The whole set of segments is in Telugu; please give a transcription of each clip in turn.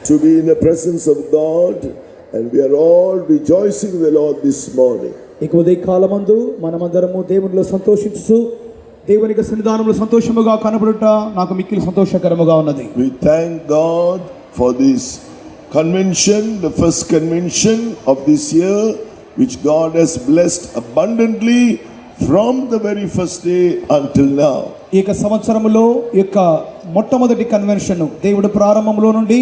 to be in the presence of God, and we are all rejoicing in the Lord this morning. ఇక ఉదయ కాలమందు మనమందరము దేవునిలో సంతోషించుచు దేవునికి సన్నిధానంలో సంతోషముగా కనబడుట నాకు మిక్కిలి సంతోషకరముగా ఉన్నది. We thank God for this convention, the first convention of this year, which God has blessed abundantly from the very first day until now. ఈ సంవత్సరములో ఈ మొట్టమొదటి కన్వెన్షన్ దేవుడు ప్రారంభంలో నుండి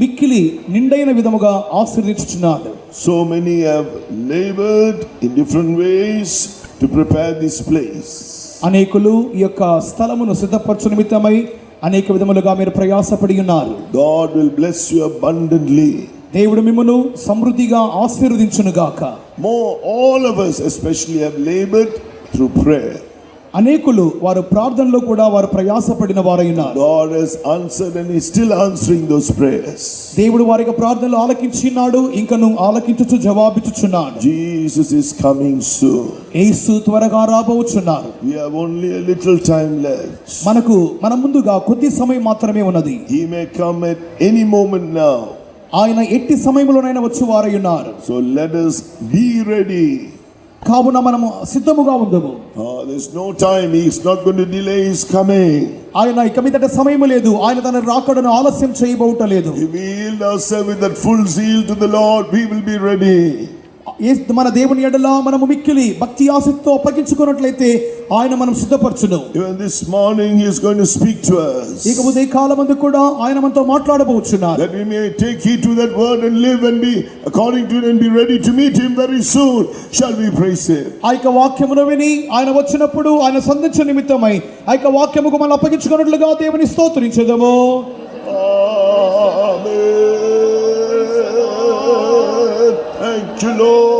మిక్కిలి నిండైన విధముగా ఆశీర్వదించుచున్నాడు. So many have labored in different ways to prepare this place. అనేకులు ఈ స్థలమును సిద్ధపరచు నిమిత్తమై అనేక విధములుగా మీరు ప్రయాసపడి ఉన్నారు. God will bless you abundantly. దేవుడు మిమ్మును సమృద్ధిగా ఆశీర్వదించును గాక. All of us especially have labored through prayer. అనేకులు వారు ప్రార్థనలో కూడా వారు ప్రయాసపడిన వారై ఉన్నారు. God has answered and is still answering those prayers. దేవుడు వారి ప్రార్థనలు ఆలకించినాడు, ఇంకను ఆలకించుచు జవాబిచ్చుచున్నాడు. Jesus is coming soon. యేసు త్వరగా రాబోచున్నారు. We have only a little time left. మన ముందుగా కొద్ది సమయం మాత్రమే ఉన్నది. He may come at any moment now. ఆయన ఎట్టి సమయంలోనైనా వచ్చి వారై ఉన్నారు. So let us be ready. కావున మనము సిద్ధముగా ఉందము. There's no time. He's not going to delay his coming. ఆయన ఇక మీదట సమయం లేదు. ఆయన తన రాకడను ఆలస్యం చేయబోటలేదు. If we yield ourselves with that full zeal to the Lord, we will be ready. మన దేవుని ఎడల మనము మిక్కిలి భక్తి ఆసక్తితో అప్పగించుకున్నట్లయితే ఆయన మనం సిద్ధపరచును. Even this morning he is going to speak to us. ఇక ఉదయ కాలమందు కూడా ఆయన మనతో మాట్లాడబోచున్నారు. That we may take heed to that word and live and be according to it and be ready to meet him very soon. Shall we praise him? ఆ వాక్యమును విని ఆయన వచ్చినప్పుడు ఆయన సంధించే నిమిత్తమై ఆ వాక్యముకు మనం అప్పగించుకున్నట్లుగా దేవుని స్తోత్రించెదము. Amen. Thank you, Lord.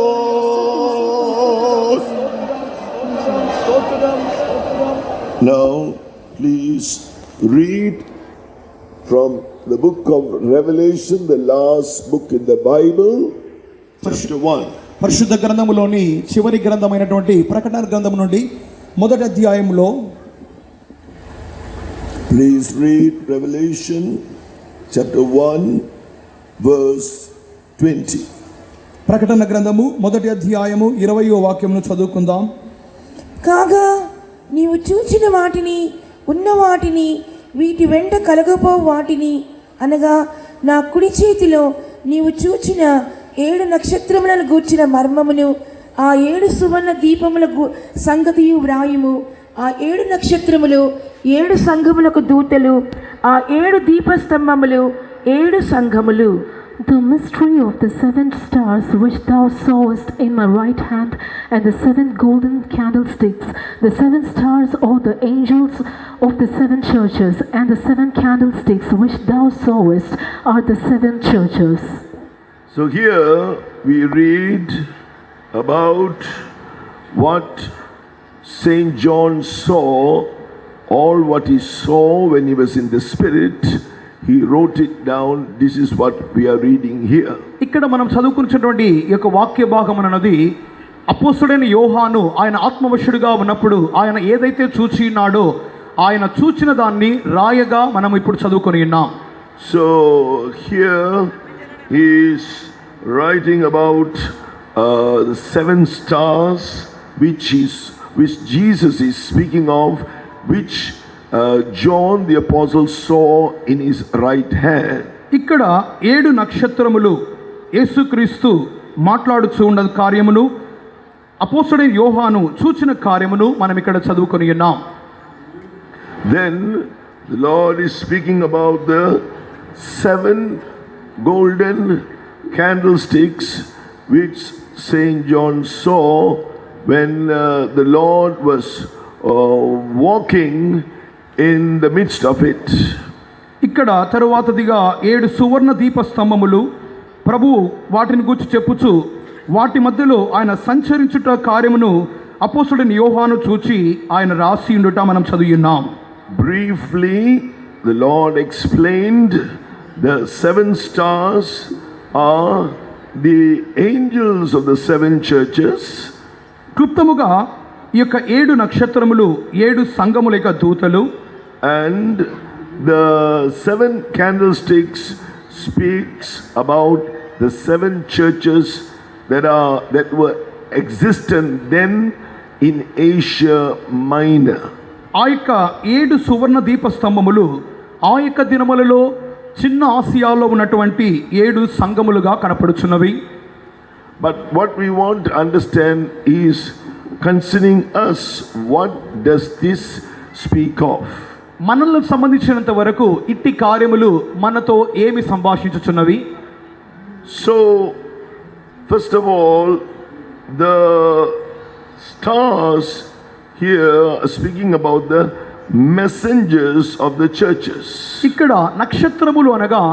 Now, please read from the book of Revelation, the last book in the Bible, chapter 1. పరిశుద్ధ గ్రంథములోని చివరి గ్రంథమైనటువంటి ప్రకటన గ్రంథము నుండి మొదటి అధ్యాయములో Please read Revelation chapter 1 verse 20. ప్రకటన గ్రంథము మొదటి అధ్యాయము 20వ వాక్యమును చదువుకుందాం. కాగా నీవు చూచిన వాటిని ఉన్న వాటిని వీటి వెంట కలగపో వాటిని అనగా నా కుడి చేతిలో నీవు చూచిన 7 నక్షత్రములను గూర్చిన మర్మమును ఆ 7 సువర్ణ దీపముల సంగతియు వ్రాయుము. ఆ 7 నక్షత్రములు 7 సంఘములకు దూతలు, ఆ 7 దీపస్తంభములు 7 సంఘములు. The mystery of the 7 stars which thou sawest in my right hand, and the 7 golden candlesticks. The 7 stars are the angels of the 7 churches, and the 7 candlesticks which thou sawest are the 7 churches. So here we read about what Saint John saw, all what he saw when he was in the spirit. He wrote it down. This is what we are reading here. ఇక్కడ మనం చదువుకున్నటువంటి ఈ వాక్య భాగం అన్నది అపోస్తలుడైన యోహాను ఆయన ఆత్మవశుడిగా ఉన్నప్పుడు ఆయన ఏదైతే చూచినాడో ఆయన చూచిన దాన్ని రాయగా మనం ఇప్పుడు చదువుకొని ఉన్నాం. So here he is writing about the 7 stars which Jesus is speaking of, which John the apostle saw in his right hand. ఇక్కడ 7 నక్షత్రములు యేసుక్రీస్తు మాట్లాడుచూ ఉన్న కార్యమును అపోస్తలుడైన యోహాను చూచిన కార్యమును మనం ఇక్కడ చదువుకొని ఉన్నాం. Then the Lord is speaking about the 7 golden candlesticks which Saint John saw when the Lord was walking in the midst of it. ఇక్కడ తరువాతదిగా 7 సువర్ణ దీప స్తంభములు ప్రభువు వాటిని గురించి చెప్పుచు వాటి మధ్యలో ఆయన సంచరించుట కార్యమును అపోస్తలుడైన యోహాను చూచి ఆయన రాసి ఉండుట మనం చదివిన్నాం. Briefly, the Lord explained the 7 stars are the angels of the 7 churches. క్లుప్తముగా ఈ 7 నక్షత్రములు 7 సంఘముల యొక్క దూతలు, and the 7 candlesticks speaks about the seven churches that were existent then in Asia Minor. ఆ యొక్క 7 సువర్ణ దీపస్తంభములు ఆ యొక్క దినములలో చిన్న ఆసియాలో ఉన్నటువంటి 7 సంఘములుగా కనపడుచున్నవి. But what we want to understand is concerning us, what does this speak of? మనల్ని సంబంధించినంత వరకు ఇట్టి కార్యములు మనతో ఏమి సంభాషించుచున్నవి? So, first of all, the stars here are speaking about the messengers of the churches. ఇక్కడ నక్షత్రములు అనగా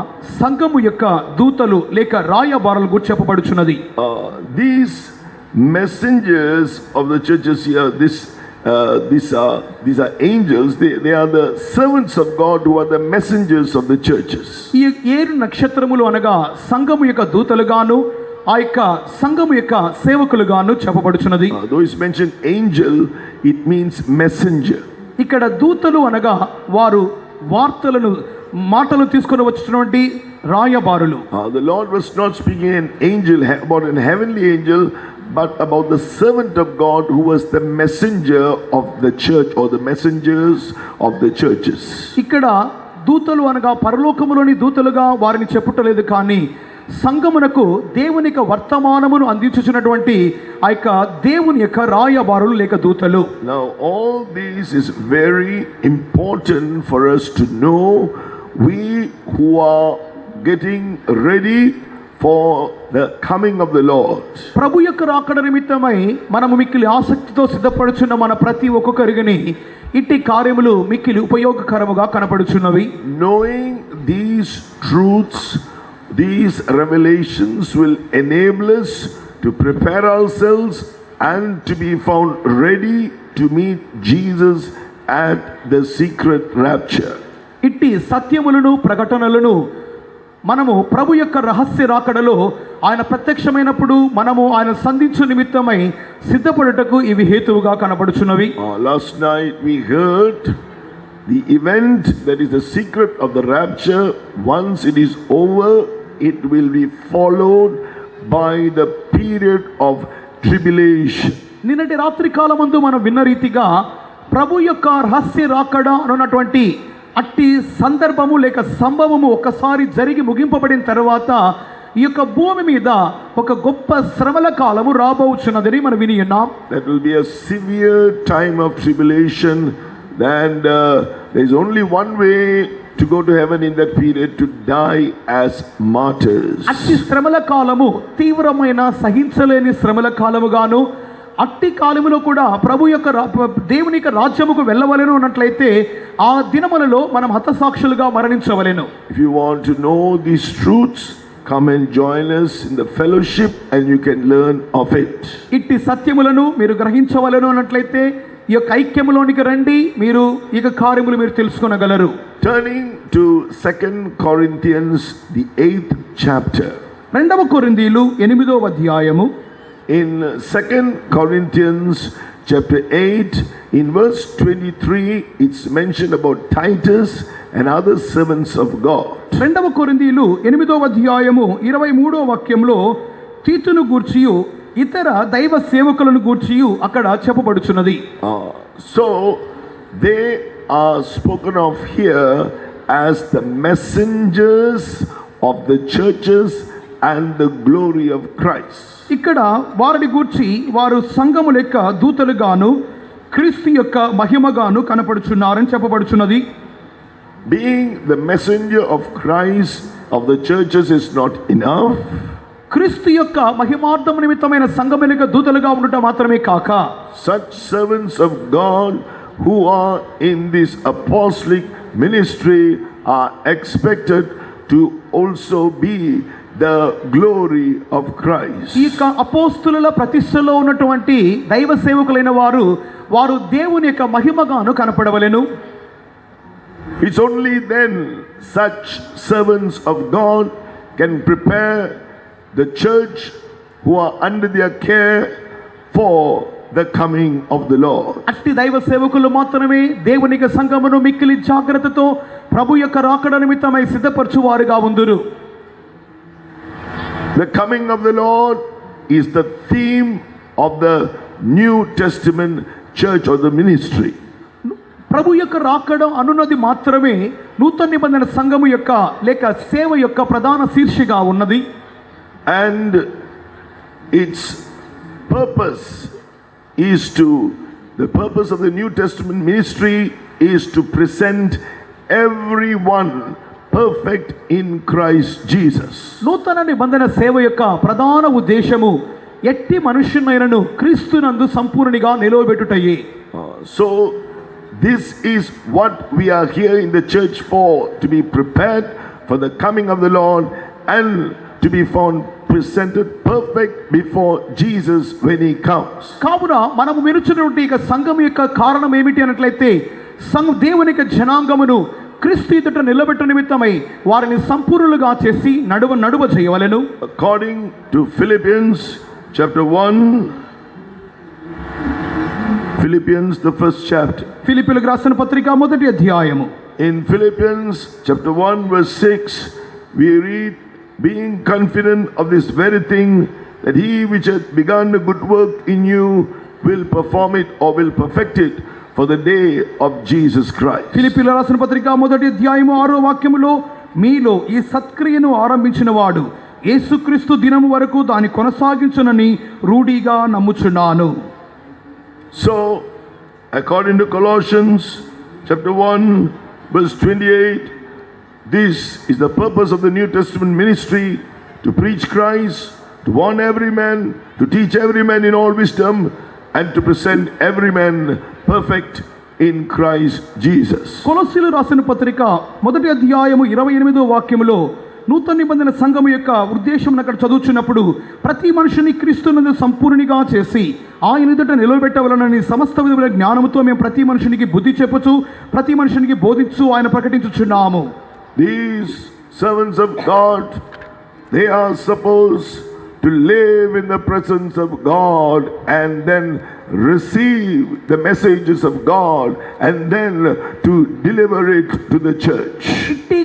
సంఘము యొక్క దూతలు లేక రాయబారులు గురించి చెప్పబడుచున్నది. These messengers of the churches here, these are angels. They are the servants of God who are the messengers of the churches. ఈ 7 నక్షత్రములు అనగా సంఘము యొక్క దూతలుగాను ఆ యొక్క సంఘము యొక్క సేవకులుగాను చెప్పబడుచున్నది. Though it's mentioned angel, it means messenger. ఇక్కడ దూతలు అనగా వారు వార్తలను మాటలు తీసుకొని వచ్చినటువంటి రాయబారులు. The Lord was not speaking an angel about an heavenly angel, but about the servant of God who was the messenger of the church or the messengers of the churches. ఇక్కడ దూతలు అనగా పరలోకములోని దూతలుగా వారిని చెప్పుటలేదు, కానీ సంఘమునకు దేవుని యొక్క వర్తమానమును అందించుచున్నటువంటి ఆ యొక్క దేవుని యొక్క రాయబారులు లేక దూతలు. Now all this is very important for us to know. We who are getting ready for the coming of the Lord. ప్రభు యొక్క రాకడ నిమిత్తమై మనము మిక్కిలి ఆసక్తితో సిద్ధపడుచున్న మన ప్రతి ఒక్కొక్కరిని ఇట్టి కార్యములు మిక్కిలి ఉపయోగకరముగా కనపడుచున్నవి. Knowing these truths, these revelations will enable us to prepare ourselves and to be found ready to meet Jesus at the secret rapture. ఇట్టి సత్యములను ప్రకటనలను మనము ప్రభు యొక్క రహస్య రాకడలో ఆయన ప్రత్యక్షమైనప్పుడు మనము ఆయన సంధించు నిమిత్తమై సిద్ధపడుటకు ఇవి హేతువుగా కనపడుచున్నవి. Last night we heard the event that is the secret of the rapture. Once it is over, it will be followed by the period of tribulation. నిన్నటి రాత్రి కాలమందు మనం విన్న రీతిగా ప్రభు యొక్క రహస్య రాకడ అన్నటువంటి అట్టి సందర్భము లేక సంభవము ఒకసారి జరిగి ముగింపబడిన తర్వాత ఈ యొక్క భూమి మీద ఒక గొప్ప శ్రమల కాలము రాబోచున్నదని మనం విని ఉన్నాం. That will be a severe time of tribulation, and there is only one way to go to heaven in that period, to die as martyrs. అట్టి శ్రమల కాలము తీవ్రమైన సహించలేని శ్రమల కాలముగాను, అట్టి కాలములో కూడా ప్రభు యొక్క దేవుని యొక్క రాజ్యముకు వెళ్ళవలెను అన్నట్లయితే ఆ దినములలో మనం హతసాక్షులుగా మరణించవలెను. If you want to know these truths, come and join us in the fellowship and you can learn of it. ఇట్టి సత్యములను మీరు గ్రహించవలెను అన్నట్లయితే ఈ యొక్క ఐక్యములోనికి రండి, మీరు ఈ యొక్క కార్యములు మీరు తెలుసుకొనగలరు. Turning to 2 Corinthians, the 8th chapter. 2 కొరింథీయులు 8వ అధ్యాయము. In 2 Corinthians chapter 8, in verse 23, it's mentioned about Titus and other servants of God. 2 కొరింథీయులు 8వ అధ్యాయము 23వ వాక్యంలో తీతును గూర్చియు ఇతర దైవ సేవకులను గూర్చియు అక్కడ చెప్పబడుచున్నది. So they are spoken of here as the messengers of the churches and the glory of Christ. ఇక్కడ వారిని గూర్చి వారు సంఘము లెక్క దూతలుగాను క్రీస్తు యొక్క మహిమగాను కనపడుచున్నారని చెప్పబడుచున్నది. Being the messenger of Christ of the churches is not enough. క్రీస్తు యొక్క మహిమార్థం నిమిత్తమైన సంఘము లెక్క దూతలుగా ఉండటం మాత్రమే కాక, Such servants of God who are in this apostolic ministry are expected to also be the glory of Christ. ఈ యొక్క అపోస్తుల ప్రతిష్టలో ఉన్నటువంటి దైవ సేవకులైన వారు దేవుని యొక్క మహిమగాను కనపడవలెను. It's only then such servants of God can prepare the church who are under their care for the coming of the Lord. అట్టి దైవ సేవకులు మాత్రమే దేవుని యొక్క సంఘమును మిక్కిలి జాగ్రత్తతో ప్రభు యొక్క రాకడ నిమిత్తమై సిద్ధపరచువారుగా ఉందురు. The coming of the Lord is the theme of the New Testament church or the ministry. ప్రభు యొక్క రాకడ అనున్నది మాత్రమే నూతన నిబంధన సంఘము యొక్క లేక సేవ యొక్క ప్రధాన శీర్షిగా ఉన్నది. And its purpose is to, the purpose of the New Testament ministry is to present everyone perfect in Christ Jesus. నూతన నిబంధన సేవ యొక్క ప్రధాన ఉద్దేశము ఎట్టి మనుష్యునైనను క్రీస్తునందు సంపూర్ణిగా నిలవబెట్టుటయే. So this is what we are here in the church for, to be prepared for the coming of the Lord and to be found presented perfect before Jesus when he comes. కావున మనము మెరుచున్నటువంటి ఇక సంఘం యొక్క కారణం ఏమిటి అన్నట్లయితే దేవుని యొక్క జనాంగమును క్రీస్తు ఎదుట నిలబెట్టు నిమిత్తమై వారిని సంపూర్ణులుగా చేసి నడువ చేయవలెను. According to Philippians chapter 1, Philippians the first chapter. ఫిలిప్పీయులకు రాసిన పత్రిక మొదటి అధ్యాయము. In Philippians chapter 1 verse 6 we read, being confident of this very thing, that he which hath begun a good work in you will perform it or will perfect it for the day of Jesus Christ. ఫిలిప్పీయులకు రాసిన పత్రిక మొదటి అధ్యాయము 6వ వాక్యములో, మీలో ఈ సత్క్రియను ఆరంభించిన వాడు యేసుక్రీస్తు దినము వరకు దాన్ని కొనసాగించునని రూఢిగా నమ్ముచున్నాను. So according to Colossians chapter 1 verse 28, this is the purpose of the New Testament ministry, to preach Christ, to warn every man, to teach every man in all wisdom, and to present every man perfect in Christ Jesus. కొలొస్సీలు రాసిన పత్రిక మొదటి అధ్యాయము 28వ వాక్యములో నూతన నిబంధన సంఘము యొక్క ఉద్దేశం అక్కడ చదువుచున్నప్పుడు, ప్రతి మనుషుని క్రీస్తునందు సంపూర్ణిగా చేసి ఆయన ఎదుట నిలవబెట్టవలనని సమస్త విధముల జ్ఞానముతో మేము ప్రతి మనుషునికి బుద్ధి చెప్పుచు ప్రతి మనుషునికి బోధించు ఆయన ప్రకటించుచున్నాము. These servants of God, they are supposed to live in the presence of God and then receive the messages of God and then to deliver it to the church. ఇట్టి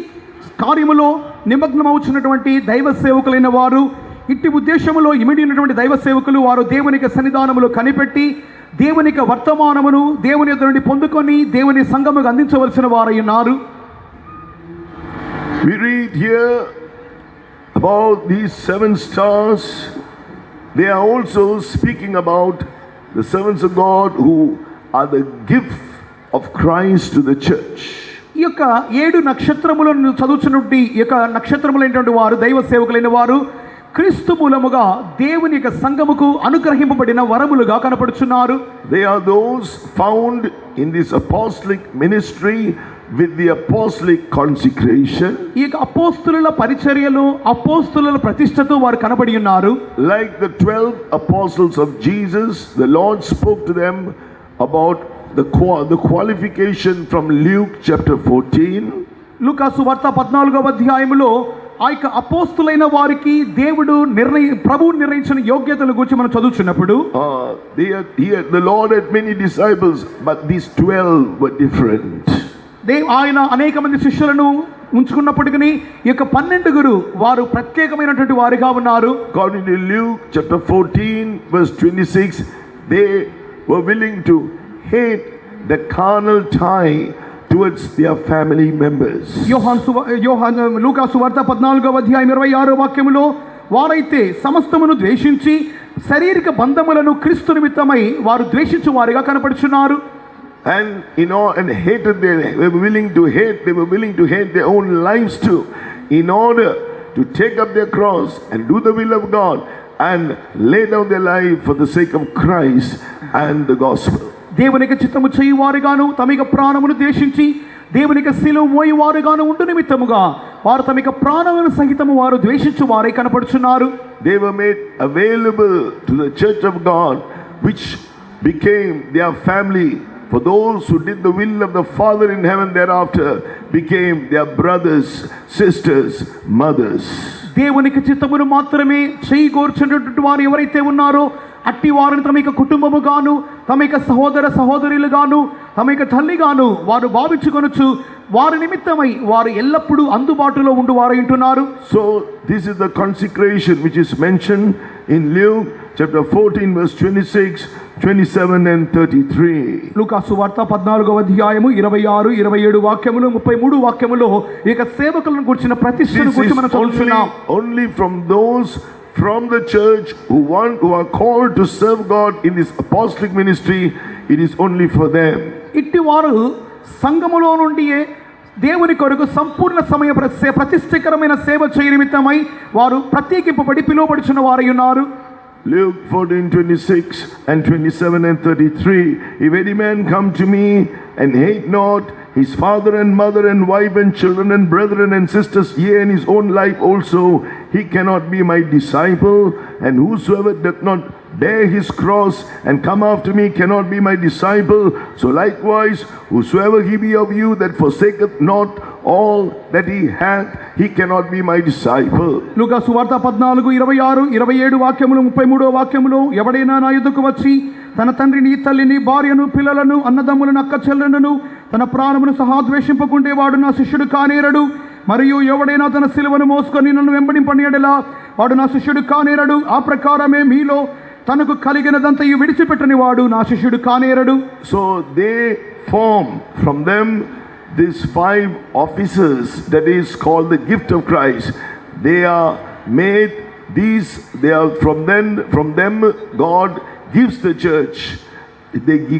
కార్యములో నిమగ్నమవుతున్నటువంటి దైవ సేవకులైన వారు, ఇట్టి ఉద్దేశములో ఇమిడి ఉన్నటువంటి దైవ సేవకులు, వారు దేవుని యొక్క సన్నిధానములో కనిపెట్టి దేవుని యొక్క వర్తమానమును దేవుని యొద్ద నుండి పొందుకొని దేవుని సంఘముకు అందించవలసిన వారై ఉన్నారు. We read here about these 7 stars. They are also speaking about the servants of God who are the gift of Christ to the church. ఈ యొక్క 7 నక్షత్రములను చదువుతున్నటువంటి ఈ యొక్క నక్షత్రములైనటువంటి వారు దైవ సేవకులైన వారు క్రీస్తు మూలముగా దేవుని యొక్క సంఘముకు అనుగ్రహింపబడిన వరములుగా కనపడుచున్నారు. They are those found in this apostolic ministry with the apostolic consecration. ఈ యొక్క అపోస్తుల పరిచర్యలు అపోస్తుల ప్రతిష్టతో వారు కనబడి ఉన్నారు. Like the 12 apostles of Jesus, the Lord spoke to them about the qualification from Luke chapter 14. లూకాసు వార్త 14వ అధ్యాయములో ఆ యొక్క అపోస్తులైన వారికి దేవుడు ప్రభువు నిర్ణయించిన యోగ్యతల గురించి మనం చదువుచున్నప్పుడు, the Lord had many disciples, but these 12 were different. ఆయన అనేక మంది శిష్యులను ఉంచుకున్నప్పటికీ ఈ యొక్క 12 వారు ప్రత్యేకమైనటువంటి వారిగా ఉన్నారు. According to Luke chapter 14 verse 26, they were willing to hate the carnal tie towards their family members. లూకాసు వార్త 14వ అధ్యాయం 26వ వాక్యములో, వారైతే సమస్తమును ద్వేషించి శారీరక బంధములను క్రీస్తు నిమిత్తమై వారు ద్వేషించు వారిగా కనపడుచున్నారు. And and hated, they were willing to hate their own lives too, in order to take up their cross and do the will of God and lay down their life for the sake of Christ and the gospel. దేవునికి చిత్తము చేయువారుగాను తమిక ప్రాణమును ద్వేషించి దేవునికి శిలువ మోయువారుగాను ఉండు నిమిత్తముగా వారు తమిక ప్రాణమును సహితము వారు ద్వేషించు వారై కనపడుచున్నారు. They were made available to the church of God, which became their family. For those who did the will of the Father in heaven thereafter became their brothers, sisters, mothers. దేవునికి చిత్తమును మాత్రమే చేయగోర్చున్నటువంటి వారు ఎవరైతే ఉన్నారో అట్టి వారిని తమ యొక్క కుటుంబముగాను, తమ యొక్క సహోదర సహోదరులుగాను, తమ యొక్క తల్లిగాను వారు భావించుకొనొచ్చు. వారి నిమిత్తమై వారు ఎల్లప్పుడూ అందుబాటులో ఉండు వారై ఉంటున్నారు. So this is the consecration which is mentioned in Luke chapter 14 verse 26, 27 and 33. లూకా సువార్త 14వ అధ్యాయము 26, 27 వాక్యములు, 33 వాక్యములో ఈ యొక్క సేవకులను గురించిన ప్రతిష్టను This గురించి మనం is చదువుతున్నాం. only from those from the church who are called to serve God in this apostolic ministry. It is only for them. ఇట్టి వారు సంఘములో నుండియే దేవుని కొరకు సంపూర్ణ సమయ ప్రతిష్ఠకరమైన సేవ చేయ నిమిత్తమై వారు ప్రత్యేకింపబడి పిలువబడుచున్న వారై ఉన్నారు. Luke 14:26 and 27 and 33. If any man come to me and hate not his father and mother and wife and children and brethren and sisters, yea, and his own life also, he cannot be my disciple. And whosoever doth not bear his cross and come after me cannot be my disciple. So likewise, whosoever he be of you that forsaketh not all that he hath, he cannot be my disciple. లూకా సువార్త 14, 26, 27 వాక్యములు, 33వ వాక్యములో, ఎవడైనా నా యుద్ధకు వచ్చి తన తండ్రిని, తల్లిని, భార్యను, పిల్లలను, అన్నదమ్ములను, అక్క చెల్లెలను, తన ప్రాణమును సహా ద్వేషింపకుండేవాడు నా శిష్యుడు కానేరడు. మరియు ఎవడైనా తన సిలువను మోసుకొని నన్ను వెంబడింపనియడలా వాడు నా శిష్యుడు కానేరడు. ఆ ప్రకారమే మీలో తనకు కలిగినదంతయు విడిచిపెట్టని వాడు నా శిష్యుడు కానేరడు. So they form from them these 5 officers that is called the gift of Christ. They are made they are from them God gives the church.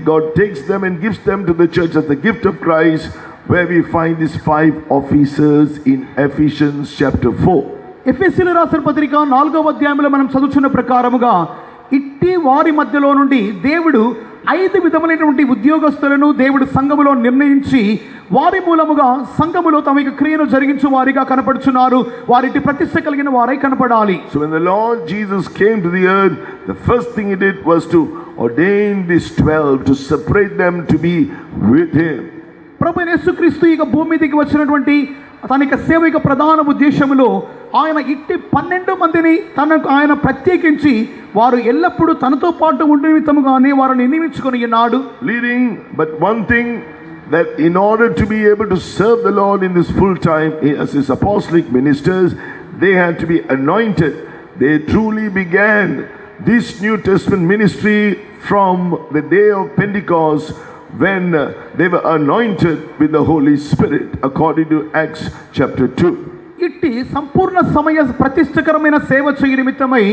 God takes them and gives them to the church as the gift of Christ, where we find these 5 officers in Ephesians chapter 4. ఎఫెసీయులకు రాసిన పత్రిక 4వ అధ్యాయంలో మనం చదువుతున్న ప్రకారముగా ఇట్టి వారి మధ్యలో నుండి దేవుడు 5 విధములైనటువంటి ఉద్యోగస్తులను దేవుడు సంఘములో నిర్ణయించి వారి మూలముగా సంఘములో తమ యొక్క క్రియను జరిగించు వారిగా కనపడుచున్నారు. వారిటి ప్రతిష్ట కలిగిన వారై కనపడాలి. So when the Lord Jesus came to the earth, the first thing he did was to ordain these 12 to separate them to be with him. ప్రభు యేసుక్రీస్తు ఈ భూమి మీదకి వచ్చినటువంటి తన యొక్క సేవ యొక్క ప్రధాన ఉద్దేశములో ఆయన ఇట్టి 12 మందిని తనకు ఆయన ప్రత్యేకించి వారు ఎల్లప్పుడూ తనతో పాటు ఉండే నిమిత్తముగానే వారిని నియమించుకొని ఉన్నాడు. Leading, but one thing, that in order to be able to serve the Lord in this full time as his apostolic ministers, they had to be anointed. They truly began this New Testament ministry from the day of Pentecost, when they were anointed with the Holy Spirit, according to Acts chapter 2. ఇట్టి సంపూర్ణ సమయ ప్రతిష్టకరమైన సేవ చేయ నిమిత్తమై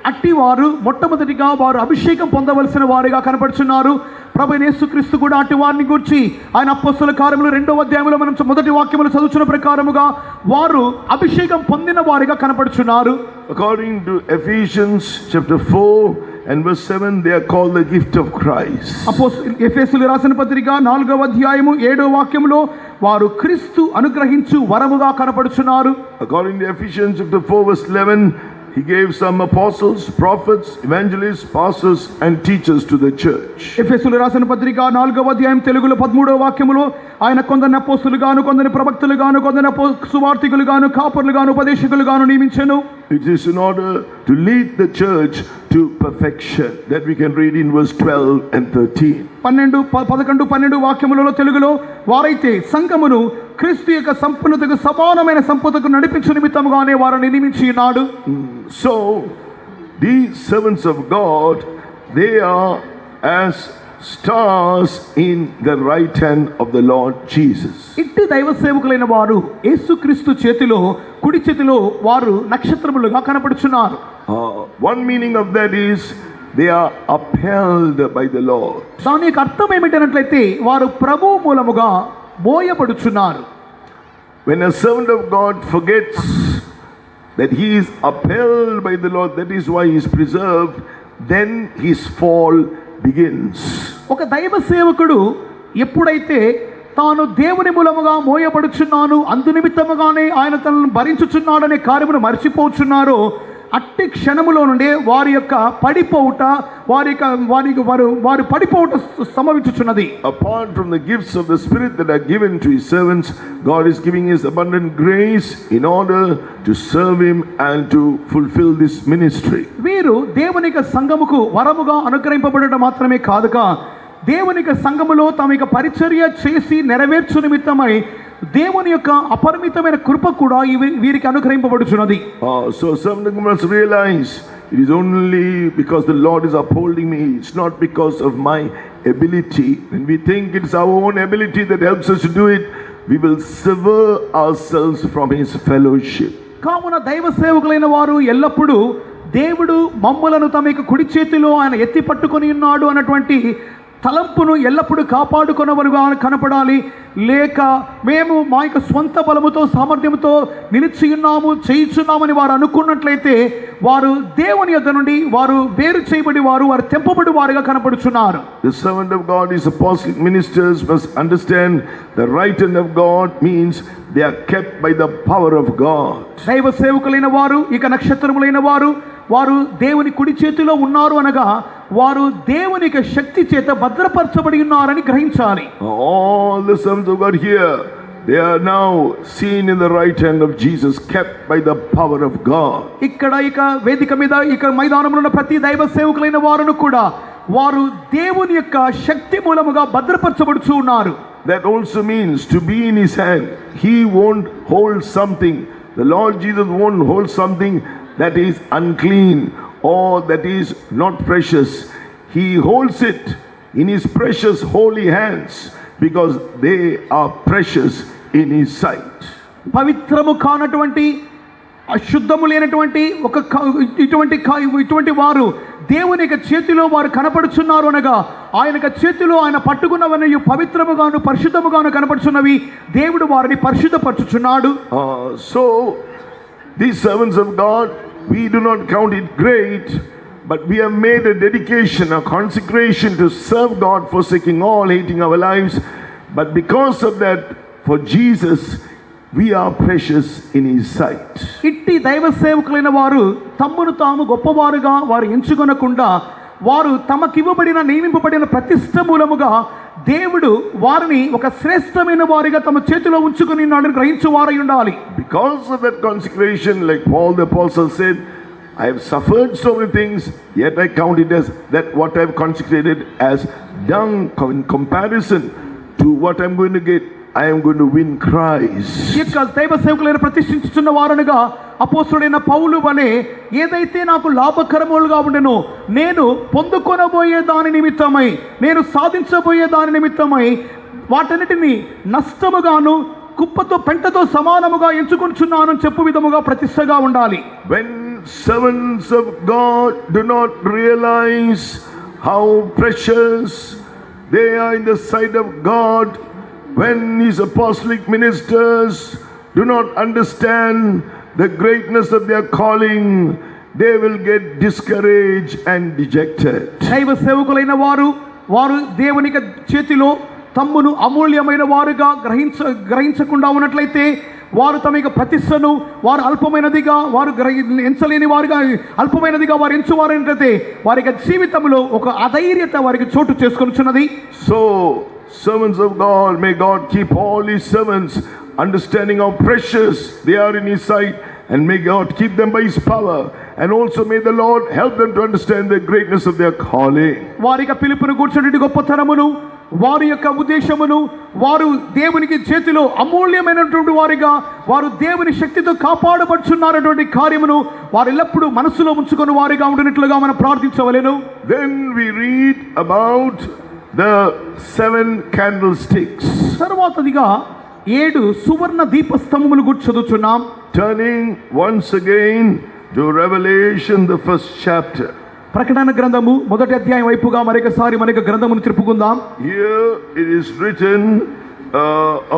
అట్టి వారు మొట్టమొదటిగా వారు అభిషేకం పొందవలసిన వారిగా కనపడుచున్నారు. ప్రభు యేసుక్రీస్తు కూడా అట్టి వారిని గురించి ఆయన అపోస్తల కార్యములు 2వ అధ్యాయంలో మనం మొదటి వాక్యములు చదువుతున్న ప్రకారముగా వారు అభిషేకం పొందిన వారిగా కనపడుచున్నారు. According to Ephesians chapter 4 and verse 7, they are called the gift of Christ. ఎఫెసీయులకు రాసిన పత్రిక 4వ అధ్యాయము 7వ వాక్యములో వారు క్రీస్తు అనుగ్రహించు వరముగా కనపడుచున్నారు. According to Ephesians chapter 4 verse 11, he gave some apostles, prophets, evangelists, pastors and teachers to the church. ఎఫెసీయులకు రాసిన పత్రిక 4వ అధ్యాయం తెలుగులో 13వ వాక్యములో ఆయన కొందరిని అపోస్తలుగాను, కొందరిని ప్రవక్తలుగాను, కొందరిని సువార్తికులుగాను, కాపరులుగాను, ఉపదేశకులుగాను నియమించెను. It is in order to lead the church to perfection, that we can read in verse 12 and 13. 11, 12 వాక్యములలో తెలుగులో వారైతే సంఘమును క్రీస్తు యొక్క సంపూర్ణతకు సమానమైన సంపదకు నడిపించు నిమిత్తముగానే వారిని నియమించి ఉన్నాడు. So these servants of God, they are as stars in the right hand of the Lord Jesus. ఇట్టి దైవ సేవకులైన వారు యేసుక్రీస్తు చేతిలో కుడి చేతిలో వారు నక్షత్రములుగా కనపడుచున్నారు. One meaning of that is they are upheld by the Lord. దాని యొక్క అర్థం ఏమిటంటే వారు ప్రభువు మూలముగా మోయబడుచున్నారు. When a servant of God forgets that he is upheld by the Lord, that is why he is preserved, then his fall begins. ఒక దైవ సేవకుడు ఎప్పుడైతే తాను దేవుని మూలముగా మోయబడుచున్నాను అందు నిమిత్తముగానే ఆయన తనను భరించుచున్నాడనే కార్యమును మర్చిపోచున్నారో అట్టి క్షణములో నుండి వారి యొక్క పడిపోవుట వారి పడిపోవుట సంభవించుచున్నది. Apart from the gifts of the Spirit that are given to His servants, God is giving His abundant grace in order to serve Him and to fulfill this ministry. వీరు దేవుని యొక్క సంఘముకు వరముగా అనుగ్రహింపబడడం మాత్రమే కాదుగా, దేవుని యొక్క సంఘములో తమ యొక్క పరిచర్య చేసి నెరవేర్చు నిమిత్తమై దేవుని యొక్క అపరిమితమైన కృప కూడా వీరికి అనుగ్రహింపబడుచున్నది. So some must realize it is only because the Lord is upholding me. It's not because of my ability. When we think it's our own ability that helps us to do it, we will sever ourselves from His fellowship. కావున దైవ సేవకులైన వారు ఎల్లప్పుడూ దేవుడు మమ్మలను తమ యొక్క కుడి చేతిలో ఆయన ఎత్తి పట్టుకొని ఉన్నాడు అన్నటువంటి తలంపును ఎల్లప్పుడూ కాపాడుకొనవరుగా కనపడాలి. లేక మేము మా యొక్క స్వంత బలముతో సామర్థ్యంతో నిలిచి ఉన్నాము చేయించున్నామని వారు అనుకున్నట్లయితే వారు దేవుని యొద్ద నుండి వారు వేరు చేయబడి వారు తెంపబడి వారుగా కనపడుచున్నారు. The servant of God, his apostolic ministers must understand the right hand of God means they are kept by the power of God. దైవ సేవకులైన వారు ఇక నక్షత్రములైన వారు దేవుని కుడి చేతిలో ఉన్నారు అనగా వారు దేవుని యొక్క శక్తి చేత భద్రపరచబడి ఉన్నారని గ్రహించాలి. All the sons of God here, they are now seen in the right hand of Jesus, kept by the power of God. ఇక్కడ వేదిక మీద మైదానంలో ఉన్న ప్రతి దైవ సేవకులైన వారును కూడా వారు దేవుని యొక్క శక్తి మూలముగా భద్రపరచబడుచు ఉన్నారు. That also means to be in His hand. He won't hold something. The Lord Jesus won't hold something that is unclean or that is not precious. He holds it in His precious holy hands because they are precious in His sight. పవిత్రము కానటువంటి అశుద్ధము లేనటువంటి ఇటువంటి వారు దేవుని యొక్క చేతిలో వారు కనపడుచున్నారు అనగా ఆయన యొక్క చేతిలో ఆయన పట్టుకున్నవన్నీ పవిత్రముగాను పరిశుద్ధముగాను కనపడుచున్నవి. దేవుడు వారిని పరిశుద్ధపరచుచున్నాడు. So these servants of God, we do not count it great, but we have made a dedication, a consecration to serve God, forsaking all, hating our lives. But because of that, for Jesus, we are precious in His sight. ఇట్టి దైవ సేవకులైన వారు తమ్మును తాము గొప్పవారుగా వారు ఎంచుకొనకుండా వారు తమకివ్వబడిన నియమింపబడిన ప్రతిష్ట మూలముగా దేవుడు వారిని ఒక శ్రేష్టమైన వారిగా తమ చేతిలో ఉంచుకుని ఉన్నాడని గ్రహించు వారై ఉండాలి. Because of that consecration, like Paul the apostle said, I have suffered so many things, yet I count it as that what I have consecrated as dung in comparison to what I am going to get. I am going to win Christ. ఇక దైవ సేవకులైన ప్రతిష్ఠించుచున్న వారనుగా అపోస్తలుడైన పౌలు వలె ఏదైతే నాకు లాభకరములుగా ఉండెనో నేను పొందుకొనబోయే దాని నిమిత్తమై నేను సాధించబోయే దాని నిమిత్తమై వాటన్నిటిని నష్టముగాను కుప్పతో పెంటతో సమానముగా ఎంచుకొనుచున్నాను చెప్పు విధముగా ప్రతిష్టగా ఉండాలి. When servants of God do not realize how precious they are in the sight of God, when His apostolic ministers do not understand the greatness of their calling, they will get discouraged and dejected. దైవ సేవకులైన వారు దేవుని చేతిలో తమ్మును అమూల్యమైన వారుగా గ్రహించకుండా ఉన్నట్లయితే వారు తమ యొక్క ప్రతిష్టను వారు అల్పమైనదిగా వారు ఎంచలేని వారుగా అల్పమైనదిగా వారు ఎంచువారంటే వారి యొక్క జీవితంలో ఒక అధైర్యత వారికి చోటు చేసుకొనుచున్నది. So servants of God, may God keep all His servants understanding how precious they are in His sight, and may God keep them by His power, and also may the Lord help them to understand the greatness of their calling. వారి యొక్క పిలుపును కూర్చున్నటువంటి గొప్పతనమును వారి యొక్క ఉద్దేశమును వారు దేవునికి చేతిలో అమూల్యమైనటువంటి వారిగా వారు దేవుని శక్తితో కాపాడబడుచున్నారటువంటి కార్యమును వారు ఎల్లప్పుడూ మనసులో ఉంచుకొని వారిగా ఉండినట్లుగా మనం ప్రార్థించవలెను. Then we read about the 7 candlesticks. తరువాతదిగా 7 సువర్ణ దీపస్తంభములు గురించి చదువుచున్నాం. Turning once again to Revelation, the first chapter. ప్రకటన గ్రంథము మొదటి అధ్యాయం వైపుగా మరొకసారి మనకి గ్రంథమును తిప్పుకుందాం. Here it is written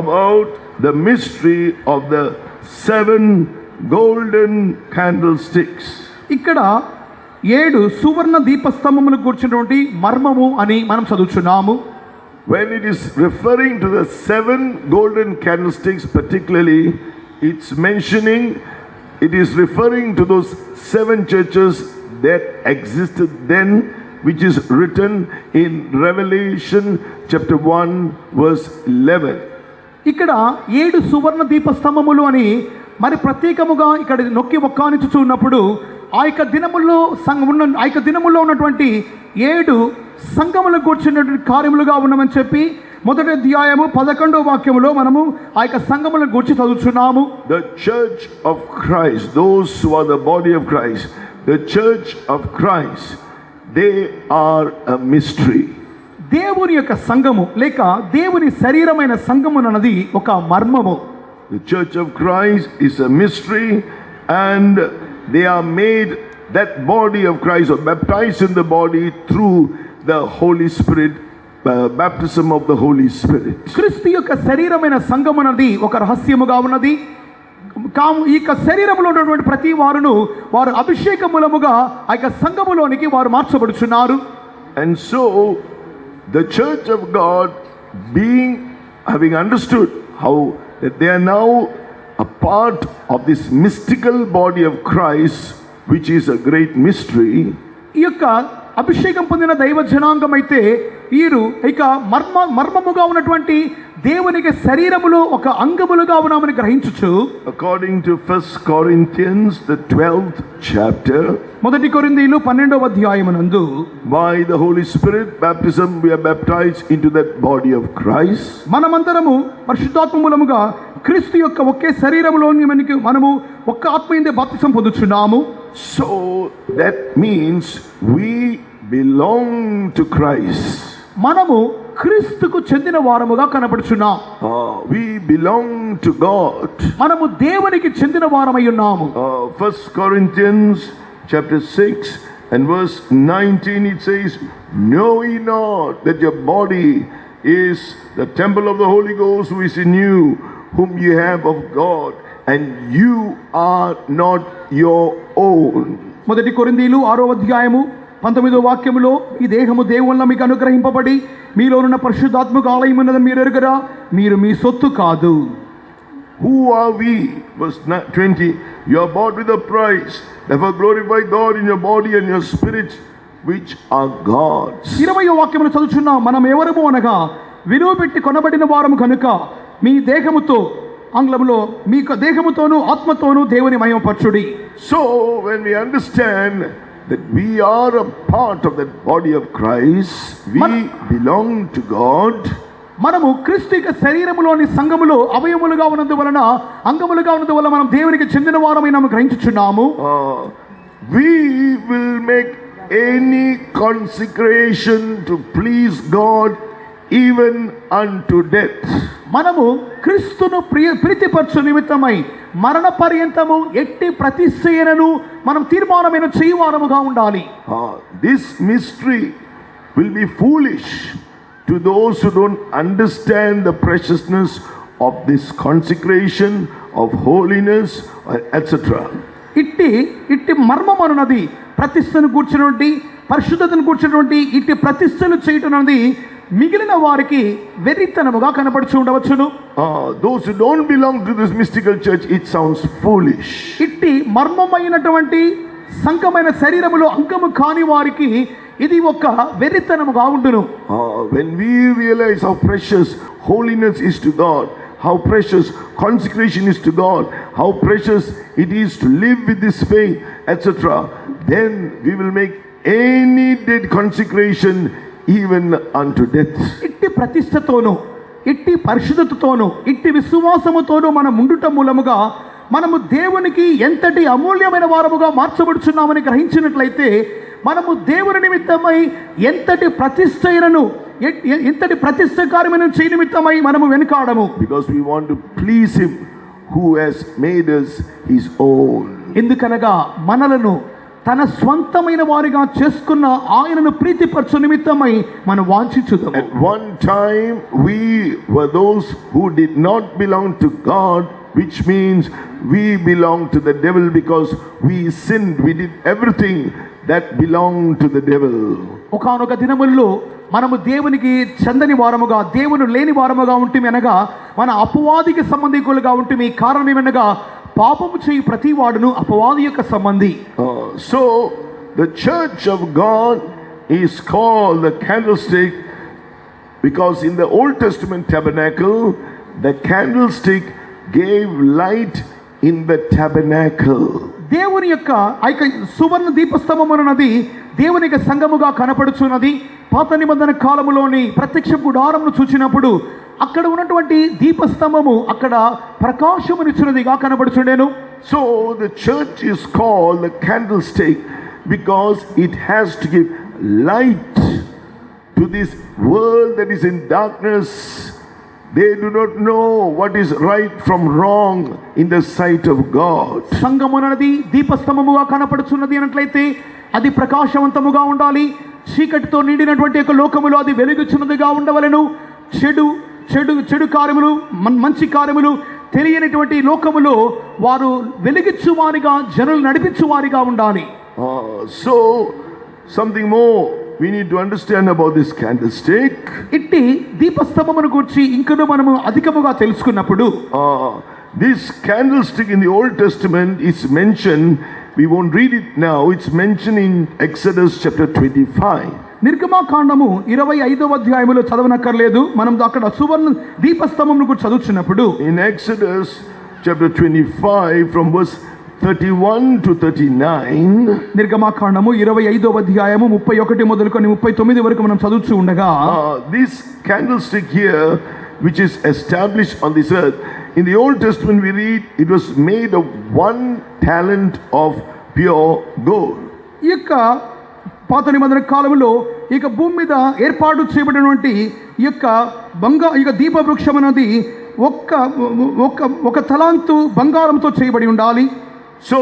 about the mystery of the 7 golden candlesticks. ఇక్కడ 7 సువర్ణ దీపస్తంభములకు కూర్చున్నటువంటి మర్మము అని మనం చదువుచున్నాము. When it is referring to the 7 golden candlesticks particularly, it's mentioning it is referring to those 7 churches that existed then, which is written in Revelation chapter 1 verse 11. ఇక్కడ 7 సువర్ణ దీపస్తంభములు అని మరి ప్రత్యేకముగా ఇక్కడ నొక్కి ఒక్కానించుచూ ఉన్నప్పుడు ఆ యొక్క దినముల్లో ఉన్నటువంటి 7 సంఘములకు కూర్చున్నటువంటి కార్యములుగా ఉన్నామని చెప్పి మొదటి అధ్యాయము 11వ వాక్యములో మనము ఆ యొక్క సంఘములను గురించి చదువుతున్నాము. The church of Christ, those who are the body of Christ, the church of Christ, they are a mystery. దేవుని యొక్క సంఘము లేక దేవుని శరీరమైన సంఘము అన్నది ఒక మర్మము. The church of Christ is a mystery, and they are made, that body of Christ, or baptized in the body through the Holy Spirit, baptism of the Holy Spirit. క్రీస్తు యొక్క శరీరమైన సంఘం అన్నది ఒక రహస్యముగా ఉన్నది. ఈ యొక్క శరీరంలో ఉన్నటువంటి ప్రతి వారును వారు అభిషేక మూలముగా ఆ యొక్క సంఘములోనికి వారు మార్చబడుచున్నారు. And so the church of God, having understood how that they are now a part of this mystical body of Christ, which is a great mystery, ఈ యొక్క అభిషేకం పొందిన దైవ జనాంగం అయితే వీరు ఇక మర్మముగా ఉన్నటువంటి దేవునికి శరీరములో ఒక అంగములుగా ఉన్నామని గ్రహించుచు, according to 1 Corinthians the 12th chapter, మొదటి కొరింథీయులు 12వ అధ్యాయమునందు by the Holy Spirit baptism we are baptized into that body of Christ. మనమందరము పరిశుద్ధాత్మ మూలముగా క్రీస్తు యొక్క ఒకే శరీరములోని మనము ఒక్క ఆత్మయందే బాప్తిసం పొందుచున్నాము. So that means we belong to Christ. మనము క్రీస్తుకు చెందిన వారముగా కనబడుచున్నాం. We belong to God. మనము దేవునికి చెందిన వారమై ఉన్నాము. 1 Corinthians chapter 6 and verse 19, it says, know ye not that your body is the temple of the Holy Ghost who is in you, whom ye have of God, and you are not your own. మొదటి కొరింథీయులు 6వ అధ్యాయము 19వ వాక్యములో, ఈ దేహము దేవుని వలన మీకు అనుగ్రహింపబడి మీలోనున్న పరిశుద్ధాత్మక ఆలయం ఉన్నదని మీరు ఎరుగరా, మీరు మీ సొత్తు కాదు. Who are we? Verse 20, you are bought with a price, therefore glorify God in your body and your spirit, which are God's. 20వ వాక్యమును చదువుచున్నాం. మనం ఎవరము అనగా విలువ పెట్టి కొనబడిన వారము కనుక మీ దేహముతో, ఆంగ్లంలో మీ దేహముతోను ఆత్మతోను దేవుని మహిమపరచుడి. So when we understand that we are a part of that body of Christ, we belong to God. మనము క్రీస్తు యొక్క శరీరములోని సంఘములో అవయములుగా ఉన్నందువలన, అంగములుగా ఉన్నందువలన మనం దేవునికి చెందిన వారమై గ్రహించుచున్నాము. We will make any consecration to please God even unto death. మనము క్రీస్తును ప్రీతిపరచు నిమిత్తమై మరణ పర్యంతము ఎట్టి ప్రతిష్ఠయనను మనం తీర్మానమైన చేయువారముగా ఉండాలి. This mystery will be foolish to those who don't understand the preciousness of this consecration, of holiness, etc. ఇట్టి మర్మం అన్నది ప్రతిష్టను కూర్చున్నటువంటి, పరిశుద్ధతను కూర్చున్నటువంటి ఇట్టి ప్రతిష్టలు చేయటం అన్నది మిగిలిన వారికి వెర్రితనముగా కనబడుచు ఉండవచ్చును. Those who don't belong to this mystical church, it sounds foolish. ఇట్టి మర్మమైనటువంటి సంఘమైన శరీరములో అంగము కాని వారికి ఇది ఒక వెర్రితనముగా ఉండును. When we realize how precious holiness is to God, how precious consecration is to God, how precious it is to live with this faith, etc., then we will make any dead consecration even unto death. ఇట్టి ప్రతిష్టతోను, ఇట్టి పరిశుద్ధతతోను, ఇట్టి విశ్వాసముతోను మనం ఉండుట మూలముగా మనము దేవునికి ఎంతటి అమూల్యమైన వారముగా మార్చబడుచున్నామని గ్రహించినట్లయితే మనము దేవుని నిమిత్తమై ఎంతటి ప్రతిష్టైనను, ఎంతటి ప్రతిష్ట కార్యమైన చేయ నిమిత్తమై మనము వెనుకాడము. Because we want to please him who has made us his own. ఎందుకనగా మనలను తన స్వంతమైన వారిగా చేసుకున్న ఆయనను ప్రీతిపరచు నిమిత్తమై మనం వాంఛించుదాము. At one time we were those who did not belong to God, which means we belonged to the devil because we sinned. We did everything that belonged to the devil. ఒకానొక దినముల్లో మనము దేవునికి చెందని వారముగా, దేవుని లేని వారముగా ఉంటిమి అనగా మన అపవాదికి సంబంధికులుగా ఉంటిమి. కారణం ఏమనగా పాపము చేయి ప్రతి వాడును అపవాది యొక్క సంబంధి. So the church of God is called the candlestick because in the Old Testament tabernacle the candlestick gave light in the tabernacle. దేవుని యొక్క సువర్ణ దీపస్తంభం అన్నది దేవుని యొక్క సంఘముగా కనపడుచున్నది. పాత నిబంధన కాలములోని ప్రత్యక్ష గుడారమును చూచినప్పుడు అక్కడ ఉన్నటువంటి దీపస్తంభము అక్కడ ప్రకాశమునిచ్చినదిగా కనబడుచుండెను. So the church is called the candlestick because it has to give light to this world that is in darkness. They do not know what is right from wrong in the sight of God. సంఘమునది దీపస్తంభముగా కనపడుచున్నది అన్నట్లయితే అది ప్రకాశవంతముగా ఉండాలి. చీకటితో నిండినటువంటి యొక్క లోకములో అది వెలుగుచున్నదిగా ఉండవలెను. చెడు చెడు చెడు కార్యములు మంచి కార్యములు తెలియనటువంటి లోకములో వారు వెలిగించువారిగా జనులు నడిపించువారిగా ఉండాలి. So something more we need to understand about this candlestick. ఇట్టి దీపస్తంభమును గురించి ఇంకను మనము అధికముగా తెలుసుకున్నప్పుడు this candlestick in the Old Testament is mentioned. We won't read it now. It's mentioned in Exodus chapter 25. నిర్గమాకాండము 25వ అధ్యాయములో చదవనక్కర్లేదు. మనం అక్కడ సువర్ణ దీపస్తంభమును గురించి చదువుతున్నప్పుడు in Exodus chapter 25 from verse 31 to 39 నిర్గమాకాండము 25వ అధ్యాయము 31 మొదలుకొని 39 వరకు మనం చదువుతూ ఉండగా this candlestick here which is established on this earth, in the Old Testament we read it was made of 1 talent of pure gold. ఈ యొక్క పాత నిబంధన కాలంలో ఇక భూమి మీద ఏర్పాటు చేయబడినటువంటి ఈ యొక్క దీపవృక్షం అనేది ఒక తలాంతు బంగారంతో చేయబడి ఉండాలి. So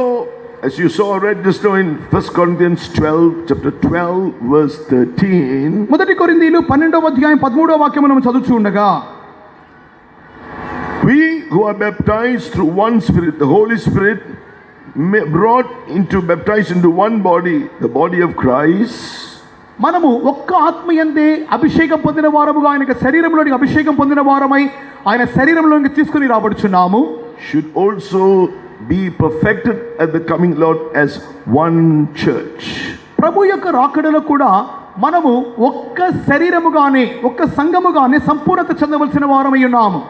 as you saw read just now in 1 Corinthians 12 chapter 12 verse 13, మొదటి కొరింథీయులు 12వ అధ్యాయం 13వ వాక్యం మనం చదువుతూ ఉండగా we who are baptized through one spirit, the Holy Spirit brought into baptized into one body, the body of Christ. మనము ఒక్క ఆత్మయందే అభిషేకం పొందిన వారముగా ఆయన శరీరంలోనికి అభిషేకం పొందిన వారమై ఆయన శరీరంలోనికి తీసుకుని రాబడుచున్నాము. Should also be perfected at the coming Lord as one church. ప్రభు యొక్క రాకడలో కూడా మనము ఒక్క శరీరముగానే ఒక్క సంఘముగానే సంపూర్ణత చెందవలసిన వారమై ఉన్నాము.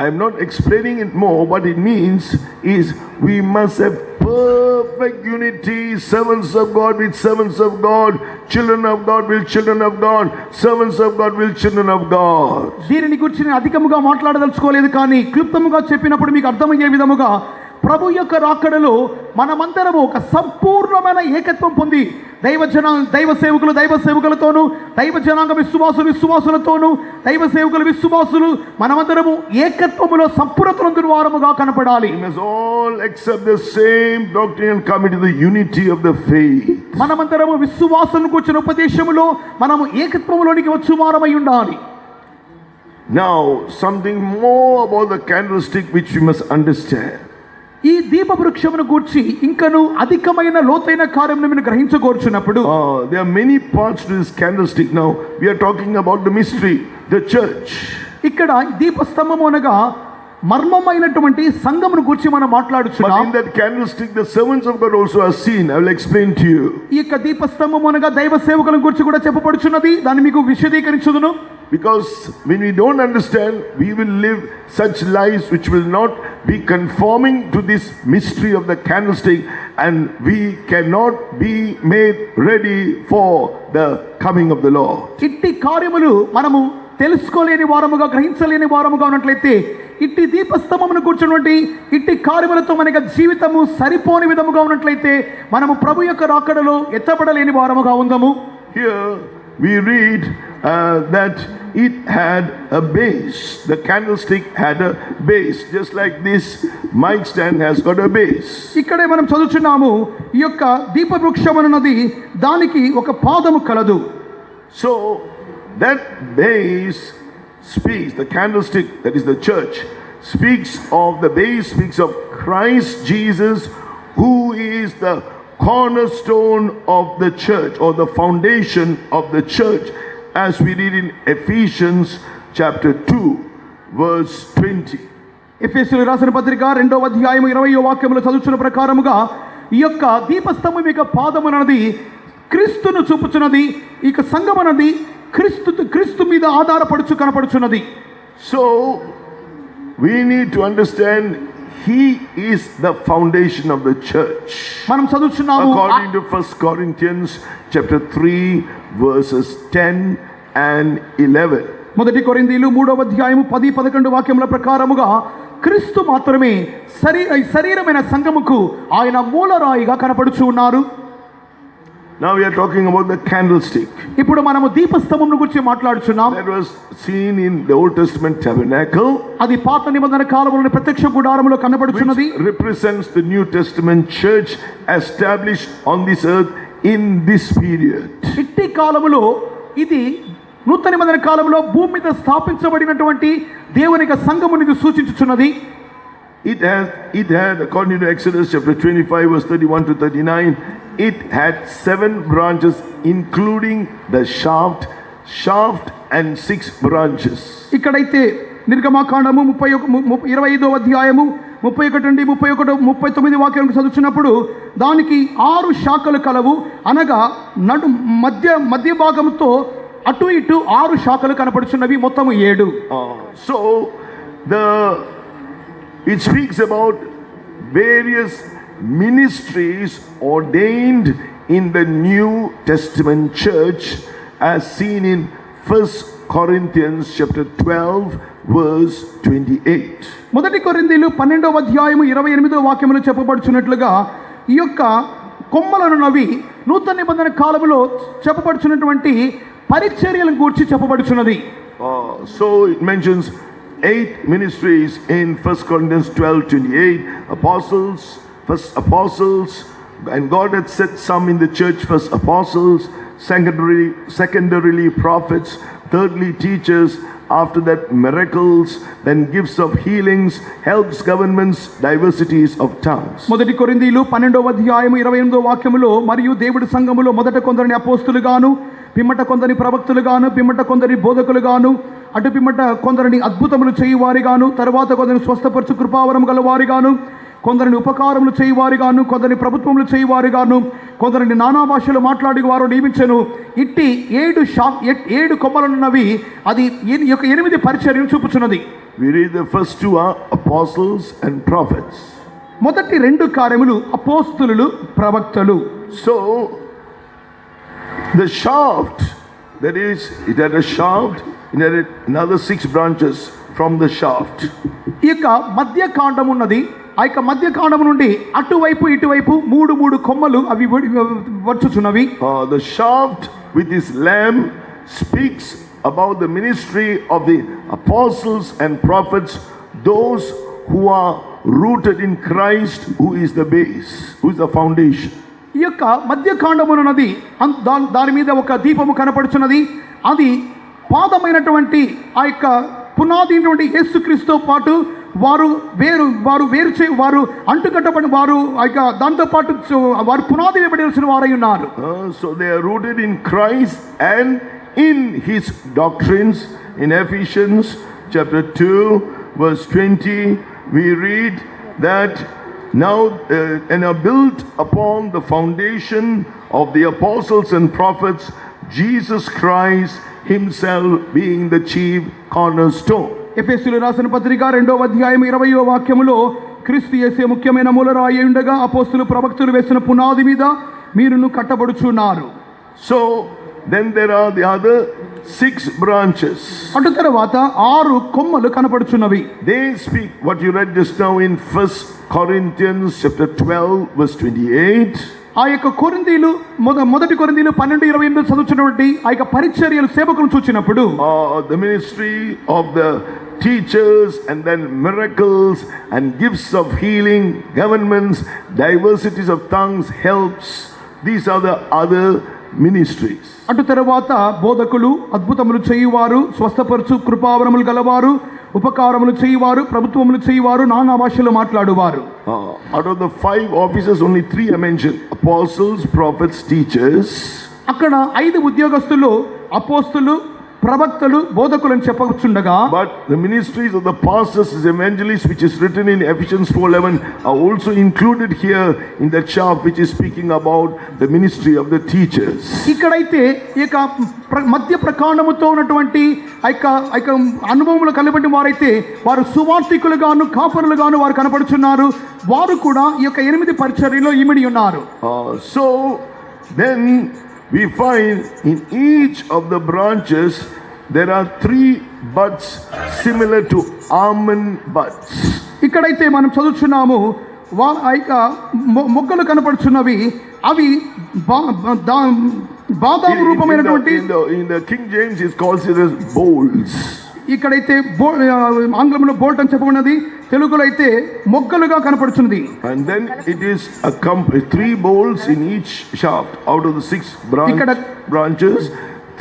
I am not explaining it more. What it means is we must have perfect unity. Servants of God with servants of God, children of God will children of God, servants of God will children of God. దీనిని గురించి నేను అధికముగా మాట్లాడదలుచుకోలేదు, కానీ క్లుప్తముగా చెప్పినప్పుడు మీకు అర్థమయ్యే విధముగా ప్రభు యొక్క రాకడలో మనమందరము ఒక సంపూర్ణమైన ఏకత్వం పొంది దైవ సేవకులతోనూ దైవ జనాంగ విశ్వాసులతోనూ దైవ విశ్వాసులు మనమందరము ఏకత్వములో సంపూర్ణత వారముగా కనపడాలి. We must all accept the same doctrine and come into the unity of the faith. మనమందరము విశ్వాసం కూర్చున్న ఉపదేశములో మనము ఏకత్వములోనికి వచ్చు వారమై ఉండాలి. Now something more about the candlestick which we must understand. ఈ దీప వృక్షమును గూర్చి ఇంకను అధికమైన లోతైన కార్యమును మీరు గ్రహించగోర్చున్నప్పుడు there are many parts to this candlestick. Now we are talking about the mystery, the church. ఇక్కడ దీపస్తంభము అనగా మర్మమైనటువంటి సంఘమును గూర్చి మనం మాట్లాడుచున్నాం. But in that candlestick the servants of God also are seen. I will explain to you. ఈ యొక్క దీపస్తంభము అనగా దైవ సేవకుల గురించి కూడా చెప్పబడుచున్నది. దాన్ని మీకు విశదీకరించుదును. Because when we don't understand, we will live such lives which will not be conforming to this mystery of the candlestick, and we cannot be made ready for the coming of the Lord. ఇట్టి కార్యములు మనము తెలుసుకోలేని వారముగా గ్రహించలేని వారముగా ఉన్నట్లయితే ఇట్టి దీపస్తంభమును కూర్చున్నటువంటి ఇట్టి కార్యములతో మనకి జీవితము సరిపోని విధముగా ఉన్నట్లయితే మనము ప్రభు యొక్క రాకడలో ఎత్తబడలేని వారముగా ఉందము. Here we read that it had a base. The candlestick had a base, just like this mic stand has got a base. ఇక్కడే మనం చదువుచున్నాము ఈ యొక్క దీపవృక్షం అన్నది దానికి ఒక పాదము కలదు. So that base speaks, the candlestick, that is the church, speaks of the base, speaks of Christ Jesus, who is the cornerstone of the church, or the foundation of the church, as we read in Ephesians chapter 2 verse 20. ఎఫెసీయులకు రాసిన పత్రిక 2వ అధ్యాయం 20వ వాక్యములో చదువుతున్న ప్రకారముగా ఈ యొక్క దీపస్తంభం యొక్క పాదమునది క్రీస్తును చూపుచున్నది, ఇక సంఘం అన్నది క్రీస్తు మీద ఆధారపడుచు కనపడుచున్నది. So we need to understand he is the foundation of the church. మనం చదువుచున్నాము According to 1 Corinthians chapter 3 verses 10 and 11. మొదటి కొరింథీయులు 3వ అధ్యాయము 10-11 వాక్యముల ప్రకారముగా క్రీస్తు మాత్రమే శరీరమైన సంఘముకు ఆయన మూలరాయిగా కనపడుచు ఉన్నారు. Now we are talking about the candlestick. ఇప్పుడు మనము దీపస్తంభం గురించి మాట్లాడుచున్నాం. That was seen in the Old Testament tabernacle. అది పాత నిబంధన కాలంలోని ప్రత్యక్ష గుడారములో కనబడుచున్నది. Which represents the New Testament church established on this earth in this period. ఇట్టి కాలములో ఇది నూతన నిబంధన కాలంలో భూమి మీద స్థాపించబడినటువంటి దేవుని యొక్క సంఘముని ఇది సూచించుచున్నది. It had according to Exodus chapter 25 verse 31 to 39, it had 7 branches including the shaft and 6 branches. ఇక్కడైతే నిర్గమకాండము 25వ అధ్యాయము 31 నుండి 39 వాక్యాలను చదువుతున్నప్పుడు దానికి 6 శాఖలు కలవు, అనగా మధ్య భాగంతో అటు ఇటు 6 శాఖలు కనపడుచున్నవి, మొత్తము 7. So it speaks about various ministries ordained in the New Testament church as seen in 1 Corinthians chapter 12 verse 28. మొదటి కొరింథీయులు 12వ అధ్యాయము 28వ వాక్యములో చెప్పబడుచున్నట్లుగా ఈ యొక్క కొమ్మలనున్నవి నూతన నిబంధన కాలములో చెప్పబడుచున్నటువంటి పరిచర్యలను గురించి చెప్పబడుచున్నది. So it mentions 8 ministries in 1 Corinthians 12:28. Apostles, and God had set some in the church, first apostles, secondarily prophets, thirdly teachers, after that miracles, then gifts of healings, helps, governments, diversities of tongues. మొదటి కొరింథీయులు 12వ అధ్యాయం 28వ వాక్యములో మరియు దేవుడి సంఘములో మొదట కొందరిని అపోస్తులుగాను, పిమ్మట కొందరిని ప్రవక్తలుగాను, పిమ్మట కొందరి బోధకులుగాను, అటు పిమ్మట కొందరిని అద్భుతములు చేయువారిగాను, తర్వాత కొందరిని స్వస్థపరచు కృపావరం గలవారిగాను, కొందరిని ఉపకారములు చేయువారిగాను, కొందరిని ప్రభుత్వములు చేయువారిగాను, కొందరిని నానా భాషలు మాట్లాడేవారు నియమించెను. ఇట్టి 7 కొమ్మలున్నవి అది 8 పరిచర్యను చూపుచున్నది. We read the first 2 are apostles and prophets. మొదటి 2 కార్యములు అపోస్తులు, ప్రవక్తలు. So the shaft, that is, it had a shaft, it had another 6 branches from the shaft. ఈ యొక్క మధ్య కాండం ఉన్నది, ఆ యొక్క మధ్య కాండం నుండి అటువైపు ఇటువైపు 3 కొమ్మలు అవి వచ్చుచున్నవి. The shaft with his lamb speaks about the ministry of the apostles and prophets, those who are rooted in Christ, who is the base, who is the foundation. ఈ యొక్క మధ్య కాండమున్నది, దాని మీద ఒక దీపము కనపడుచున్నది. అది పాదమైనటువంటి ఆ యొక్క పునాది అయినటువంటి యేసుక్రీస్తుతో పాటు వారు అంటుకట్టబడి వారు దాంతో పాటు వారు పునాది వేయబడాల్సిన వారై ఉన్నారు. So they are rooted in Christ and in his doctrines. In Ephesians chapter 2 verse 20 we read that now and are built upon the foundation of the apostles and prophets, Jesus Christ himself being the chief cornerstone. ఎఫెసీయులకు రాసిన పత్రిక 2వ అధ్యాయం 20వ వాక్యములో క్రీస్తు యేసే ముఖ్యమైన మూలరాయి ఉండగా అపోస్తులు, ప్రవక్తలు వేసిన పునాది మీద మీరును కట్టబడుచున్నారు. So then there are the other 6 branches. అటు తర్వాత 6 కొమ్మలు కనపడుచున్నవి. They speak what you read just now in 1 Corinthians chapter 12 verse 28. ఆ యొక్క కొరింథీయులు మొదటి కొరింథీయులు 12:28 చదువుతున్నటువంటి ఆ యొక్క పరిచర్యలు సేవకులను చూచినప్పుడు the ministry of the teachers, and then miracles and gifts of healing, governments, diversities of tongues, helps, these are the other ministries. అటు తర్వాత బోధకులు, అద్భుతములు చేయువారు, స్వస్థపరచు కృపావరములు గలవారు, ఉపకారములు చేయువారు, ప్రభుత్వములు చేయువారు, నానా భాషలు మాట్లాడువారు. Out of the 5 offices only 3 are mentioned: apostles, prophets, teachers. అక్కడ 5 ఉద్యోగస్తులు అపోస్తులు, ప్రవక్తలు బోధకులను చెప్పవచ్చుండగా, but the ministries of the pastors and evangelists, which is written in Ephesians 4:11, are also included here in that chapter which is speaking about the ministry of the teachers. ఇక్కడైతే ఇక మధ్య ప్రకాండముతో ఉన్నటువంటి అనుభవములు కలిగిన వారైతే వారు సువార్థికులుగాను కాపరులుగాను వారు కనపడుచున్నారు. వారు కూడా ఈ యొక్క 8 పరిచర్యలో ఇమిడి ఉన్నారు. So then we find in each of the branches there are 3 buds similar to almond buds. ఇక్కడైతే మనం చదువుచున్నాము, మొక్కలు కనపడుచున్నవి, అవి బాదాము రూపమైనటువంటి, in the King James it calls it as bowls. ఇక్కడైతే ఆంగ్లంలో బోల్ట్ అని చెప్పబడినది, తెలుగులో అయితే మొగ్గలుగా కనపడుచున్నది. And then it is 3 bowls in each shaft out of the 6 branches.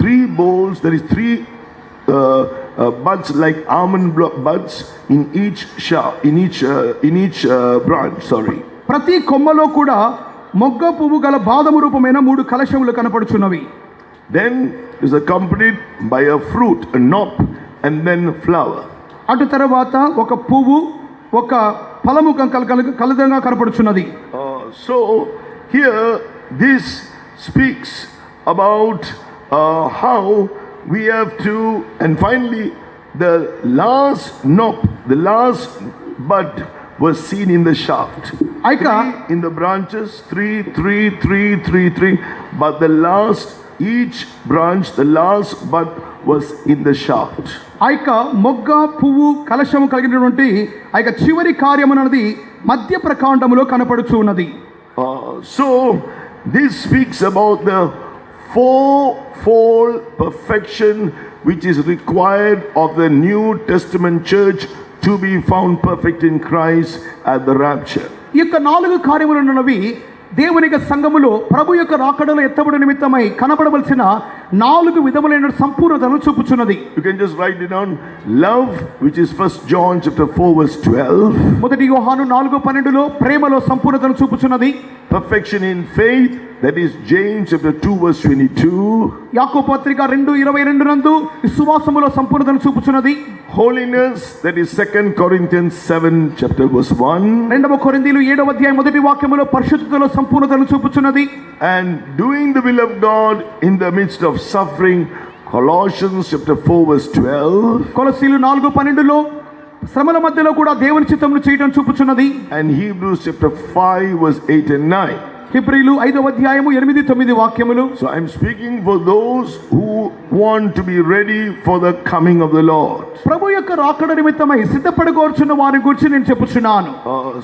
3 bowls, there is 3 buds like almond buds in each shaft, in each branch. Sorry. ప్రతి కొమ్మలో కూడా మొగ్గ పువ్వు గల బాదము రూపమైన 3 కలశములు కనపడుచున్నవి. Then is accompanied by a fruit, a knop, and then flower. అటు తర్వాత ఒక పువ్వు, ఒక ఫలము కలదంగా కనపడుచున్నది. So here this speaks about how we have to, and finally the last knop, the last bud was seen in the shaft. 3 in the branches, 3, but the last, each branch, the last bud was in the shaft. మొగ్గ పువ్వు కలశము కలిగినటువంటి చివరి కార్యం అన్నది మధ్య ప్రకాండములో కనపడుచు ఉన్నది. So this speaks about the 4-fold perfection which is required of the New Testament church to be found perfect in Christ at the rapture. ఈ యొక్క 4 కార్యములు ఉన్నవి దేవుని యొక్క సంఘములో ప్రభు యొక్క రాకడలో ఎత్తబడి నిమిత్తమై కనబడవలసిన 4 విధములైన సంపూర్ణతను చూపుచున్నది. You can just write it down. Love, which is 1 John chapter 4 verse 12. మొదటి యోహాను 4:12లో ప్రేమలో సంపూర్ణతను చూపుచున్నది. Perfection in faith, that is James chapter 2 verse 22. యాకోబు పత్రిక 2:22 నందు విశ్వాసములో సంపూర్ణతను చూపుచున్నది. Holiness, that is 2 Corinthians 7 chapter verse 1. 2 కొరింథీయులు 7వ అధ్యాయం మొదటి వాక్యములో పరిశుద్ధతలో సంపూర్ణతను చూపుచున్నది. And doing the will of God in the midst of suffering, Colossians chapter 4 verse 12. కొలస్సీలు 4:12లో శ్రమల మధ్యలో కూడా దేవుని చిత్తమును చేయడం చూపుచున్నది. And Hebrews chapter 5 verse 8 and 9. హెబ్రీయులు 5వ అధ్యాయము 8-9 వాక్యములు. So I'm speaking for those who want to be ready for the coming of the Lord. ప్రభు యొక్క రాకడ నిమిత్తమై సిద్ధపడగోర్చున్న వారి గురించి నేను చెప్పుచున్నాను.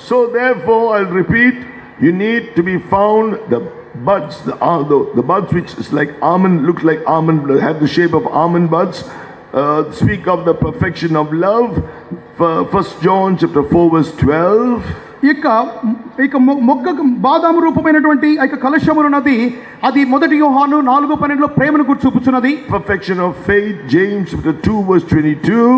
So therefore I'll repeat, you need to be found the buds, the buds which is like almond, looks like almond, have the shape of almond buds, speak of the perfection of love. 1 John chapter 4 verse 12. ఇక మొగ్గ బాదాము రూపమైనటువంటి కలశమున్నది, అది మొదటి యోహాను 4:12లో ప్రేమను గురించి చూపుచున్నది. Perfection of faith, James chapter 2 verse 22.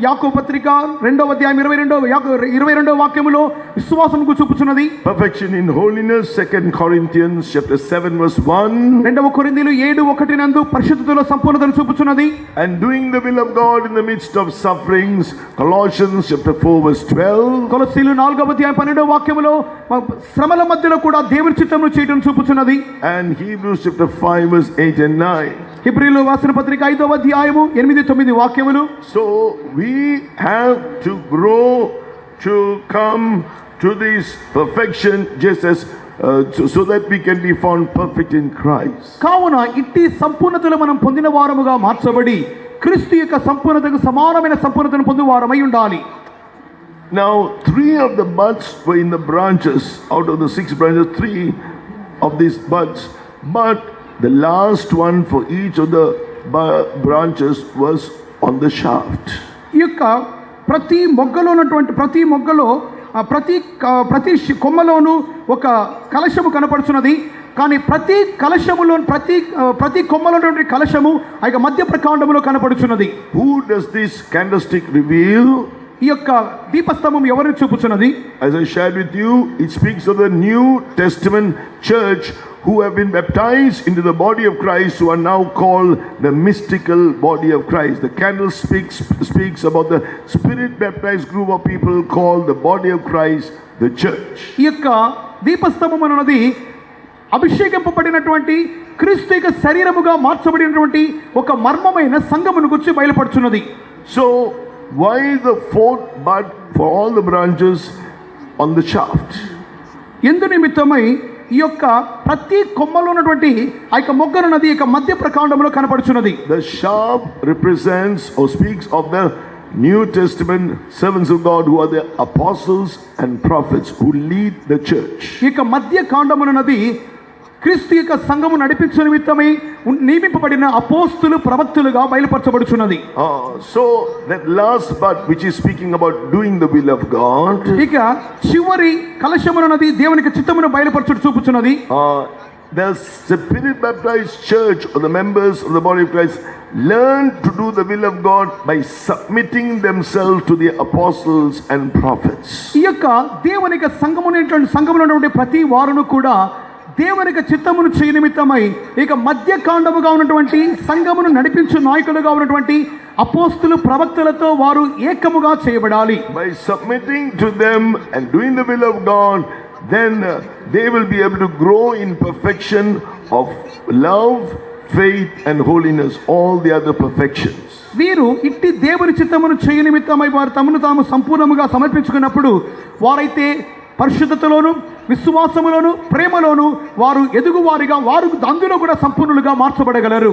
యాకోబు పత్రిక 2వ అధ్యాయం 22వ వాక్యములో విశ్వాసం గురించి చూపుచున్నది. Perfection in holiness, 2 Corinthians chapter 7 verse 1. 2 కొరింథీయులు 7:1 నందు పరిశుద్ధతలో సంపూర్ణతను చూపుచున్నది. And doing the will of God in the midst of sufferings, Colossians chapter 4 verse 12. కొలస్సీలు 4వ అధ్యాయం 12వ వాక్యములో శ్రమల మధ్యలో కూడా దేవుని చిత్తమును చేయడం చూపుచున్నది. And Hebrews chapter 5 verse 8 and 9. హెబ్రీయులు రాసిన పత్రిక 5వ అధ్యాయము 8-9 వాక్యములు. So we have to grow to come to this perfection, just as so that we can be found perfect in Christ. కావున ఇట్టి సంపూర్ణతలు మనం పొందిన వారముగా మార్చబడి క్రీస్తు యొక్క సంపూర్ణతకు సమానమైన సంపూర్ణతను పొందు వారమై ఉండాలి. Now 3 of the buds were in the branches, out of the 6 branches 3 of these buds, but the last one for each of the branches was on the shaft. ఈ యొక్క ప్రతి మొగ్గలో ఉన్నటువంటి ప్రతి కొమ్మలోను ఒక కలశము కనపడుచున్నది. కానీ ప్రతి కలశములో ప్రతి కొమ్మలో ఉన్నటువంటి కలశము ఆ యొక్క మధ్య ప్రకాండములో కనపడుచున్నది. Who does this candlestick reveal? ఈ యొక్క దీపస్తంభం ఎవరిని చూపుచున్నది? As I shared with you, it speaks of the New Testament church who have been baptized into the body of Christ, who are now called the mystical body of Christ. The candle speaks about the spirit baptized group of people called the body of Christ, the church. ఈ యొక్క దీపస్తంభం అన్నది అభిషేకింపబడినటువంటి క్రీస్తు యొక్క శరీరముగా మార్చబడినటువంటి ఒక మర్మమైన సంఘమును గురించి బయలుపడుచున్నది. So why the fourth bud for all the branches on the shaft? ఎందు నిమిత్తమై ఈ యొక్క ప్రతి కొమ్మలో ఉన్నటువంటి ఆ యొక్క మొగ్గను నది యొక్క మధ్య ప్రకాండంలో కనపడుచున్నది. The shaft represents or speaks of the New Testament servants of God, who are the apostles and prophets who lead the church. ఈ యొక్క మధ్య కాండమునది క్రీస్తు యొక్క సంఘము నడిపించు నిమిత్తమై నియమింపబడిన అపోస్తులు ప్రవక్తలుగా బయలుపరచబడుచున్నది. So that last part which is speaking about doing the will of God, ఇక చివరి కలశమునది దేవునికి చిత్తమును బయలుపరచుట చూపుచున్నది. the spirit baptized church or the members of the body of Christ learn to do the will of God by submitting themselves to the apostles and prophets. ఈ యొక్క దేవుని యొక్క సంఘములో ఉన్నటువంటి ప్రతి వారును కూడా దేవుని యొక్క చిత్తమును చేయ నిమిత్తమై ఇక మధ్య కాండముగా ఉన్నటువంటి సంఘమును నడిపించు నాయకులుగా ఉన్నటువంటి అపోస్తులు ప్రవక్తలతో వారు ఏకముగా చేయబడాలి. By submitting to them and doing the will of God, then they will be able to grow in perfection of love, faith and holiness, all the other perfections. వీరు ఇట్టి దేవుని చిత్తమును చేయ నిమిత్తమై వారు తమను తాము సంపూర్ణముగా సమర్పించుకున్నప్పుడు వారైతే పరిశుద్ధతలోను విశ్వాసములోను ప్రేమలోను వారు ఎదుగువారిగా వారు అందులో కూడా సంపూర్ణులుగా మార్చబడగలరు.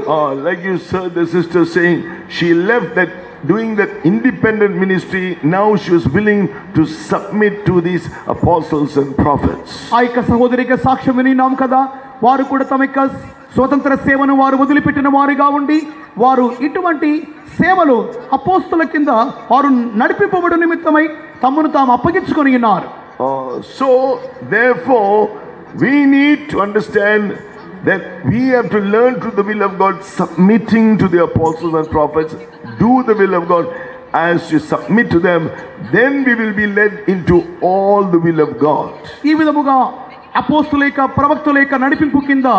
Like you said, the sister saying she left that doing that independent ministry, now she was willing to submit to these apostles and prophets. ఆ యొక్క సహోదరికి సాక్ష్యం వినినాం కదా, వారు కూడా తమ యొక్క స్వతంత్ర సేవను వారు వదిలిపెట్టిన వారిగా ఉండి వారు ఇటువంటి సేవలు అపోస్తుల కింద వారు నడిపింపబడు నిమిత్తమై తమను తాము అప్పగించుకొని ఉన్నారు. So therefore we need to understand that we have to learn to the will of God, submitting to the apostles and prophets. Do the will of God. As you submit to them, then we will be led into all the will of God. ఈ విధముగా అపోస్తుల యొక్క ప్రవక్తల యొక్క నడిపింపు కింద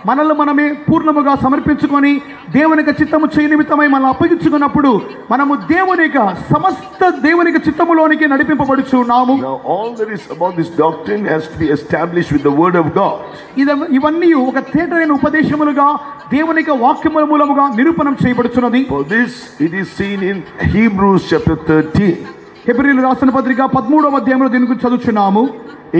మనల్ని మనమే పూర్ణముగా సమర్పించుకొని దేవుని యొక్క చిత్తము చేయ నిమిత్తమై మనం అప్పగించుకున్నప్పుడు మనము దేవుని యొక్క సమస్త దేవుని యొక్క చిత్తములోనికి నడిపింపబడుచున్నాము. Now all that is about this doctrine has to be established with the word of God. ఇవన్నీ ఒక తేటైన ఉపదేశములుగా దేవుని యొక్క వాక్యముల మూలముగా నిరూపణం చేయబడుచున్నది. For this it is seen in Hebrews chapter 13. హెబ్రీయులకు రాసిన పత్రిక 13వ అధ్యాయంలో దీని గురించి చదువుచున్నాము.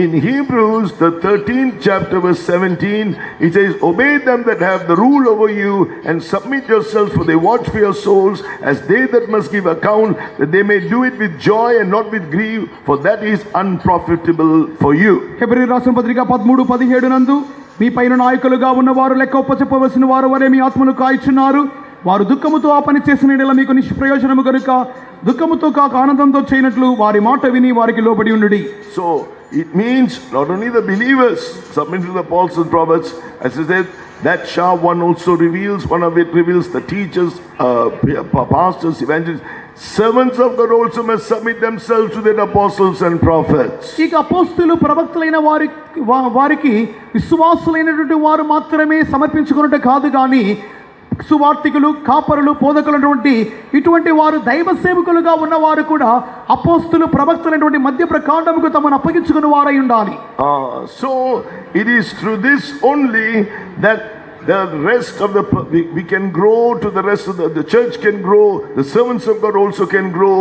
In Hebrews, the 13th chapter, verse 17, it says, "Obey them that have the rule over you, and submit yourselves, for they watch for your souls, as they that must give account, that they may do it with joy and not with grief, for that is unprofitable for you." హెబ్రీయులకు రాసిన పత్రిక 13:17 నందు మీ పైన నాయకులుగా ఉన్నవారు లెక్క ఒప్పచెప్పవలసిన వారు వలె మీ ఆత్మను కాయిచున్నారు. వారు దుఃఖముతో ఆ పని చేసిన యెడల మీకు నిష్ప్రయోజనము కనుక దుఃఖముతో కాక ఆనందంతో చేయనట్లు వారి మాట విని వారికి లోబడి ఉండుడి. So it means not only the believers submit to the apostles and prophets, as I said, that shaft one also reveals, one of it reveals the teachers, pastors, evangelists. Servants of God also must submit themselves to the apostles and prophets. ఇక అపోస్తులు ప్రవక్తలైన వారికి విశ్వాసులైనటువంటి వారు మాత్రమే సమర్పించుకున్నట్టు కాదు కానీ సువార్తికులు, కాపరులు, బోధకులైనటువంటి ఇటువంటి వారు దైవ సేవకులుగా ఉన్నవారు కూడా అపోస్తులు ప్రవక్తలైనటువంటి మధ్య ప్రకాండముకు తమను అప్పగించుకున్న వారై ఉండాలి. So it is through this only that the rest of we can grow to the rest of the church can grow, the servants of God also can grow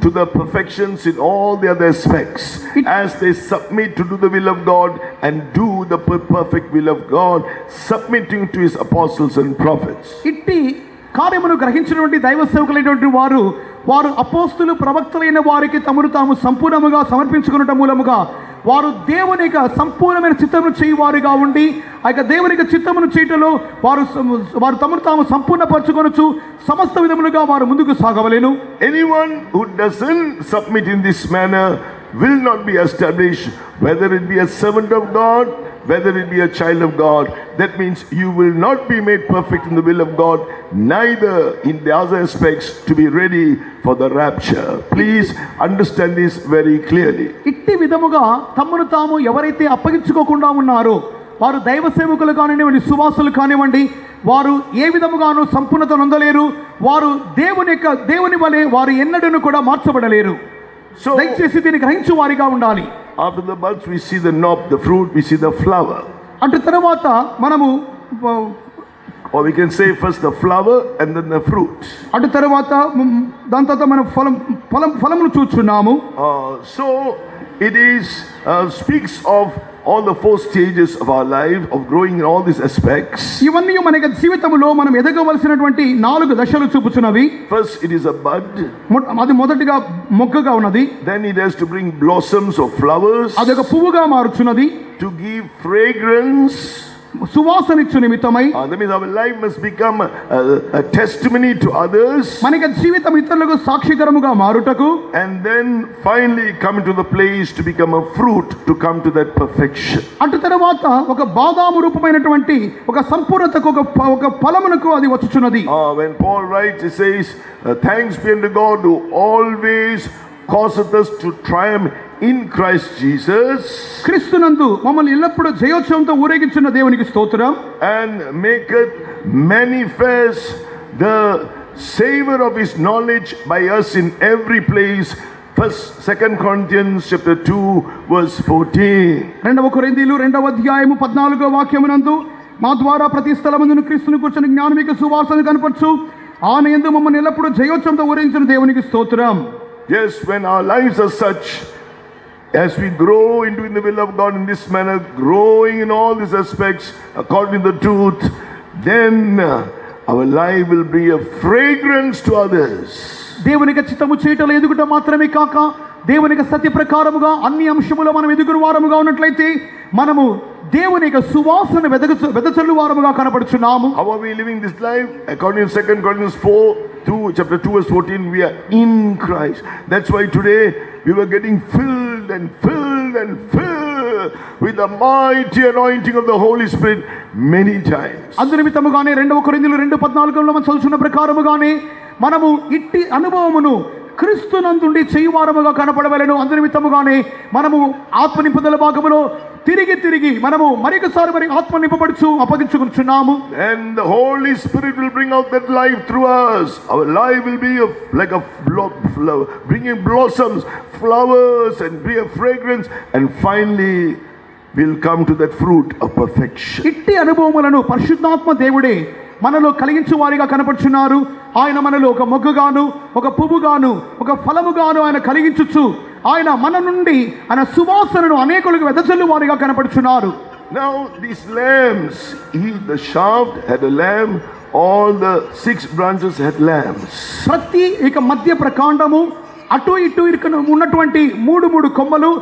to the perfections in all the other aspects as they submit to do the will of God and do the perfect will of God, submitting to his apostles and prophets. ఇట్టి కార్యమును గ్రహించినటువంటి దైవ సేవకులైనటువంటి వారు అపోస్తులు ప్రవక్తలైన వారికి తమను తాము సంపూర్ణముగా సమర్పించుకున్నట మూలముగా వారు దేవుని యొక్క సంపూర్ణమైన చిత్తమును చేయువారుగా ఉండి ఆ యొక్క దేవుని యొక్క చిత్తమును చేయటంలో వారు తమను తాము సంపూర్ణపరచుకొనొచ్చు సమస్త విధములుగా వారు ముందుకు సాగవలెను. Anyone who doesn't submit in this manner will not be established, whether it be a servant of God, whether it be a child of God, that means you will not be made perfect in the will of God, neither in the other aspects to be ready for the rapture. Please understand this very clearly. ఇట్టి విధముగా తమను తాము ఎవరైతే అప్పగించుకోకుండా ఉన్నారో వారు దైవ సేవకులు కానివ్వండి, సువాసులు కానివ్వండి, వారు ఏ విధముగాను సంపూర్ణత నొందలేరు. వారు దేవుని వలె వారు ఎన్నడూ కూడా మార్చబడలేరు. So దయచేసి దీన్ని గ్రహించు వారిగా ఉండాలి. after the buds we see the knob, the fruit, we see the flower. అటు తర్వాత మనము Or we can say first the flower and then the fruit. అటు తర్వాత దాని తర్వాత మనం ఫలమును చూస్తున్నాము. So it is speaks of all the 4 stages of our life of growing in all these aspects. ఇవన్నీ మన జీవితంలో మనం ఎదగవలసినటువంటి 4 దశలు చూపుచున్నవి. First it is a bud. అది మొదటిగా మొగ్గగా ఉన్నది. Then it has to bring blossoms or flowers. అది ఒక పువ్వుగా మారుచున్నది. To give fragrance. సువాసనిచ్చు నిమిత్తమై. That means our life must become a testimony to others. మన జీవితం ఇతరులకు సాక్షికరముగా మారుటకు. And then finally come to the place to become a fruit, to come to that perfection. అటు తర్వాత ఒక బాదాము రూపమైనటువంటి ఒక సంపూర్ణతకు ఒక ఫలమునకు అది వచ్చుచున్నది. When Paul writes, he says, thanks be unto God who always causeth us to triumph in Christ Jesus. క్రీస్తునందు మమ్మల్ని ఎల్లప్పుడూ జయోత్సవంతో ఊరేగించున్న దేవునికి స్తోత్రం. And maketh manifest the savor of his knowledge by us in every place. First, 2 Corinthians chapter 2 verse 14. 2 కొరింథీయులు 2వ అధ్యాయము 14వ వాక్యమునందు మా ద్వారా ప్రతి స్థలమందును క్రీస్తును కూర్చుని జ్ఞానమిక సువాసన కనపరచు ఆయన యందు మమ్మల్ని ఎల్లప్పుడూ జయోత్సవంతో ఊరేగించిన దేవునికి స్తోత్రం. Yes, when our lives are such, as we grow into in the will of God in this manner, growing in all these aspects according to the truth, then our life will be a fragrance to others. దేవునికి చిత్తము చేయటం ఎదుగుట మాత్రమే కాక దేవునికి సత్య ప్రకారముగా అన్ని అంశములో మనం ఎదుగురు వారముగా ఉన్నట్లయితే మనము దేవుని యొక్క సువాసన వెదజల్లు వారముగా కనపడుచున్నాము. How are we living this life? According to 2 Corinthians 4, chapter 2 verse 14, we are in Christ. That's why today we were getting filled and filled and filled with the mighty anointing of the Holy Spirit many times. అందు నిమిత్తముగానే 2 కొరింథీయులు 2:14లో మనం చదువుతున్న ప్రకారముగానే మనము ఇట్టి అనుభవమును క్రీస్తునందుండి చేయువారముగా కనపడవలెను. అందు నిమిత్తముగానే మనము ఆత్మ నింపుదల భాగములో తిరిగి మనము మరొకసారి ఆత్మ నింపబడుచు అప్పగించుకుంటున్నాము. And the Holy Spirit will bring out that life through us. Our life will be like a flower, bringing blossoms, flowers, and be a fragrance, and finally we'll come to that fruit of perfection. ఇట్టి అనుభవములను పరిశుద్ధాత్మ దేవుడే మనలో కలిగించు వారిగా కనపడుచున్నారు. ఆయన మనలో ఒక మొగ్గగాను, ఒక పువ్వుగాను, ఒక ఫలముగాను ఆయన కలిగించుచు ఆయన మన నుండి ఆయన సువాసనను అనేకులకు వెదజల్లు వారిగా కనపడుచున్నారు. Now these lambs, the shaft had a lamb, all the 6 branches had lambs. ప్రతి ఇక మధ్య ప్రకాండము అటు ఇటు ఉన్నటువంటి 3 కొమ్మలు,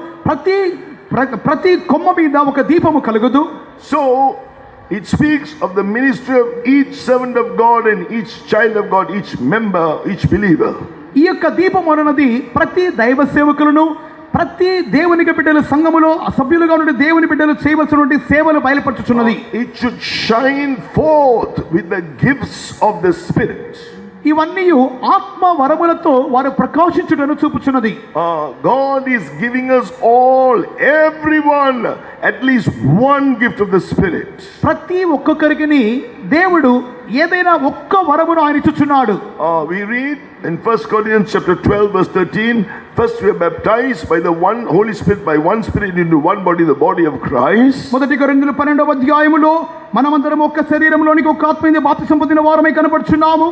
ప్రతి కొమ్మ మీద ఒక దీపము కలుగుదు. So it speaks of the ministry of each servant of God and each child of God, each member, each believer. ఈ యొక్క దీపం అన్నది ప్రతి దైవ సేవకులను, ప్రతి దేవునికి బిడ్డల సంఘములో సభ్యులుగా ఉండే దేవుని బిడ్డలు చేయవలసినటువంటి సేవలు బయలుపరచుచున్నది. It should shine forth with the gifts of the Spirit. ఇవన్నీ ఆత్మ వరములతో వారు ప్రకాశించుటను చూపుచున్నది. God is giving us everyone at least one gift of the Spirit. ప్రతి ఒక్కొక్కరికి దేవుడు ఏదైనా ఒక్క వరమును ఆయన ఇచ్చుచున్నాడు. We read in 1 Corinthians chapter 12 verse 13, first we are baptized by the one Holy Spirit, by one Spirit into one body, the body of Christ. మొదటి కొరింథీయులు 12వ అధ్యాయములో మనమందరం ఒక్క శరీరంలోనికి ఒక్క ఆత్మీయ బాప్తిసం పొందిన వారమై కనపడుచున్నాము.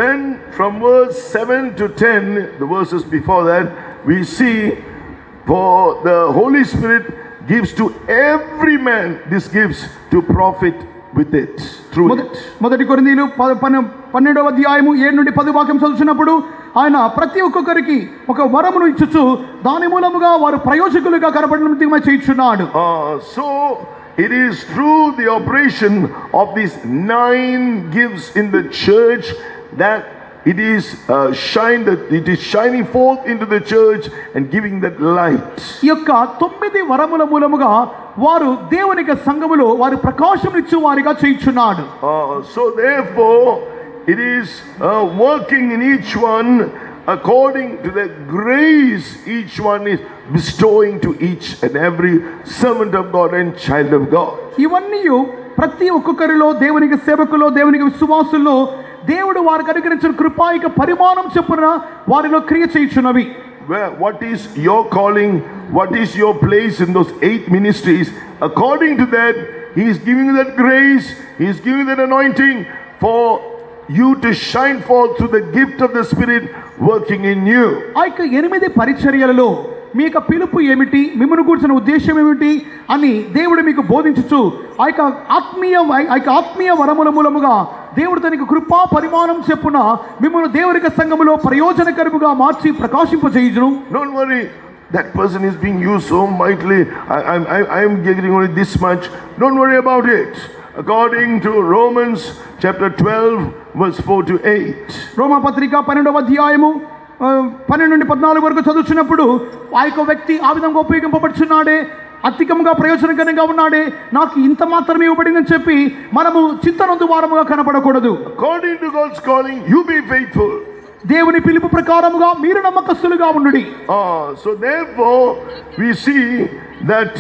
Then from verse 7 to 10, the verses before that, we see for the Holy Spirit gives to every man these gifts to profit with it, through it. మొదటి కొరింథీయులు 12వ అధ్యాయము 7 నుండి 10 వాక్యం చదువుతున్నప్పుడు ఆయన ప్రతి ఒక్కొక్కరికి ఒక వరమును ఇచ్చుచు దాని మూలముగా వారు ప్రయోజకులుగా కనపడడం చేయుచున్నాడు. So it is through the operation of these 9 gifts in the church that it is shining forth into the church and giving that light. ఈ యొక్క 9 వరముల మూలముగా వారు దేవుని యొక్క సంఘములో వారి ప్రకాశం ఇచ్చు వారిగా చేయుచున్నాడు. So therefore, it is working in each one according to the grace each one is bestowing to each and every servant of God and child of God. ఇవన్నీ ప్రతి ఒక్కొక్కరిలో దేవునికి సేవకులో దేవునికి విశ్వాసుల్లో దేవుడు వారికి అనుగ్రహించిన కృపాయిక పరిమాణం చొప్పున వారిలో క్రియ చేయుచున్నవి. What is your calling? What is your place in those 8 ministries? According to that, He is giving you that grace. He is giving you that anointing for you to shine forth through the gift of the Spirit working in you. ఆ యొక్క 8 పరిచర్యలలో మీ యొక్క పిలుపు ఏమిటి, మిమ్మల్ని కూర్చున్న ఉద్దేశం ఏమిటి అని దేవుడు మీకు బోధించుచు ఆ యొక్క ఆత్మీయ వరముల మూలముగా దేవుడు తనకి కృపా పరిమాణం చెప్పున మిమ్మల్ని దేవుని సంఘములో ప్రయోజనకరముగా మార్చి ప్రకాశింపజేయును. Don't worry, that person is being used so mightily. I am getting only this much. Don't worry about it. According to Romans chapter 12 verse 4 to 8. రోమా పత్రిక 12వ అధ్యాయము 12 నుండి 14 వరకు చదువుతున్నప్పుడు ఆ యొక్క వ్యక్తి ఆ విధంగా ఉపయోగింపబడుచున్నాడే, అధికముగా ప్రయోజనకరంగా ఉన్నాడే, నాకు ఇంత మాత్రమే ఇవ్వబడిందని చెప్పి మనము చింతనొందు వారముగా కనపడకూడదు. According to God's calling, you be faithful. దేవుని పిలుపు ప్రకారముగా మీరు నమ్మకస్తులుగా ఉండుడి. So therefore we see that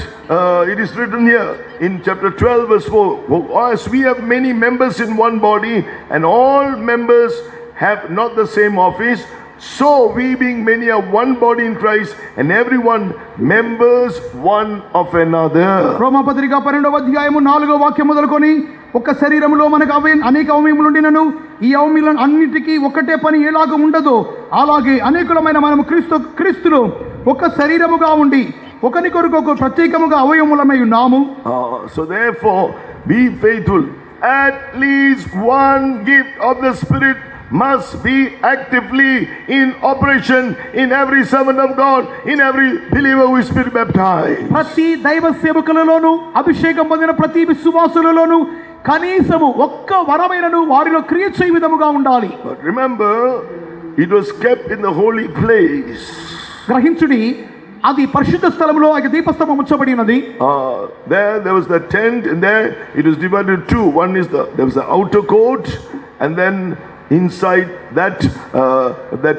it is written here in chapter 12 verse 4, as we have many members in one body and all members have not the same office, so we being many are one body in Christ and everyone members one of another. రోమా పత్రిక 12వ అధ్యాయము 4వ వాక్యం మొదలుకొని ఒక శరీరములో మనకు అనేక అవయవములు ఉండినను ఈ అవయములను అన్నిటికీ ఒకటే పని ఎలాగ ఉండదో అలాగే అనేకులమైన మనము క్రీస్తులో ఒక శరీరముగా ఉండి ఒకని కొరకు ఒక ప్రత్యేకముగా అవయవములమై ఉన్నాము. So therefore be faithful. At least one gift of the Spirit must be actively in operation in every servant of God, in every believer who is Spirit baptized. ప్రతి దైవ సేవకులలోను అభిషేకం పొందిన ప్రతి విశ్వాసులలోను కనీసము ఒక్క వరమైనను వారిలో క్రియ చేయ విధముగా ఉండాలి. But remember, it was kept in the holy place. గ్రహించుడి, అది పరిశుద్ధ స్థలములో ఆ దీపస్తంభం ఉంచబడినది. There was the tent, and there it was divided in two. One is there was the outer court, and then inside that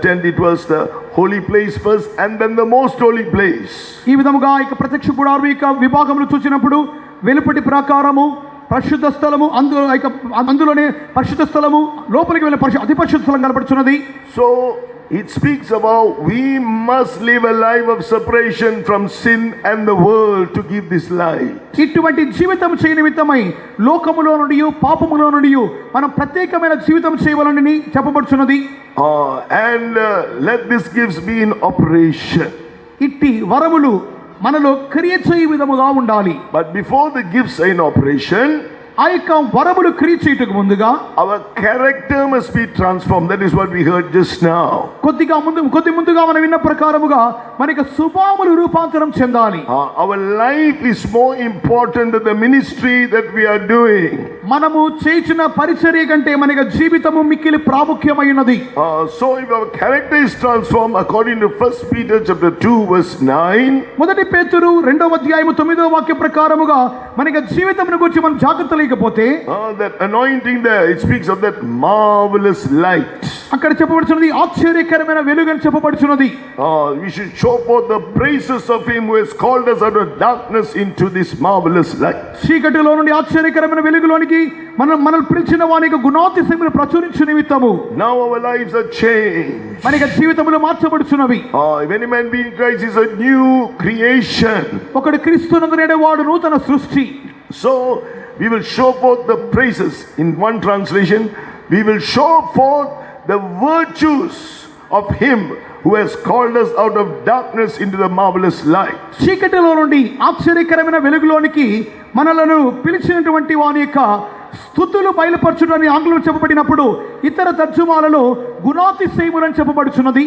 tent it was the holy place first, and then the most holy place. ఈ విధముగా ఇక ప్రత్యక్ష గుడారం యొక్క విభాగములు చూసినప్పుడు వెలుపటి ప్రాకారము, పరిశుద్ధ స్థలము, అందులోనే పరిశుద్ధ స్థలము, లోపలికి వెళ్ళే అతి పరిశుద్ధ స్థలం కనబడుచున్నది. So it speaks about we must live a life of separation from sin and the world to give this life. ఇటువంటి జీవితం చేయ నిమిత్తమై లోకములో నుండి పాపములో నుండి మనం ప్రత్యేకమైన జీవితం చేయవాలని చెప్పబడుచున్నది. And let this gifts be in operation. ఇట్టి వరములు మనలో క్రియ చేయ విధముగా ఉండాలి. But before the gifts are in operation, ఆ యొక్క వరములు క్రియ చేయుటకు ముందుగా our character must be transformed. That is what we heard just now. కొద్ది ముందుగా మనం విన్న ప్రకారముగా మన యొక్క స్వభావములు రూపాంతరం చెందాలి. Our life is more important than the ministry that we are doing. మనము చేయుచున్న పరిచర్య కంటే మన యొక్క జీవితము మిక్కిలి ప్రాముఖ్యమైనది. So if our character is transformed according to 1 Peter chapter 2 verse 9, మొదటి పేతురు 2వ అధ్యాయము 9వ వాక్య ప్రకారముగా మన యొక్క జీవితమును గురించి మనం జాగ్రత్త లేకపోతే that anointing there, it speaks of that marvelous light. అక్కడ చెప్పబడుచున్నది ఆశ్చర్యకరమైన వెలుగు అని చెప్పబడుచున్నది. We should show forth the praises of him who has called us out of darkness into this marvelous light. చీకటిలో నుండి ఆశ్చర్యకరమైన వెలుగులోనికి మనల్ని పిలిచిన వాని యొక్క గుణాతిశయమును ప్రచురించు నిమిత్తము Now our lives are changed. మన యొక్క జీవితములు మార్చబడుచున్నవి. If any man be in Christ, is a new creation. ఒకడు క్రీస్తునందు నేడేవాడు నూతన సృష్టి. So we will show forth the praises. In one translation, we will show forth the virtues of him who has called us out of darkness into the marvelous light. చీకటిలో నుండి ఆశ్చర్యకరమైన వెలుగులోనికి మనలను పిలిచినటువంటి వాని యొక్క స్తుతులు బయలుపరచుటని ఆంగ్లంలో చెప్పబడినప్పుడు ఇతర తర్జుమాలలో గుణాతిశయములని చెప్పబడుచున్నది.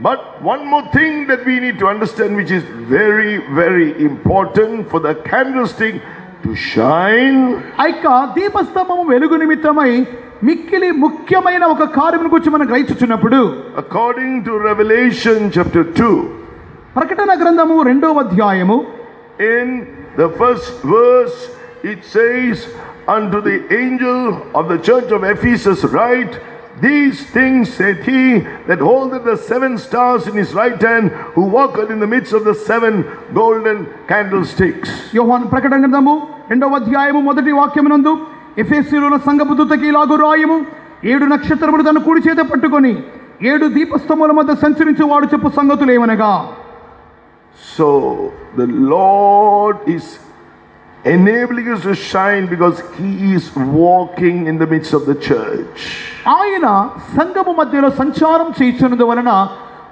But one more thing that we need to understand, which is very, very important for the candlestick to shine. ఆ యొక్క దీపస్తంభము వెలుగు నిమిత్తమై మిక్కిలి ముఖ్యమైన ఒక కార్యమును గురించి మనం గ్రహించుచున్నప్పుడు According to Revelation chapter 2, ప్రకటన గ్రంథము 2వ అధ్యాయము in the first verse, it says, unto the angel of the church of Ephesus write, these things saith he that holdeth the 7 stars in his right hand, who walketh in the midst of the 7 golden candlesticks. యోహాను ప్రకటన గ్రంథము 2వ అధ్యాయము 1వ వాక్యమునందు ఎఫెసీయుల సంఘపు దూతకి ఇలాగు రాయము, 7 నక్షత్రములు తన కుడి చేత పట్టుకొని 7 దీపస్తంభముల మధ్య సంచరించు వాడు చెప్పు సంగతులు ఏమనగా. So the Lord is enabling us to shine because he is walking in the midst of the church. ఆయన సంఘము మధ్యలో సంచారం చేయుచున్నందు వలన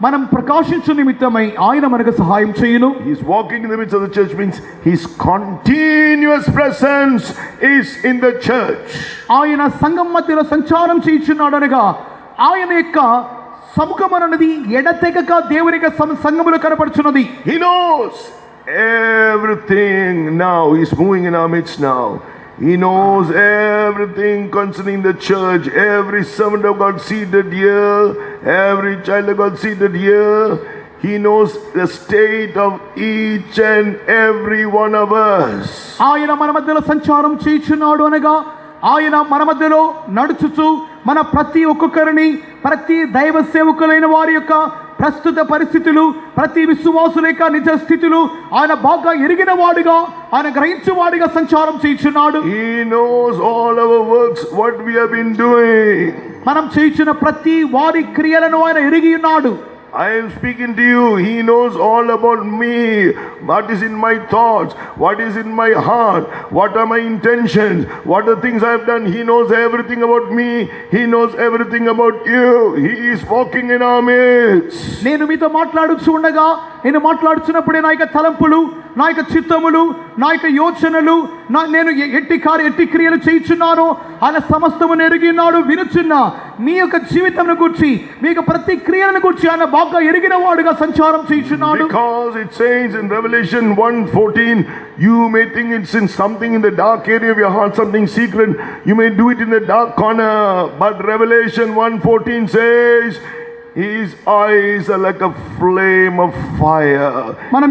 మనం ప్రకాశించు నిమిత్తమై ఆయన మనకు సహాయం చేయును. He is walking in the midst of the church means his continuous presence is in the church. ఆయన సంఘం మధ్యలో సంచారం చేయుచున్నాడు అనగా ఆయన యొక్క సముఖం అన్నది ఎడతెగక దేవుని యొక్క సంఘములో కనపడుచున్నది. He knows everything now. He's moving in our midst now. He knows everything concerning the church. Every servant of God seated here, every child of God seated here. He knows the state of each and every one of us. ఆయన మన మధ్యలో సంచారం చేయుచున్నాడు అనగా ఆయన మన మధ్యలో నడుచుచు మన ప్రతి ఒక్కొక్కరిని, ప్రతి దైవ సేవకులైన వారి యొక్క ప్రస్తుత పరిస్థితులు, ప్రతి విశ్వాసుల యొక్క నిజ స్థితులు ఆయన బాగా ఎరిగిన వాడుగా, ఆయన గ్రహించు వాడిగా సంచారం చేయుచున్నాడు. He knows all our works, what we have been doing. మనం చేయుచున్న ప్రతి వారి క్రియలను ఆయన ఎరిగి ఉన్నాడు. I am speaking to you. He knows all about me. What is in my thoughts? What is in my heart? What are my intentions? What are things I have done? He knows everything about me. He knows everything about you. He is walking in our midst. నేను మీతో మాట్లాడుచు ఉండగా, నేను మాట్లాడుచున్నప్పుడే నా యొక్క తలంపులు, నా యొక్క చిత్తములు, నా యొక్క యోచనలు, నేను ఎట్టి క్రియలు చేయుచున్నానో ఆయన సమస్తమును ఎరిగి ఉన్నాడు. వినుచున్న మీ యొక్క జీవితం గురించి, మీ యొక్క ప్రతి క్రియలను గురించి ఆయన బాగా ఎరిగిన వాడుగా సంచారం చేయుచున్నాడు. Because it says in Revelation 1:14, you may think it's in something in the dark area of your heart, something secret. You may do it in the dark corner. But Revelation 1:14 says, his eyes are like a flame of fire.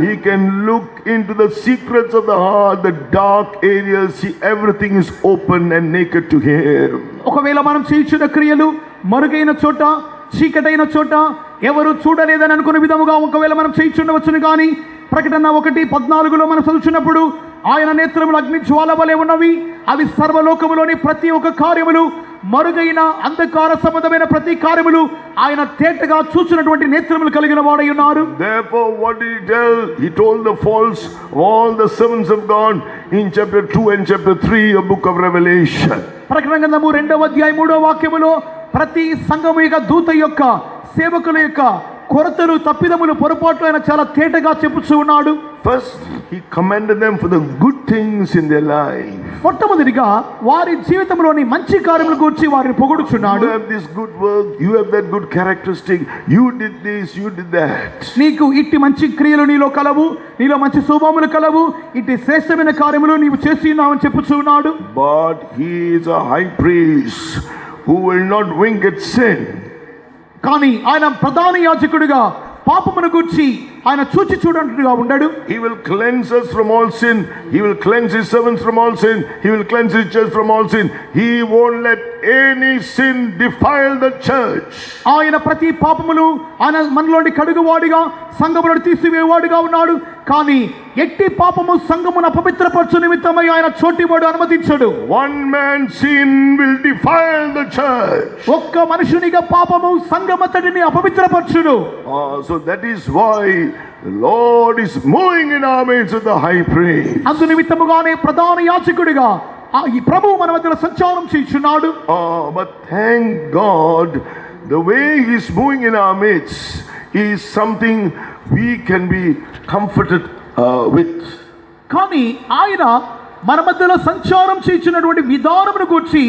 He can look into the secrets of the heart, the dark areas. See, everything is open and naked to him. ఒకవేళ మనం చేయుచున్న క్రియలు మరుగైన చోట, చీకటైన చోట, ఎవరు చూడలేదని అనుకునే విధముగా ఒకవేళ మనం చేయుచుండవచ్చును. కానీ ప్రకటన 1:14లో మనం చదువుచున్నప్పుడు ఆయన నేత్రములు అగ్ని జ్వాల వలె ఉన్నవి, అవి సర్వలోకములోని ప్రతి ఒక్క కార్యములు, మరుగైన అంధకార సంబంధమైన ప్రతి కార్యములు ఆయన తేటగా చూసినటువంటి నేత్రములు కలిగిన వాడై ఉన్నారు. Therefore what did he tell? He told the false, all the servants of God in chapter 2 and chapter 3 of book of Revelation. ప్రకటన గ్రంథము 2వ అధ్యాయం 3వ వాక్యములో ప్రతి సంఘము యొక్క దూత యొక్క సేవకుల యొక్క కొరతలు, తప్పిదములు, పొరపాట్లు ఆయన చాలా తేటగా చెప్పుచూ ఉన్నాడు. First, he commended them for the good things in their life. మొట్టమొదటిగా వారి జీవితంలోని మంచి కార్యముల గురించి వారిని పొగుడుచున్నాడు. You have this good work, you have that good characteristic, you did this, you did that. నీకు ఇట్టి మంచి క్రియలు నీలో కలవు, నీలో మంచి స్వభావములు కలవు, ఇట్టి శ్రేష్టమైన కార్యములు నీవు చేసి ఉన్నావని చెప్పుచూ ఉన్నాడు. But he is a high priest who will not wink at sin. కానీ ఆయన ప్రధాన యాజకుడిగా పాపమును గురించి ఆయన చూచి చూడనట్టుగా ఉండడు. He will cleanse us from all sin. He will cleanse his servants from all sin. He will cleanse his church from all sin. He won't let any sin defile the church. ఆయన ప్రతి పాపములు ఆయన మనలోని కడుగువాడిగా, సంఘమును తీసివేవాడిగా ఉన్నాడు. కానీ ఎట్టి పాపము సంఘమును అపవిత్రపరచు నిమిత్తమై ఆయన చోటివాడు అనుమతించడు. One man's sin will defile the church. ఒక్క మనుషునిగా పాపము సంఘమంతటిని అపవిత్రపరచును. So that is why the Lord is moving in our midst with the high priest. అందు నిమిత్తముగానే ప్రధాన యాజకుడిగా ఈ ప్రభువు మన మధ్యలో సంచారం చేయుచున్నాడు. But thank God, the way he is moving in our midst is something we can be comforted with. కానీ ఆయన మన మధ్యలో సంచారం చేయుచున్నటువంటి విధానమును గురించి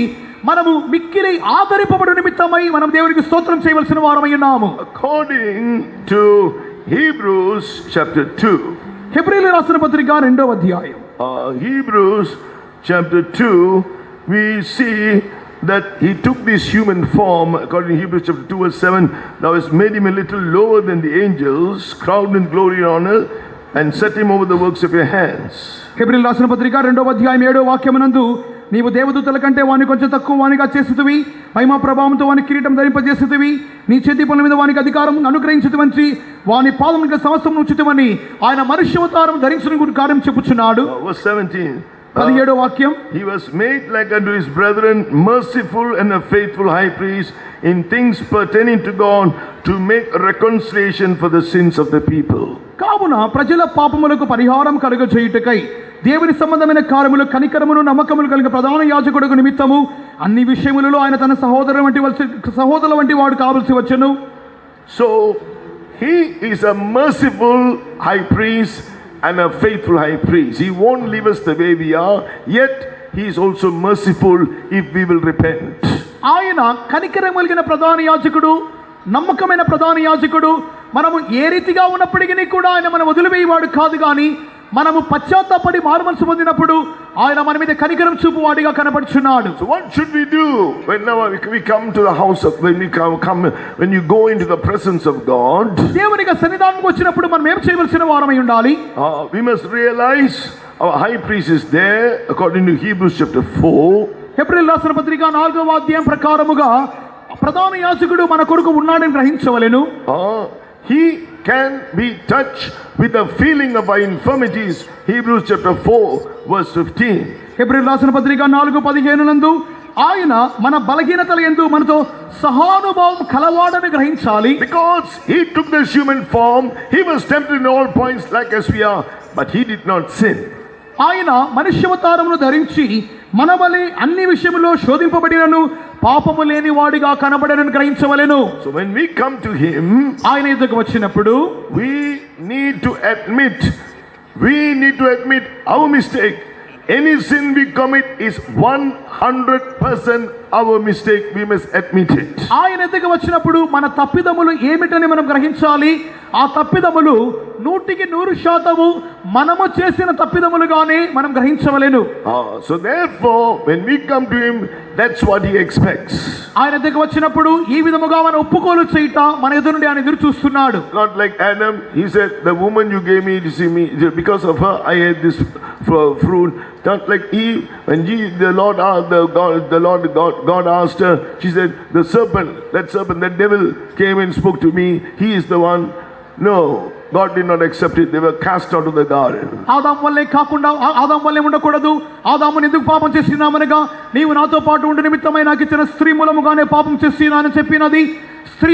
మనము మిక్కిలి ఆదరింపబడు నిమిత్తమై మనం దేవునికి స్తోత్రం చేయవలసిన వారమై ఉన్నాము. According to Hebrews chapter 2. హెబ్రీయులకు రాసిన పత్రిక 2వ అధ్యాయం. Hebrews chapter 2, we see that he took this human form. According to Hebrews chapter 2 verse 7, thou hast made him a little lower than the angels, crowned in glory and honor, and set him over the works of your hands. హెబ్రీయుల రాసిన పత్రిక 2వ అధ్యాయం 7వ వాక్యమునందు నీవు దేవదూతల కంటే వాని కొంచెం తక్కువ వానిగా చేస్తువి, మహిమా ప్రభావంతో వాని కిరీటం ధరింపజేస్తువి, నీ చేతి పనుల మీద వానికి అధికారం అనుగ్రహించుతవంచి వాని పాదములకు సమస్తం ఉంచుతవని ఆయన మనుష్యావతారం ధరించిన కార్యం చెప్పుచున్నాడు. Verse 17. 17వ వాక్యం, He was made like unto his brethren, merciful and a faithful high priest in things pertaining to God, to make reconciliation for the sins of the people. కావున ప్రజల పాపములకు పరిహారం కలుగజేయుటకై దేవుని సంబంధమైన కార్యములు కనికరమును నమ్మకములు కలిగిన ప్రధాన యాజకుడుకు నిమిత్తము అన్ని విషయములలో ఆయన తన సహోదరుల వంటి వాడు కావలసి వచ్చెను. So he is a merciful high priest and a faithful high priest. He won't leave us the way we are, yet he is also merciful if we will repent. ఆయన కనికరం కలిగిన ప్రధాన యాజకుడు, నమ్మకమైన ప్రధాన యాజకుడు. మనము ఏ రీతిగా ఉన్నప్పటికీ కూడా ఆయన మనం వదిలివేయవాడు కాదు, కానీ మనము పశ్చాత్తాపడి మారుమనసు పొందినప్పుడు ఆయన మన మీద కనికరం చూపువాడిగా కనపడుచున్నాడు. So what should we do whenever we come to the house of, when you go into the presence of God? దేవునికి సన్నిధానంకి వచ్చినప్పుడు మనం ఏం చేయవలసిన వారమై ఉండాలి? We must realize our high priest is there according to Hebrews chapter 4. హెబ్రీయుల రాసిన పత్రిక 4వ అధ్యాయం ప్రకారముగా ప్రధాన యాజకుడు మన కొరకు ఉన్నాడని గ్రహించవలెను. He can be touched with the feeling of our infirmities. Hebrews chapter 4 verse 15. హెబ్రీయుల రాసిన పత్రిక 4:15 నందు ఆయన మన బలహీనతల యందు మనతో సహానుభావం కలవాడని గ్రహించాలి. Because he took this human form, he was tempted in all points like as we are, but he did not sin. ఆయన మనుష్యావతారమును ధరించి మన వలె అన్ని విషయములో శోధింపబడినను పాపము లేని వాడిగా కనబడనని గ్రహించవలెను. So when we come to him, ఆయన ఎదుగు వచ్చినప్పుడు we need to admit our mistake. Any sin we commit is 100% our mistake. We must admit it. ఆయన ఎదుగు వచ్చినప్పుడు మన తప్పిదములు ఏమిటని మనం గ్రహించాలి. ఆ తప్పిదములు 100% మనము చేసిన తప్పిదములుగానే మనం గ్రహించవలెను. So therefore when we come to him, that's what he expects. ఆయన ఎదుగు వచ్చినప్పుడు ఈ విధముగా మన ఒప్పుకోలు చేయుట మన ఎదురు నుండి ఆయన ఎదురు చూస్తున్నాడు. Not like Adam, he said, the woman you gave me to see me, because of her I ate this fruit. Not like Eve, when God asked her, she said, that devil came and spoke to me, he is the one. No, God did not accept it. They were cast out of the garden. ఆదాము వల్లే కాకుండా ఆదాము వల్లే ఉండకూడదు. ఆదాముని ఎందుకు పాపం చేసినామనగా నీవు నాతో పాటు ఉండి నిమిత్తమై నాకు ఇచ్చిన స్త్రీ మూలముగానే పాపం చేసినానని చెప్పినది. స్త్రీ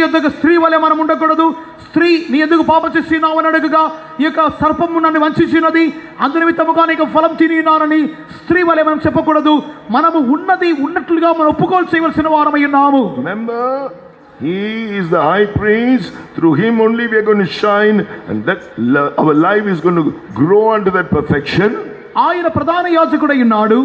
వల్లే మనం ఉండకూడదు. స్త్రీ నీ ఎందుకు పాపం చేసినావు అని అడుగుగా ఈ యొక్క సర్పము నన్ను వంచినది, అందు నిమిత్తముగా నీకు ఫలం తినినానని స్త్రీ వల్లే మనం చెప్పకూడదు. మనము ఉన్నది ఉన్నట్లుగా మనం ఒప్పుకోలు చేయవలసిన వారమై ఉన్నాము. Remember, he is the high priest. Through him only we are going to shine, and that our life is going to grow unto that perfection. ఆయన ప్రధాన యాజకుడై ఉన్నాడు.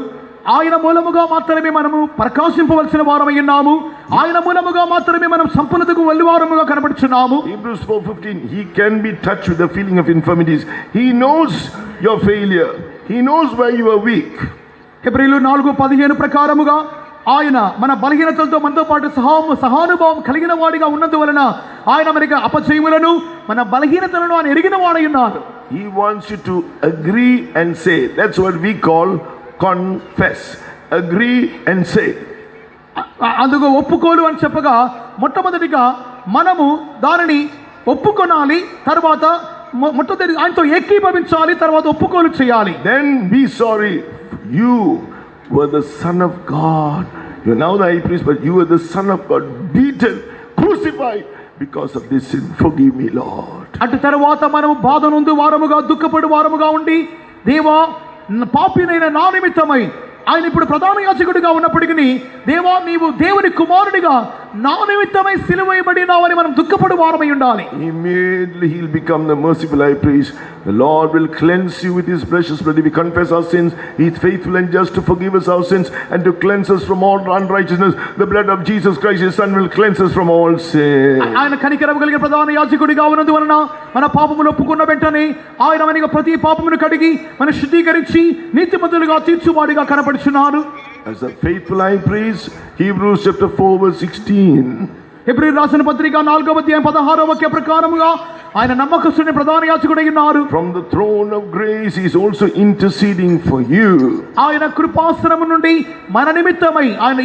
ఆయన మూలముగా మాత్రమే మనము ప్రకాశింపవలసిన వారమై ఉన్నాము. ఆయన మూలముగా మాత్రమే మనం సంపూర్ణతకు వెళ్ళువారముగా కనబడుచున్నాము. Hebrews 4:15, he can be touched with the feeling of infirmities. He knows your failure. He knows where you are weak. హెబ్రీయులు 4:15 ప్రకారముగా ఆయన మన బలహీనతలతో మనతో పాటు సహానుభావం కలిగిన వాడిగా ఉన్నందువలన ఆయన మనకి అపజయములను మన బలహీనతలను ఆయన ఎరిగిన వాడై ఉన్నాడు. He wants you to agree and say. That's what we call confess. Agree and say. అందుకు ఒప్పుకోలు అని చెప్పగా మొట్టమొదటిగా మనము దానిని ఒప్పుకొనాలి, తర్వాత మొట్టమొదటి ఆయనతో ఏకీభవించాలి, తర్వాత ఒప్పుకోలు చేయాలి. Then be sorry. You were the Son of God. You are now the high priest, but you were the Son of God, beaten, crucified because of this sin. Forgive me, Lord. అటు తర్వాత మనము బాధ నొందు వారముగా దుఃఖపడు వారముగా ఉండి, దేవా పాపినైన నా నిమిత్తమై ఆయన ఇప్పుడు ప్రధాన యాజకుడిగా ఉన్నప్పటికీ దేవా నీవు దేవుని కుమారుడిగా నా నిమిత్తమై సిలువైబడినావని మనం దుఃఖపడు వారమై ఉండాలి. Immediately he'll become the merciful high priest. The Lord will cleanse you with his precious blood. If we confess our sins, he is faithful and just to forgive us our sins and to cleanse us from all unrighteousness. The blood of Jesus Christ his son will cleanse us from all sin. ఆయన కనికరము కలిగిన ప్రధాన యాజకుడిగా ఉన్నందువలన మన పాపములు ఒప్పుకున్న వెంటనే ఆయన మనకి ప్రతి పాపమును కడిగి మన శుద్ధీకరించి నీతిమంతులుగా తీర్చువాడిగా కనపడుచున్నాడు. As a faithful high priest, Hebrews chapter 4 verse 16. హెబ్రీయుల రాసిన పత్రిక 4వ అధ్యాయం 16వ వాక్య ప్రకారముగా ఆయన నమ్మకస్తుని ప్రధాన యాజకుడై ఉన్నారు. From the throne of grace, he is also interceding for you. ఆయన కృపాసనము నుండి మన నిమిత్తమై ఆయన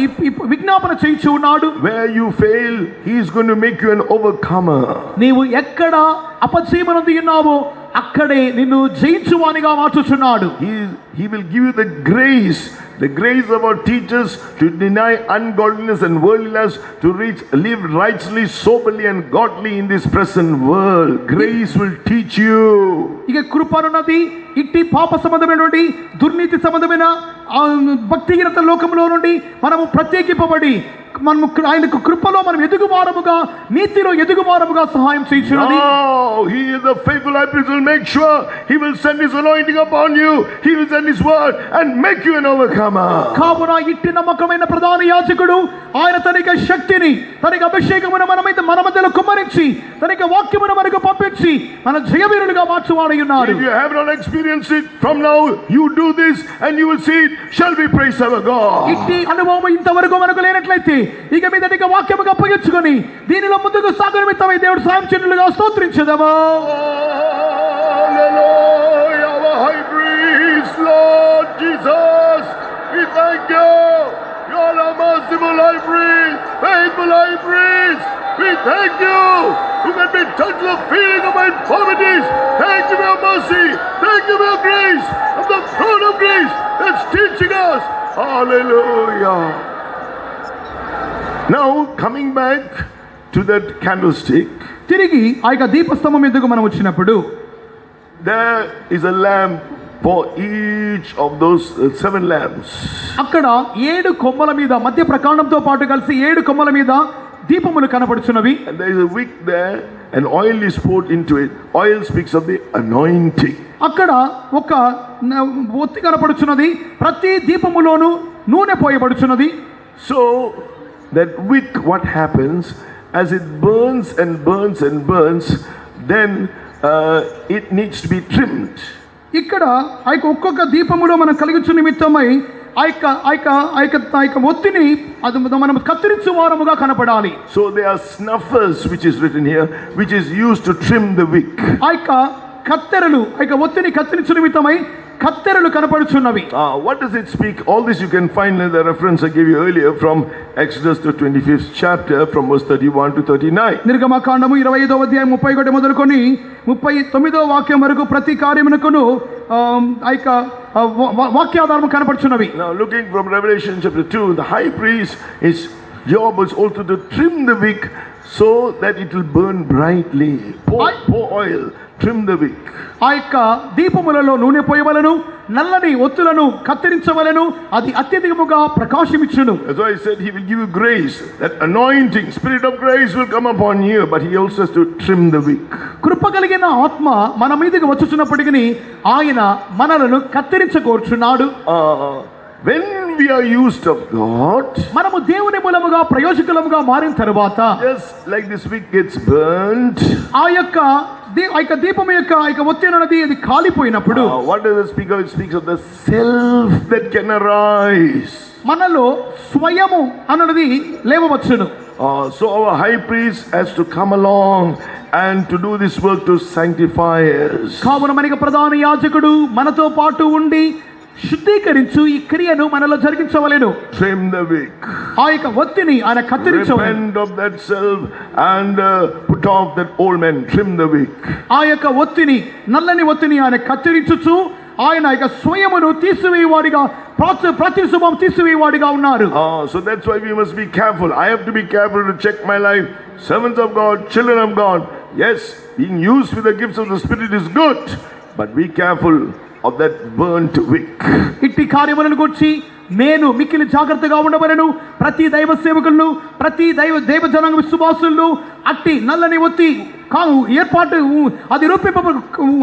విజ్ఞాపన చేయించి ఉన్నాడు. Where you fail, he is going to make you an overcomer. నీవు ఎక్కడ అపజయమనొంది ఉన్నావో అక్కడే నిన్ను జయించువానిగా మార్చుచున్నాడు. He will give you the grace of our teachers to deny ungodliness and worldliness, to live righteously, soberly and godly in this present world. Grace will teach you. ఇక కృపనున్నది ఇట్టి పాప సంబంధమైనటువంటి దుర్నీతి సంబంధమైన భక్తిహీనత లోకంలో నుండి మనము ప్రత్యేకింపబడి మనము ఆయనకు కృపలో మనం ఎదుగువారముగా నీతిలో ఎదుగువారముగా సహాయం చేయుచున్నది. Oh, he is the faithful high priest, will make sure he will send his anointing upon you. He will send his word and make you an overcomer. కావున ఇట్టి నమ్మకమైన ప్రధాన యాజకుడు ఆయన తనక శక్తిని తనక అభిషేకమును మన మధ్యలో కుమ్మరించి తనక వాక్యమును మనకు పంపించి మన జయవీరులుగా మార్చువాడై ఉన్నాడు. If you have not experienced it, from now you do this and you will see it. Shall we praise our God? ఇట్టి అనుభవం ఇంతవరకు మనకు లేనట్లయితే ఇక మీదటికి వాక్యముగా అప్పగించుకొని దీనిలో ముందుకు సాగు నిమిత్తమై దేవుడు సాయం చేయనులుగా స్తోత్రించుదాము. Hallelujah, our high priest, Lord Jesus, we thank you. You are a merciful high priest, faithful high priest. We thank you. You can be touched with feeling of my infirmities. Thank you for your mercy. Thank you for your grace. Of the throne of grace that's teaching us. Hallelujah. Now coming back to that candlestick, తిరిగి ఆ యొక్క దీపస్తంభం మీదకు మనం వచ్చినప్పుడు there is a lamp for each of those 7 lamps. అక్కడ 7 కొమ్మల మీద మధ్య ప్రకాండంతో పాటు కలిసి 7 కొమ్మల మీద దీపములు కనపడుచున్నవి. And there is a wick there and oil is poured into it. Oil speaks of the anointing. అక్కడ ఒక ఒత్తి కనపడుచున్నది. ప్రతి దీపములోను నూనె పోయబడుచున్నది. So that wick, what happens as it burns and burns and burns, then it needs to be trimmed. ఇక్కడ ఆ యొక్క ఒక్కొక్క దీపములో మనం కలిగించు నిమిత్తమై ఆ యొక్క ఒత్తిని అది మనం కత్తిరించు వారముగా కనపడాలి. So there are snuffers, which is written here, which is used to trim the wick. ఆ యొక్క కత్తెరలు ఆ యొక్క ఒత్తిని కత్తిరించు నిమిత్తమై కత్తెరలు కనపడుచున్నవి. What does it speak? All this you can find in the reference I gave you earlier from Exodus the 25th chapter from verse 31 to 39. నిర్గమకాండము 25వ అధ్యాయం 31 మొదలుకొని 39వ వాక్యం వరకు ప్రతి కార్యమునకును ఆ యొక్క వాక్యాధారము కనపడుచున్నవి. Now looking from Revelation chapter 2, the high priest, his job was also to trim the wick so that it will burn brightly. Pour oil, trim the wick. ఆ యొక్క దీపములలో నూనె పోయవలను, నల్లని ఒత్తులను కత్తిరించవలను, అది అత్యధికముగా ప్రకాశమిచ్చును. That's why I said he will give you grace. That anointing, spirit of grace will come upon you, but he also has to trim the wick. కృప కలిగిన ఆత్మ మన మీదకి వచ్చుచున్నప్పటికీ ఆయన మనలను కత్తిరించగోర్చున్నాడు. When we are used of God, మనము దేవుని మూలముగా ప్రయోజకులముగా మారిన తరువాత just like this wick gets burnt, ఆ యొక్క దీపం యొక్క ఒత్తి అన్నది అది కాలిపోయినప్పుడు what does it speak of? It speaks of the self that can arise. మనలో స్వయము అన్నది లేవవచ్చును. So our high priest has to come along and to do this work to sanctify us. కావున మనకి ప్రధాన యాజకుడు మనతో పాటు ఉండి శుద్ధీకరించు ఈ క్రియను మనలో జరిగించవలెను. Trim the wick. ఆ యొక్క ఒత్తిని ఆయన కత్తిరించవలెను. Repent of that self and put off that old man. Trim the wick. ఆ యొక్క ఒత్తిని నల్లని ఒత్తిని ఆయన కత్తిరించుచు ఆయన యొక్క స్వయమును తీసివేయవాడిగా ప్రతిశుభం తీసివేయవాడిగా ఉన్నారు. So that's why we must be careful. I have to be careful to check my life. Servants of God, children of God. Yes, being used with the gifts of the Spirit is good, but be careful of that burnt wick. ఇట్టి కార్యములను గురించి నేను మిక్కిలి జాగ్రత్తగా ఉండవలెను. ప్రతి దైవ సేవకులను, ప్రతి దైవ జనాంగ విశ్వాసులను అట్టి నల్లని ఒత్తి ఏర్పాటు అది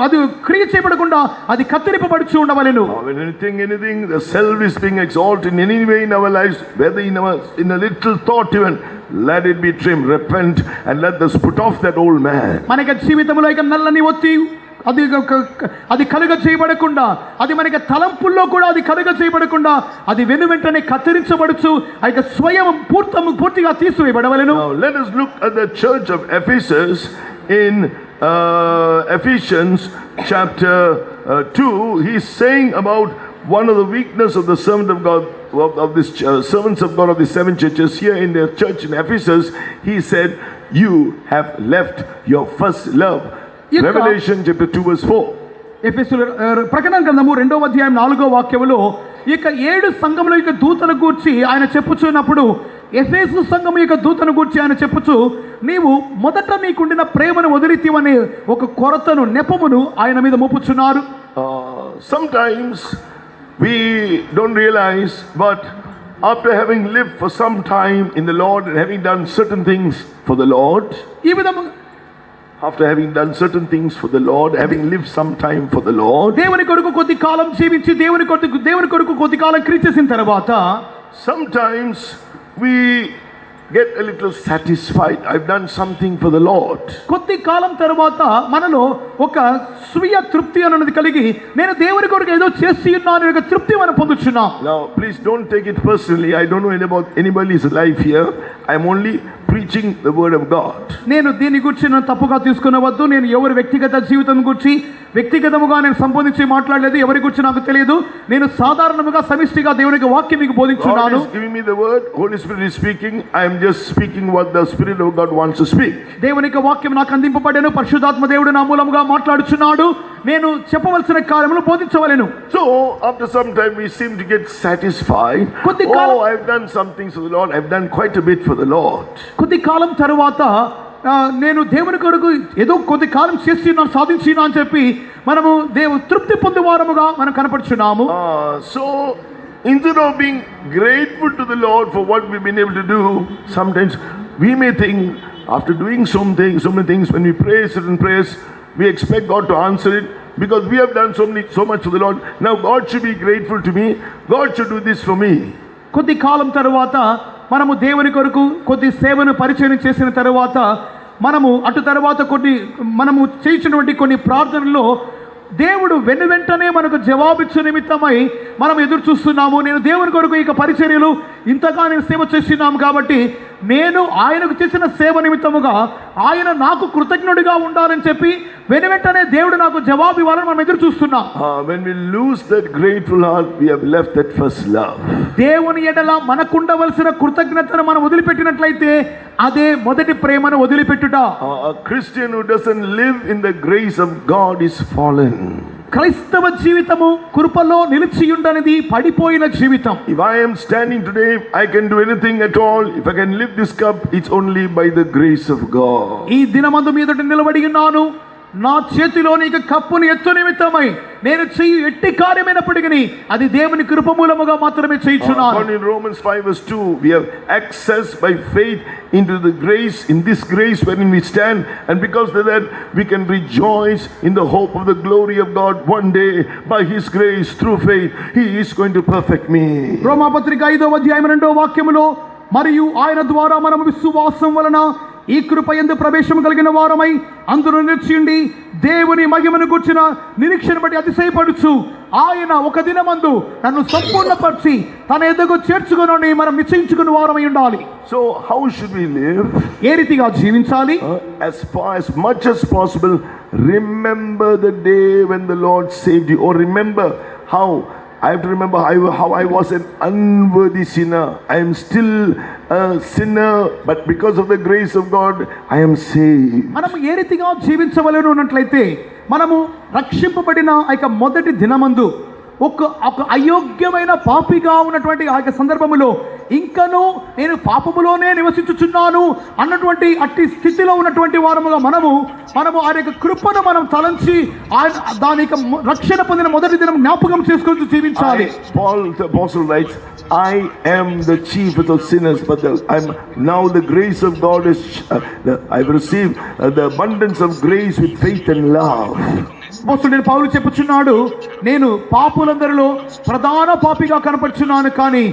అది క్రియ చేయబడకుండా అది కత్తిరింపబడుచు ఉండవలెను. When anything, the self is being exalted in any way in our lives, whether in a little thought even, let it be trimmed. Repent and let us put off that old man. మనకి జీవితంలో ఇక నల్లని ఒత్తి అది కలుగ చేయబడకుండా, అది మనకి తలంపుల్లో కూడా అది కలుగ చేయబడకుండా అది వెంటనే కత్తిరించబడుచు ఆ యొక్క స్వయం పూర్తిగా తీసివేయబడవలెను. Now let us look at the church of Ephesus in Ephesians chapter 2, he's saying about one of the weakness of the servant of God, of this servants of God of the seven churches here in the church in Ephesus. He said, you have left your first love. Yekka- Revelation chapter 2 verse 4. ఎఫెసీయుల ప్రకటన గ్రంథము 2వ అధ్యాయం 4వ వాక్యములో ఇక 7 సంఘముల యొక్క దూతను గూర్చి ఆయన చెప్పుచున్నప్పుడు, ఎఫెసు సంఘము యొక్క దూతను గూర్చి ఆయన చెప్పుచు, నీవు మొదట నీకుండిన ప్రేమను వదిలితివనే ఒక కొరతను, నెపమును ఆయన మీద మోపుచున్నారు. Sometimes we don't realize, but after having lived for some time in the Lord and having done certain things for the Lord, ఈ విధము after having done certain things for the Lord, having lived some time for the Lord, దేవుని కొరకు కొద్ది కాలం జీవించి దేవుని కొరకు కొద్ది కాలం క్రియ చేసిన తర్వాత sometimes we get a little satisfied. I've done something for the Lord. కొద్ది కాలం తర్వాత మనలో ఒక స్వీయ తృప్తి అన్నది కలిగి, నేను దేవుని కొరకు ఏదో చేసి ఉన్నాను అనే తృప్తి మనం పొందుచున్నాం. Now, please don't take it personally. I don't know about anybody's life here. I'm only preaching the word of God. నేను దీని గురించి నన్ను తప్పుగా తీసుకునవద్దు. నేను ఎవరి వ్యక్తిగత జీవితం గురించి వ్యక్తిగతముగా నేను సంబోధించి మాట్లాడలేదు. ఎవరి గురించి నాకు తెలియదు. నేను సాధారణంగా సమిష్టిగా దేవునికి వాక్యం మీకు God బోధించున్నాను. is giving me the word. Holy Spirit is speaking. I am just speaking what the Spirit of God wants to speak. దేవుని యొక్క వాక్యం నాకు అందింపబడెను. పరిశుద్ధాత్మ దేవుడు నా మూలముగా మాట్లాడుచున్నాడు. నేను చెప్పవలసిన కార్యములు బోధించవలెను. So, after some time, we seem to get satisfied. కొద్ది కాలం- Oh, I've done some things for the Lord. I've done quite a bit for the Lord. కొద్ది కాలం తరువాత నేను దేవుని కొరకు ఏదో కొద్ది కాలం చేస్తున్నాను, సాధించినా అని చెప్పి మనము తృప్తి పొందేవారముగా మనం కనపడుచున్నాము. So, instead of being grateful to the Lord for what we've been able to do, sometimes we may think, after doing so many things, when we pray certain prayers, we expect God to answer it because we have done so much for the Lord. Now God should be grateful to me. God should do this for me. కొద్ది కాలం తరువాత మనము దేవుని కొరకు కొద్ది సేవను పరిచయం చేసిన తరువాత అటు తర్వాత మనము చేయించినటువంటి కొన్ని ప్రార్థనల్లో దేవుడు వెంటనే మనకు జవాబిచ్చు నిమిత్తమై మనం ఎదురు చూస్తున్నాము. నేను దేవుని కొరకు ఇక పరిచర్యలు ఇంతగా నేను సేవ చేస్తున్నాము కాబట్టి నేను ఆయనకు చేసిన సేవ నిమిత్తముగా ఆయన నాకు కృతజ్ఞుడిగా ఉండాలని చెప్పి వెంటనే దేవుడు నాకు జవాబు ఇవ్వాలని మనం ఎదురు చూస్తున్నాం. When we lose that grateful heart, we have left that first love. దేవుని ఎడల మనకుండవలసిన కృతజ్ఞతను మనం వదిలిపెట్టినట్లయితే అదే మొదటి ప్రేమను వదిలిపెట్టుట. A Christian who doesn't live in the grace of God is fallen. క్రైస్తవ జీవితము కృపలో నిలిచియుండనిది పడిపోయిన జీవితం. If I am standing today, I can do anything at all. If I can lift this cup, it's only by the grace of God. ఈ దినమందు మీదట నిలబడి ఉన్నాను, నా చేతిలోని కప్పుని ఎత్తు నిమిత్తమై నేను చెయ్యి ఎట్టి కార్యమైనప్పటికీ అది దేవుని కృప మూలముగా మాత్రమే చేయుచున్నాను. In Romans 5 verse 2, we have access by faith into the grace, in this grace wherein we stand, and because of that we can rejoice in the hope of the glory of God. One day by His grace through faith He is going to perfect me. రోమాపత్రిక 5వ అధ్యాయం 2వ వాక్యములో, మరియు ఆయన ద్వారా మనము విశ్వాసం వలన ఈ కృప యందు ప్రవేశం కలిగిన వారమై అందులో నిలిచియుండి దేవుని మహిమను గూర్చిన నిరీక్షణ బట్టి అతిశయపడుచు ఆయన ఒక దినమందు నన్ను సంపూర్ణపరిచి తన ఎదుగు చేర్చుకొనని మనం నిశ్చయించుకుని వారమై ఉండాలి. So how should we live? ఏ రీతిగా జీవించాలి? As much as possible, remember the day when the Lord saved you, or remember how I have to remember how I was an unworthy sinner. I am still a sinner, but because of the grace of God, I am saved. మనము ఏ రీతిగా జీవించవలెను అన్నట్లయితే, మనము రక్షింపబడిన మొదటి దినమందు ఒక అయోగ్యమైన పాపిగా ఉన్నటువంటి ఆ సందర్భములో ఇంకను నేను పాపములోనే నివసించుచున్నాను అన్నటువంటి అట్టి స్థితిలో ఉన్నటువంటి వారముగా మనము ఆ యొక్క కృపను మనం తలంచి దాని రక్షణ పొందిన మొదటి దినం జ్ఞాపకం చేసుకుంటూ జీవించాలి. Paul the apostle writes, I am the chiefest of sinners, but I'm now the grace of God is I've received the abundance of grace with faith and love. అపోస్తలుడైన పౌలు చెప్పుచున్నాడు, నేను పాపులందరిలో ప్రధాన పాపిగా కనపడుచున్నాను, కానీ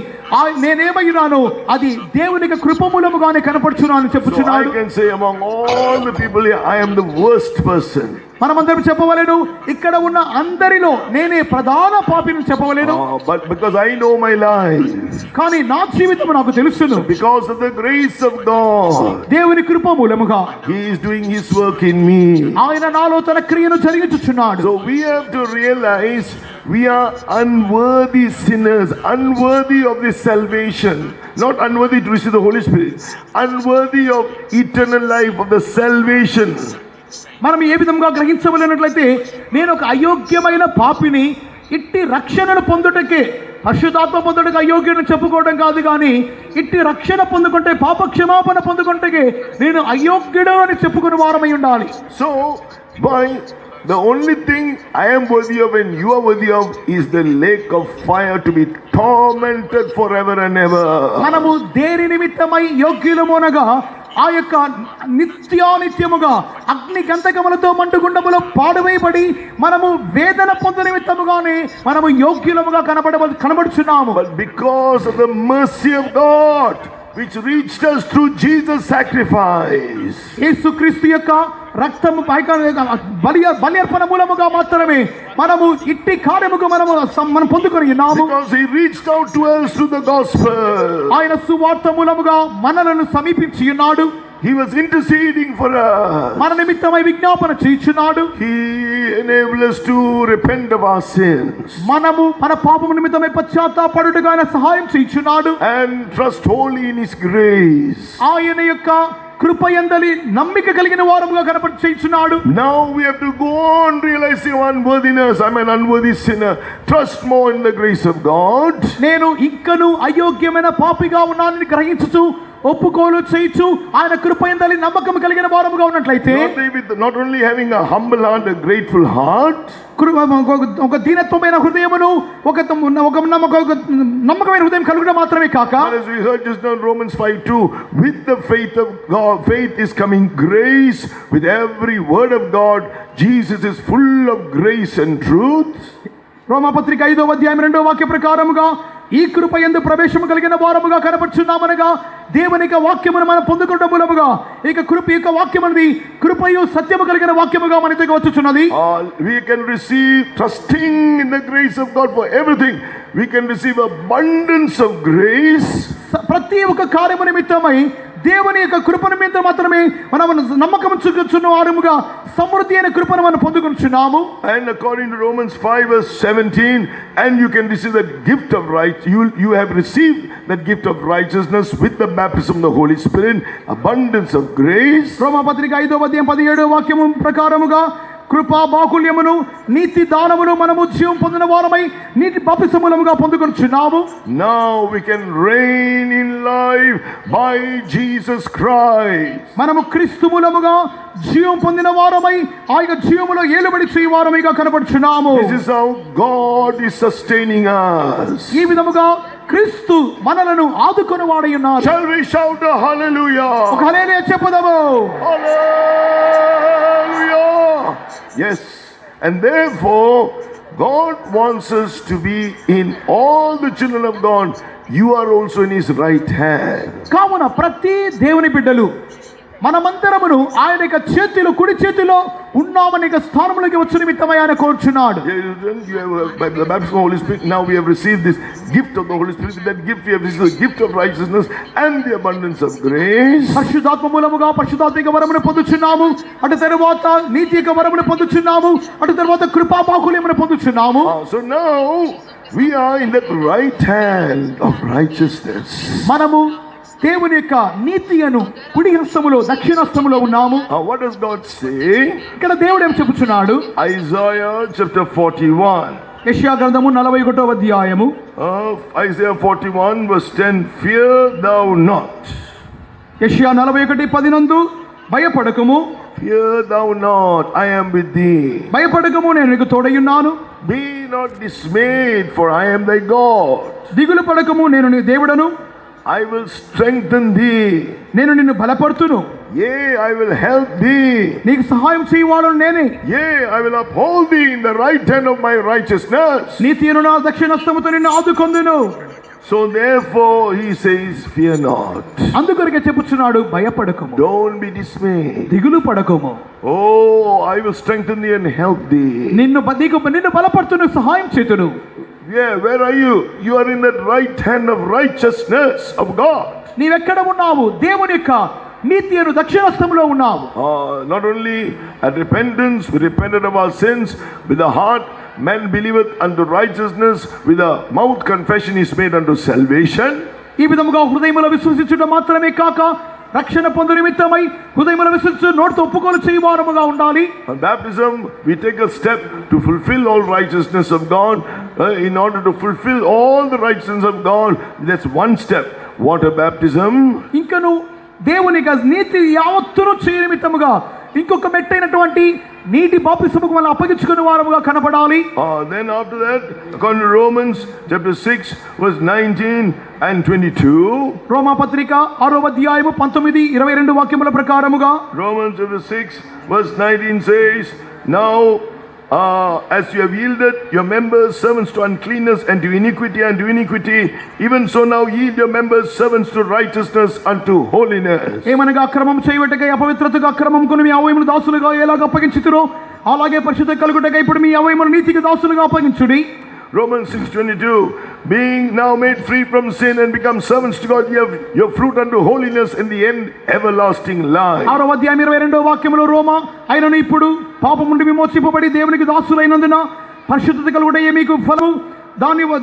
నేనేమైనాను అది దేవునికి కృపమూలముగానే కనపడుచున్నాను చెప్పుచున్నాడు. So I can say among all the people here, I am the worst person. మనమందరం చెప్పవలేను, ఇక్కడ ఉన్న అందరిలో నేనే ప్రధాన పాపిని చెప్పవలేను. But because I know my life, కానీ నా జీవితం నాకు తెలుసును. because of the grace of God, దేవుని కృప మూలముగా He is doing His work in me. ఆయన నాలో తన క్రియను జరిగించుచున్నాడు. So we have to realize we are unworthy sinners, unworthy of this salvation, not unworthy to receive the Holy Spirit, unworthy of eternal life, of the salvation. మనం ఏ విధంగా గ్రహించవలనట్లయితే, నేను ఒక అయోగ్యమైన పాపిని, ఇట్టి రక్షణను పొందుటకే, పరిశుద్ధాత్మ పొందుటకు అయోగ్యుని చెప్పుకోవడం కాదు, కానీ ఇట్టి రక్షణ పొందుకుంటే, పాప క్షమాపణ పొందుకుంటే నేను అయోగ్యుడు అని చెప్పుకుని వారమై ఉండాలి. So by the only thing I am worthy of and you are worthy of is the lake of fire, to be tormented forever and ever. మనము దేని నిమిత్తమై యోగ్యులమోనగా ఆ యొక్క నిత్యానిత్యముగా అగ్ని గంధకములతో మండుగుండములో పాడువేయబడి మనము వేదన పొందు నిమిత్తముగానే మనము యోగ్యులముగా కనబడుచున్నాము. But because of the mercy of God which reached us through Jesus' sacrifice, యేసుక్రీస్తు యొక్క రక్తము బలియర్పణ మూలముగా మాత్రమే మనము ఇట్టి కార్యముగా మనం పొందుకొని ఉన్నాము. because He reached out to us through the gospel, ఆయన సువార్త మూలముగా మనలను సమీపించి ఉన్నాడు. He was interceding for us. మన నిమిత్తమై విజ్ఞాపన చేయుచున్నాడు. He enabled us to repent of our sins మనము మన పాపము నిమిత్తమై పశ్చాత్తాపడుటకు ఆయన సహాయం చేయుచున్నాడు. and trust wholly in His grace. ఆయన యొక్క కృపయందలి నమ్మిక కలిగిన వారముగా కనపడి చేయుచున్నాడు. Now we have to go on realizing unworthiness. I'm an unworthy sinner. Trust more in the grace of God. నేను ఇంకను అయోగ్యమైన పాపిగా ఉన్నానని గ్రహించుచు ఒప్పుకోలు చేయుచు ఆయన కృపయందలి నమ్మకం కలిగిన వారముగా ఉన్నట్లయితే, not only having a humble heart, a grateful heart, ఒక దీనత్వమైన హృదయమును, ఒక నమ్మకమైన హృదయం కలుగుట మాత్రమే కాక, as we heard just now in Romans 5:2, with the faith of God, faith is coming grace. With every word of God, Jesus is full of grace and truth. రోమాపత్రిక 5వ అధ్యాయం 2వ వాక్య ప్రకారముగా ఈ కృప యందు ప్రవేశము కలిగిన వారముగా కనపడుచున్నామనగా, దేవుని యొక్క వాక్యమును మనం పొందుకోవడం మూలముగా ఇక కృప యొక్క వాక్యం అనేది కృపయు సత్యము కలిగిన వాక్యముగా మన దగ్గర వచ్చుచున్నది. We can receive, trusting in the grace of God for everything, we can receive abundance of grace. ప్రతి ఒక్క కార్యము నిమిత్తమై దేవుని యొక్క కృపను మీద మాత్రమే మనం నమ్మకం చూచుచున్న వారముగా సమృద్ధి అయిన కృపను మనం పొందుకుంటున్నాము. And according to Romans 5:17, and you can receive that gift of right, you have received that gift of righteousness with the baptism of the Holy Spirit, abundance of grace. రోమాపత్రిక 5వ అధ్యాయం 17వ వాక్యము ప్రకారముగా కృపా బాహుల్యమును నీతి దానమును మనము జీవం పొందిన వారమై నీటి బాప్తిసములముగా పొందుకొనుచున్నాము. Now we can reign in life by Jesus Christ. మనము క్రీస్తు మూలముగా జీవం పొందిన వారమై ఆ యొక్క జీవములో ఏలుబడి చేయు వారమైగా కనబడుచున్నాము. This is how God is sustaining us. ఈ విధముగా క్రీస్తు మనలను ఆదుకొని వాడై ఉన్నారు. Shall we shout a hallelujah? ఒక హల్లెలూయా చెప్పుదాము. Hallelujah. Yes, and therefore God wants us to be in all the children of God. You are also in His right hand. కావున ప్రతి దేవుని బిడ్డలు మనమందరమును ఆయన యొక్క చేతిలో, కుడి చేతిలో ఉన్నామని స్థానంలోకి వచ్చి నిమిత్తమై ఆయన కోరుచున్నాడు. By the baptism of the Holy Spirit, now we have received this gift of the Holy Spirit. With that gift we have received the gift of righteousness and the abundance of grace. పరిశుద్ధాత్మ మూలముగా పరిశుద్ధాత్మిక వరమును పొందుచున్నాము, అటు తరువాత నీతి యొక్క వరమును పొందుచున్నాము, అటు తరువాత కృపా బాహుల్యమును పొందుచున్నాము. So now we are in that right hand of righteousness. మనము దేవుని యొక్క నీతియను కుడి హస్తములో, దక్షిణ హస్తములో ఉన్నాము. What does God say? ఇక్కడ దేవుడు ఏం చెప్పుచున్నాడు? Isaiah chapter 41. యెషయా గ్రంథము 41వ అధ్యాయము. Isaiah 41 verse 10, fear thou not. యెషయా 41:10 నందు భయపడకము, fear thou not, I am with thee. భయపడకము, నేను నీకు తోడయ్యున్నాను. Be not dismayed, for I am thy God. దిగులు పడకము, నేను నీ దేవుడను. I will strengthen thee. నేను నిన్ను బలపరుతును. Yea, I will help thee. నీకు సహాయం చేయవాడను నేనే. Yea, I will uphold thee in the right hand of my righteousness. నీతియను నా దక్షిణ హస్తముతో నిన్ను ఆదుకొందును. So therefore he says, fear not. అందుకొరకే చెప్పుచున్నాడు, భయపడకము, Don't be dismayed. దిగులు పడకము. Oh, I will strengthen thee and help thee. నిన్ను బలపడుతున్న సహాయం చేతును. Yeah, where are you? You are in the right hand of righteousness of God. నీవెక్కడ ఉన్నావు? దేవుని యొక్క నీతి అను దక్షిణస్థంలో ఉన్నావు. Not only at repentance, we repented of our sins with the heart. Man believeth unto righteousness, with the mouth confession is made unto salvation. ఈ విధముగా హృదయములో విశ్వసించుట మాత్రమే కాక రక్షణ పొందు నిమిత్తమై హృదయములో విశ్వసించు నోటితో ఒప్పుకోలు చేయువారముగా ఉండాలి. On baptism we take a step to fulfill all righteousness of God. In order to fulfill all the righteousness of God, that's one step. Water baptism. ఇంకను దేవుని నీతి యావత్తును చేయ నిమిత్తముగా ఇంకొక మెట్టైనటువంటి నీటి బాప్తిసముకు మనం అప్పగించుకునే వారముగా కనపడాలి. Then after that, according to Romans chapter 6 verse 19 and 22. రోమా పత్రిక 6వ అధ్యాయము 19, 22 వాక్యముల ప్రకారముగా Romans chapter 6 verse 19 says, now as you have yielded your members servants to uncleanness and to iniquity, even so now yield your members servants to righteousness unto holiness. ఏమనగా అక్రమం చేయబట్టకై అపవిత్రతకు అక్రమమును మీ అవయములు దాసులుగా ఎలాగ అప్పగించుతురో అలాగే పరిశుద్ధత కలుగుటకై ఇప్పుడు మీ అవయములు నీతికి దాసులుగా అప్పగించుడి. Romans 6:22, being now made free from sin and become servants to God, you have your fruit unto holiness, in the end everlasting life. 6వ అధ్యాయం 22వ వాక్యములో రోమా అయినను ఇప్పుడు పాపము నుండి విమోచింపబడి దేవునికి దాసులైనందున పరిశుద్ధత కలుగుటయే మీకు ఫలము,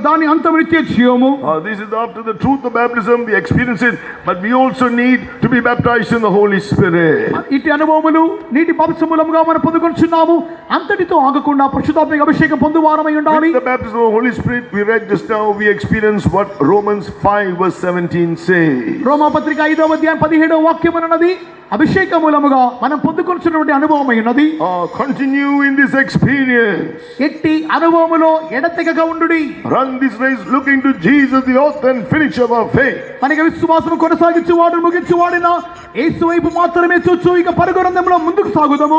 దాని అంతము నిత్య జీవము. This is after the truth of baptism we experience it, but we also need to be baptized in the Holy Spirit. ఇట్టి అనుభవములు నీటి బాప్తిసములుగా మనం పొందుకొనుచున్నాము. అంతటితో ఆగకుండా పరిశుద్ధాత్మ అభిషేకం పొందువారమై ఉండాలి. With the baptism of the Holy Spirit we read just now, we experience what Romans 5 verse 17 says. రోమా పత్రిక 5వ అధ్యాయం 17వ వాక్యమునది అభిషేక మూలముగా మనం పొందుకొనుచున్నటువంటి అనుభవమై ఉన్నది. Continue in this experience. ఎట్టి అనుభవములో ఎడతెగక ఉండుడి. Run this race looking to Jesus, the author and finisher of our faith. మనకి విశ్వాసము కొనసాగించువాడు ముగించువాడిన యేసు వైపు మాత్రమే చూచు ఇక పరుగురందంలో ముందుకు సాగుదాము.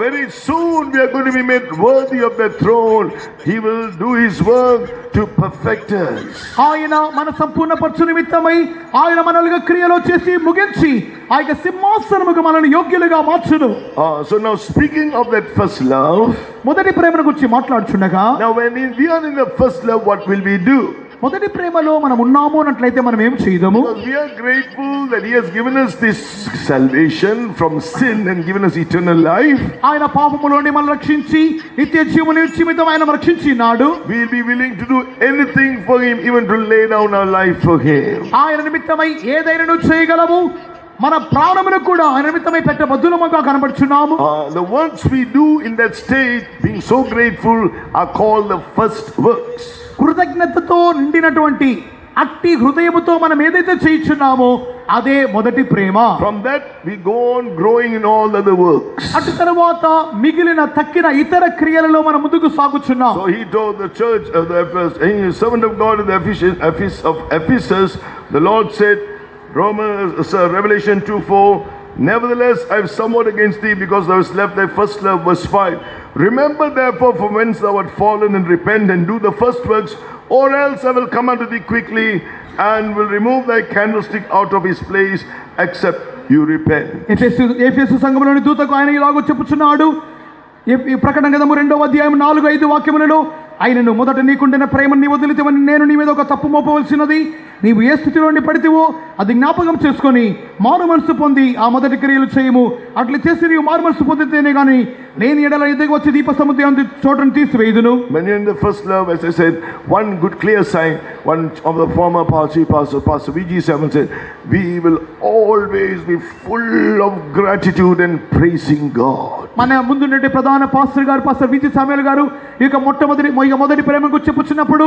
Very soon we are going to be made worthy of the throne. He will do his work to perfect us. ఆయన మన సంపూర్ణ పరచు నిమిత్తమై ఆయన మనల్ని క్రియలో చేసి ముగించి ఆ యొక్క సింహాసనముకు మనల్ని యోగ్యులుగా మార్చును. So now speaking of that first love, మొదటి ప్రేమను గురించి మాట్లాడుచుండగా, now when we are in the first love, what will we do? మొదటి ప్రేమలో మనం ఉన్నాము అన్నట్లయితే మనం ఏం చేయదము? Because we are grateful that he has given us this salvation from sin and given us eternal life. ఆయన పాపములోని మనల్ని రక్షించి నిత్య జీవము నిమిత్తం ఆయన రక్షించినాడు. We will be willing to do anything for him, even to lay down our life for him. ఆయన నిమిత్తమై ఏదైనా చేయగలము. మన ప్రాణమును కూడా ఆయన నిమిత్తమై పెట్టబద్దులముగా కనబడుచున్నాము. The works we do in that state, being so grateful, are called the first works. కృతజ్ఞతతో నిండినటువంటి అట్టి హృదయముతో మనం ఏదైతే చేయుచున్నామో అదే మొదటి ప్రేమ. From that we go on growing in all other works. అటు తర్వాత మిగిలిన తక్కిన ఇతర క్రియలలో మనం ముందుకు సాగుచున్నాం. So he told the church of the servant of God in the Ephesus, the Lord said, Revelation 2:4, nevertheless I have somewhat against thee, because thou hast left thy first love. Verse 5, remember therefore from whence thou art fallen, and repent and do the first works, or else I will come unto thee quickly and will remove thy candlestick out of his place, except you repent. ఎఫెసు సంఘములోని దూతకు ఆయన ఇలాగ చెప్పుచున్నాడు. ఈ ప్రకటన గ్రంథము 2వ అధ్యాయం 4-5 వాక్యములలో, ఆయనను మొదట నీకుండిన ప్రేమను నీ వదిలితేవని నేను నీ మీద ఒక తప్పు మోపవలసినది. నీవు ఏ స్థితిలోని పడితేవో అది జ్ఞాపకం చేసుకొని మారు మనసు పొంది ఆ మొదటి క్రియలు చేయము. అట్లా చేసి నీవు మారు మనసు పొందితేనే కానీ నేను ఎడల ఎదుగు వచ్చి దీపస్తంభం చోటను తీసివేయుదును. When you're in the first love, as I said, one good clear sign, one of the former Pastor VG7 said, we will always be full of gratitude and praising God. మన ముందున్నటి ప్రధాన పాస్టర్ గారు పాస్టర్ విజి సామ్యుల్ గారు ఇక మొదటి ప్రేమ గురించి చెప్పుచున్నప్పుడు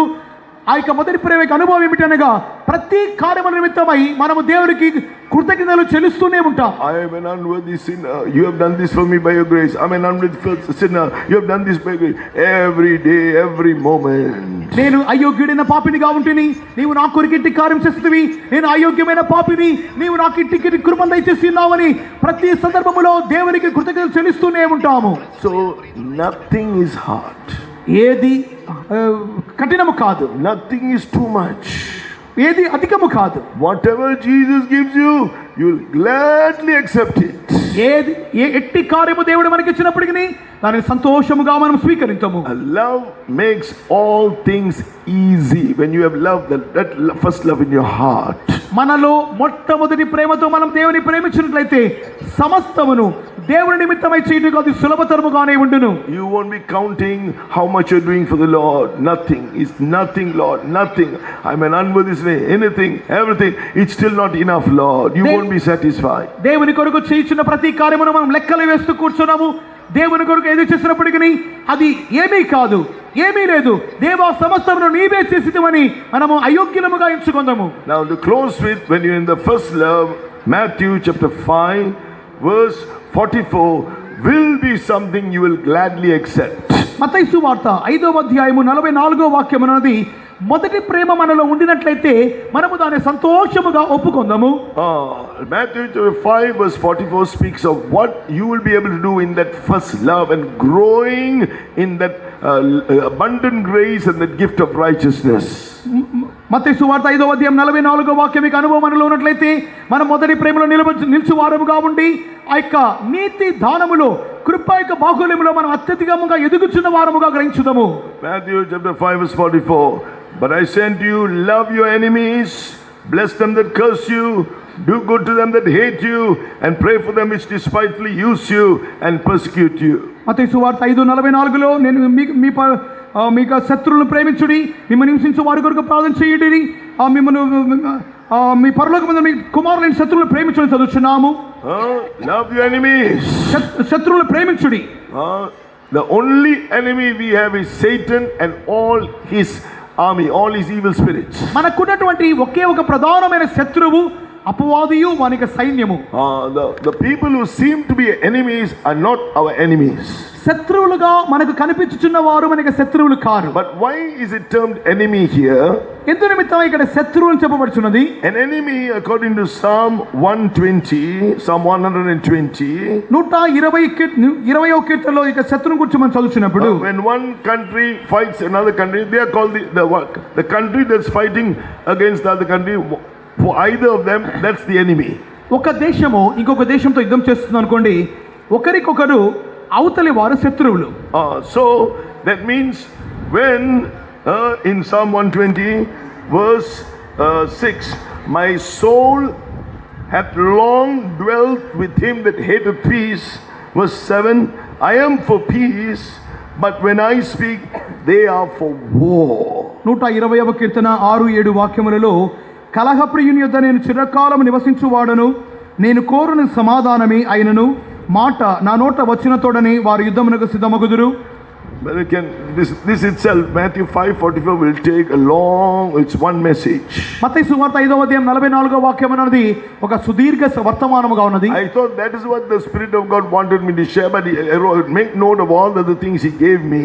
ఆ యొక్క మొదటి ప్రేమ అనుభవం ఏమిటనగా ప్రతి కార్యముల నిమిత్తమై మనము దేవునికి కృతజ్ఞతలు చెల్లిస్తూనే ఉంటాం. I am an unworthy sinner. You have done this for me by your grace. I am an unworthy sinner. You have done this by grace. Every day, every moment. నేను అయోగ్యుడైన పాపినిగా ఉంటిని, నీవు నా కొరకు ఇంటి కార్యం చేస్తువి. నేను అయోగ్యమైన పాపిని, నీవు నాకు ఇంటికి కృప దయచేస్తున్నావని ప్రతి సందర్భములో దేవునికి కృతజ్ఞతలు చెల్లిస్తూనే ఉంటాము. So nothing is hard. ఏది కఠినము కాదు. Nothing is too much. ఏది అధికము కాదు. Whatever Jesus gives you, you'll gladly accept it. ఏది ఎట్టి కార్యము దేవుడు మనకి ఇచ్చినప్పటికీ దానిని సంతోషముగా మనం స్వీకరించము. Love makes all things easy. When you have love, that first love in your heart, మనలో మొట్టమొదటి ప్రేమతో మనం దేవుని ప్రేమించినట్లయితే సమస్తమును దేవుని నిమిత్తమై చేయటకు అది సులభతరముగానే ఉండును. you won't be counting how much you're doing for the Lord. Nothing is nothing, Lord, nothing. I'm an unworthy slave. Anything, everything, it's still not enough, Lord. You won't be satisfied. దేవుని కొరకు చేయించిన ప్రతి కార్యమును మనం లెక్కలు వేస్తూ కూర్చున్నాము. దేవుని కొరకు ఏది చేసినప్పటికీ అది ఏమీ కాదు, ఏమీ లేదు. దేవా సమస్తమును నీవే చేసిదివని మనము అయోగ్యులముగా ఎంచుకుందాము. Now to close with, when you're in the first love, Matthew chapter 5 verse 44 will be something you will gladly accept. మత్తయి సువార్త 5వ అధ్యాయము 44వ వాక్యం అన్నది మొదటి ప్రేమ మనలో ఉండినట్లయితే మనము దాన్ని సంతోషముగా ఒప్పుకొందాము. Matthew chapter 5 verse 44 speaks of what you will be able to do in that first love and growing in that abundant grace and that gift of righteousness. మత్తయి సువార్త 5వ అధ్యాయం 44వ వాక్యం మీకు అనుభవం మనలో ఉన్నట్లయితే మనం మొదటి ప్రేమలో నిలిచివారముగా ఉండి ఆ యొక్క నీతి దానములో కృప యొక్క బాహుళ్యములో మనం అత్యధికముగా ఎదుగుచున్న వారముగా గ్రహించుదాము. Matthew chapter 5 verse 44, but I say to you, love your enemies, bless them that curse you, do good to them that hate you, and pray for them which despitefully use you and persecute you. మత్తయి సువార్త 5:44లో నేను మీకు శత్రువులను ప్రేమించుడి, మిమ్మల్ని హింసించు వారి కొరకు ప్రార్థన చేయుడి, మిమ్మల్ని మీ పరలోకమందు మీ కుమారులైన శత్రువులను ప్రేమించడం చదువుచున్నాము. Love your enemies. శత్రువులను ప్రేమించుడి. The only enemy we have is Satan and all his army, all his evil spirits. మనకున్నటువంటి ఒకే ఒక ప్రధానమైన శత్రువు అపవాదియు వానికి సైన్యము. The people who seem to be enemies are not our enemies. శత్రువులుగా మనకు కనిపించుచున్న వారు మనకి శత్రువులు car. But why is it termed enemy here? ఎందు నిమిత్తం ఇక్కడ శత్రువులు చెప్పబడుచున్నది? An enemy, according to Psalm 120, Psalm 120, 120వ కీర్తనలో ఇక శత్రువుని గురించి మనం చదువుతున్నప్పుడు, when one country fights another country, they are called the country that's fighting against the other country. For either of them, that's the enemy. ఒక దేశము ఇంకొక దేశంతో యుద్ధం చేస్తుంది అనుకోండి, ఒకరికొకరు అవతలి వారు శత్రువులు. So that means when in Psalm 120 verse 6, my soul hath long dwelt with him that hateth peace. Verse 7, I am for peace, but when I speak, they are for war. 120వ కీర్తన 6-7 వాక్యములలో, కలహప్రియుని యొద్ద నేను చిరకాలం నివసించువాడను, నేను కోరుని సమాధానమే అయినను, మాట నా నోట వచ్చిన తోడని వారు యుద్ధమునకు సిద్ధమగుదురు. But again, this itself, Matthew 5:44 will take a long, it's one message. మత్తయి సువార్త 5వ అధ్యాయం 44వ వాక్యం అన్నది ఒక సుదీర్ఘ వర్తమానముగా ఉన్నది. I thought that is what the Spirit of God wanted me to share, but make note of all the other things He gave me.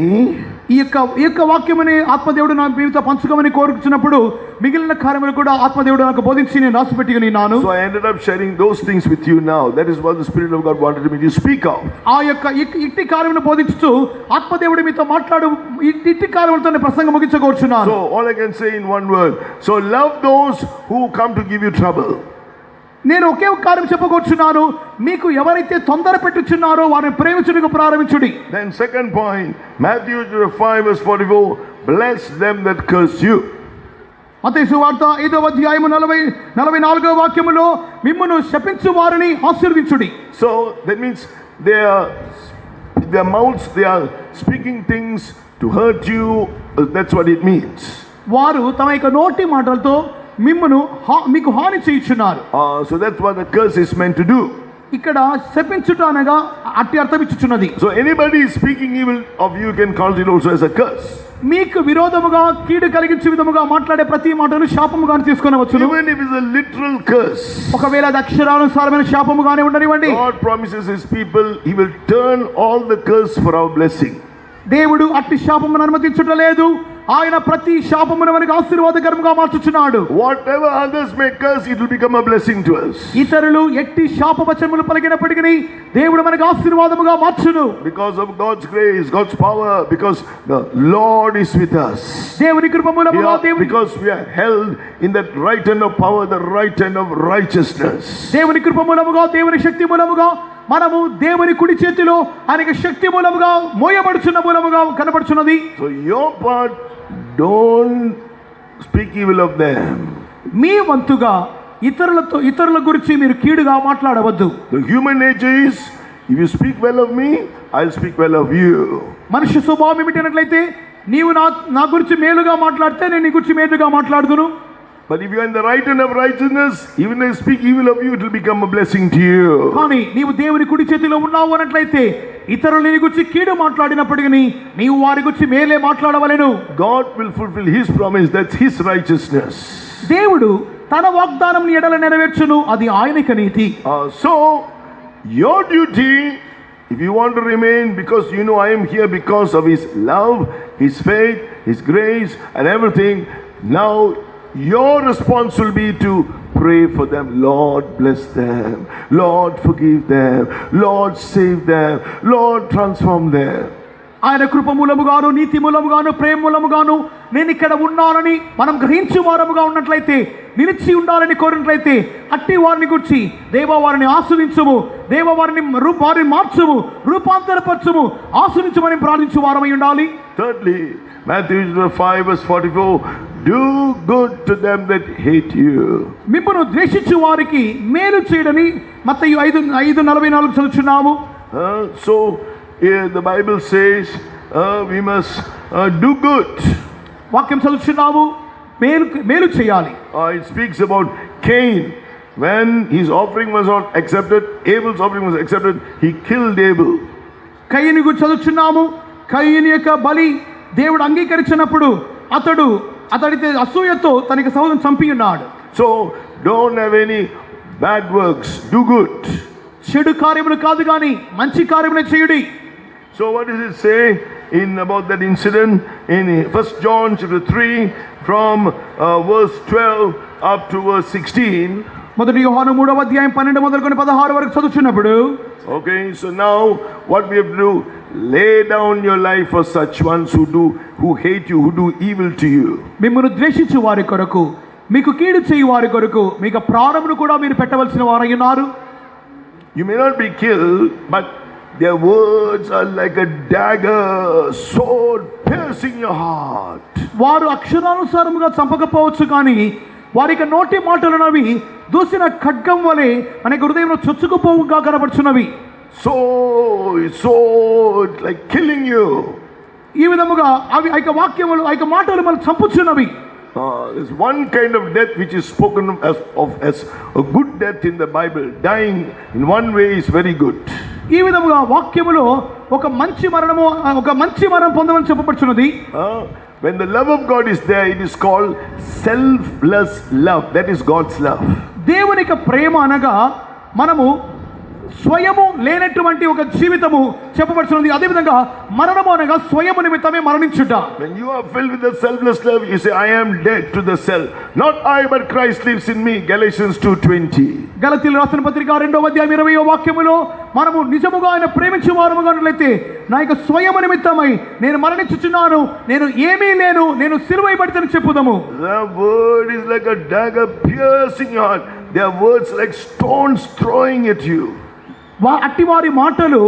ఈ యొక్క వాక్యముని ఆత్మదేవుడు నా మీతో పంచుకోమని కోరుచున్నప్పుడు మిగిలిన కార్యములు కూడా ఆత్మదేవుడు నాకు బోధించి నేను రాసిపెట్టి ఉన్నాను. So I ended up sharing those things with you now. That is what the Spirit of God wanted me to speak of. ఆ యొక్క ఇట్టి కార్యమును బోధించుతూ ఆత్మదేవుడు మీతో మాట్లాడు ఇట్టి కార్యములతో ప్రసంగం ముగించకూర్చున్నాను. So all I can say in one word, so love those who come to give you trouble. నేను ఒకే ఒక కార్యం చెప్పకూర్చున్నాను, మీకు ఎవరైతే తొందర పెట్టుచున్నారో వారిని ప్రేమించుటకు ప్రారంభించుడి. Then second point, Matthew 5 verse 44, bless them that curse you. మత్తయి సువార్త 5వ అధ్యాయము 44వ వాక్యములో, మిమ్మును శపించు వారిని ఆశీర్వదించుడి. So that means their mouths, they are speaking things to hurt you. That's what it means. వారు తమ యొక్క నోటి మాటలతో మీకు హాని చేయుచున్నారు. So that's what the curse is meant to do. ఇక్కడ శపించుట అనగా అట్టి అర్థం ఇచ్చుచున్నది. So anybody speaking evil of you can call it also as a curse. మీకు విరోధముగా కీడు కలిగించే విధముగా మాట్లాడే ప్రతి మాటను శాపముగా తీసుకొనవచ్చును. Even if it's a literal curse. ఒకవేళ అది అక్షరానుసారమైన శాపముగానే ఉండనివ్వండి. God promises His people He will turn all the curse for our blessing. దేవుడు అట్టి శాపమును అనుమతించుట లేదు, ఆయన ప్రతి శాపమును మనకు ఆశీర్వాదకరంగా మార్చుచున్నాడు. Whatever others may curse, it will become a blessing to us. ఇతరులు ఎట్టి శాపవచనములు పలికినప్పటికీ దేవుడు మనకు ఆశీర్వాదముగా మార్చును. Because of God's grace, God's power, because the Lord is with us. దేవుని కృప మూలముగా Because we are held in that right hand of power, the right hand of righteousness. దేవుని కృప మూలముగా, దేవుని శక్తి మూలముగా మనము దేవుని కుడి చేతిలో ఆయనకి శక్తి మూలముగా మోయబడుచున్న మూలముగా కనబడుచున్నది. So your part, don't speak evil of them. మీ వంతుగా ఇతరుల గురించి మీరు కీడుగా మాట్లాడవద్దు. The human nature is, if you speak well of me, I'll speak well of you. మనిషి స్వభావం ఏమిటనట్లయితే నీవు నా గురించి మేలుగా మాట్లాడితే నేను నీ గురించి మేలుగా మాట్లాడుదును. But if you are in the right hand of righteousness, even if I speak evil of you, it will become a blessing to you. కానీ నీవు దేవుని కుడి చేతిలో ఉన్నావు అన్నట్లయితే ఇతరులు నీ గురించి కీడు మాట్లాడినప్పటికీ నీవు వారి గురించి మేలే మాట్లాడవలెను. God will fulfill his promise, that's his righteousness. దేవుడు తన వాగ్దానం ఎడల నెరవేర్చును, అది ఆయనకి నీతి. So your duty, if you want to remain, because you know I am here because of his love, his faith, his grace and everything, now your response will be to pray for them. Lord, bless them. Lord, forgive them. Lord, save them. Lord, transform them. ఆయన కృప మూలముగాను, నీతి మూలముగాను, ప్రేమ మూలముగాను నేను ఇక్కడ ఉన్నానని మనం గ్రహించు వారముగా ఉన్నట్లయితే, నిలిచి ఉండాలని కోరినట్లయితే అట్టి వారిని గురించి దేవా వారిని ఆస్వాదించుము, దేవా వారిని మార్చుము, రూపాంతరపరచుము, ఆస్వాదించమని ప్రార్థించు వారమై ఉండాలి. Thirdly, Matthew 5 verse 44, do good to them that hate you. మిమ్మును ద్వేషించు వారికి మేలు చేయడని మత్తయి 5:44 చదువుచున్నాము. So here the Bible says we must do good. వాక్యం చదువుచున్నాము, మేలు చేయాలి. It speaks about Cain. When his offering was not accepted, Abel's offering was accepted, he killed Abel. కయీను గురించి చదువుచున్నాము. కయీను యొక్క బలి దేవుడు అంగీకరించినప్పుడు అతడి అసూయతో తనకి సహోదరుని చంపి ఉన్నాడు. So don't have any bad works, do good. చెడు కార్యములు కాదు కానీ మంచి కార్యములు చేయుడి. So what does it say in about that incident in 1 John chapter 3 from verse 12 up to verse 16? మొదటి యోహాను 3వ అధ్యాయం 12 మొదలుకొని 16 వరకు చదువుచున్నప్పుడు, okay, so now what we have to do, lay down your life for such ones who hate you, who do evil to you. మిమ్మును ద్వేషించు వారి కొరకు, మీకు కీడు చేయు వారి కొరకు మీకు ప్రాణమును కూడా మీరు పెట్టవలసిన వారై ఉన్నారు. You may not be killed, but their words are like a dagger, sword piercing your heart. వారు అక్షరానుసారముగా చంపకపోవచ్చు కానీ వారి యొక్క నోటి మాటలనవి దూసిన ఖడ్గం వలె మన హృదయంలో చొచ్చుకుపోవుగా కనబడుచున్నవి. So like killing you. ఈ విధముగా అవి ఆ వాక్యములు ఆ మాటలు మనం చంపుచున్నవి. There's one kind of death which is spoken of as a good death in the Bible. Dying in one way is very good. ఈ విధముగా వాక్యములో ఒక మంచి మరణం పొందమని చెప్పబడుచున్నది. When the love of God is there, it is called selfless love. That is God's love. దేవుని యొక్క ప్రేమ అనగా మనము స్వయము లేనటువంటి ఒక జీవితము చెప్పబడుతున్నది. అదేవిధంగా మరణము అనగా స్వయము నిమిత్తమే మరణించుట. When you are filled with the selfless love, you say, I am dead to the self. Not I, but Christ lives in me. Galatians 2:20. గలతీయులకు రాసిన పత్రిక 2వ అధ్యాయం 20వ వాక్యములో మనము నిజముగా ఆయన ప్రేమించే వారముగా ఉన్నట్లయితే నా యొక్క స్వయము నిమిత్తమై నేను మరణించుచున్నాను, నేను ఏమీ లేను, నేను సిలువైబడితేని చెప్పుదాము. The word is like a dagger piercing your heart. Their words like stones throwing at you. అట్టి వారి మాటలు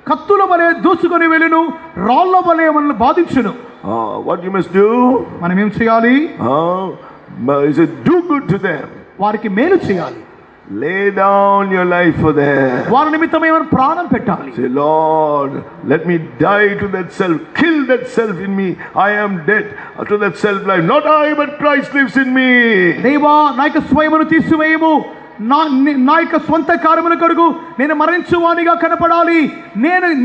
కత్తుల వలె దూసుకొని వెళ్ళును, రాళ్ల వలె మనల్ని బాధించును. What you must do? మనం ఏం చేయాలి? Is it do good to them? వారికి మేలు చేయాలి. Lay down your life for them. వారి నిమిత్తమే మనం ప్రాణం పెట్టాలి. Say, Lord, let me die to that self. Kill that self in me. I am dead to that self life. Not I, but Christ lives in me. దేవా నా యొక్క స్వయమును తీసివేయము, నా యొక్క స్వంత కార్యముల కొరకు నేను మరణించువానిగా కనపడాలి.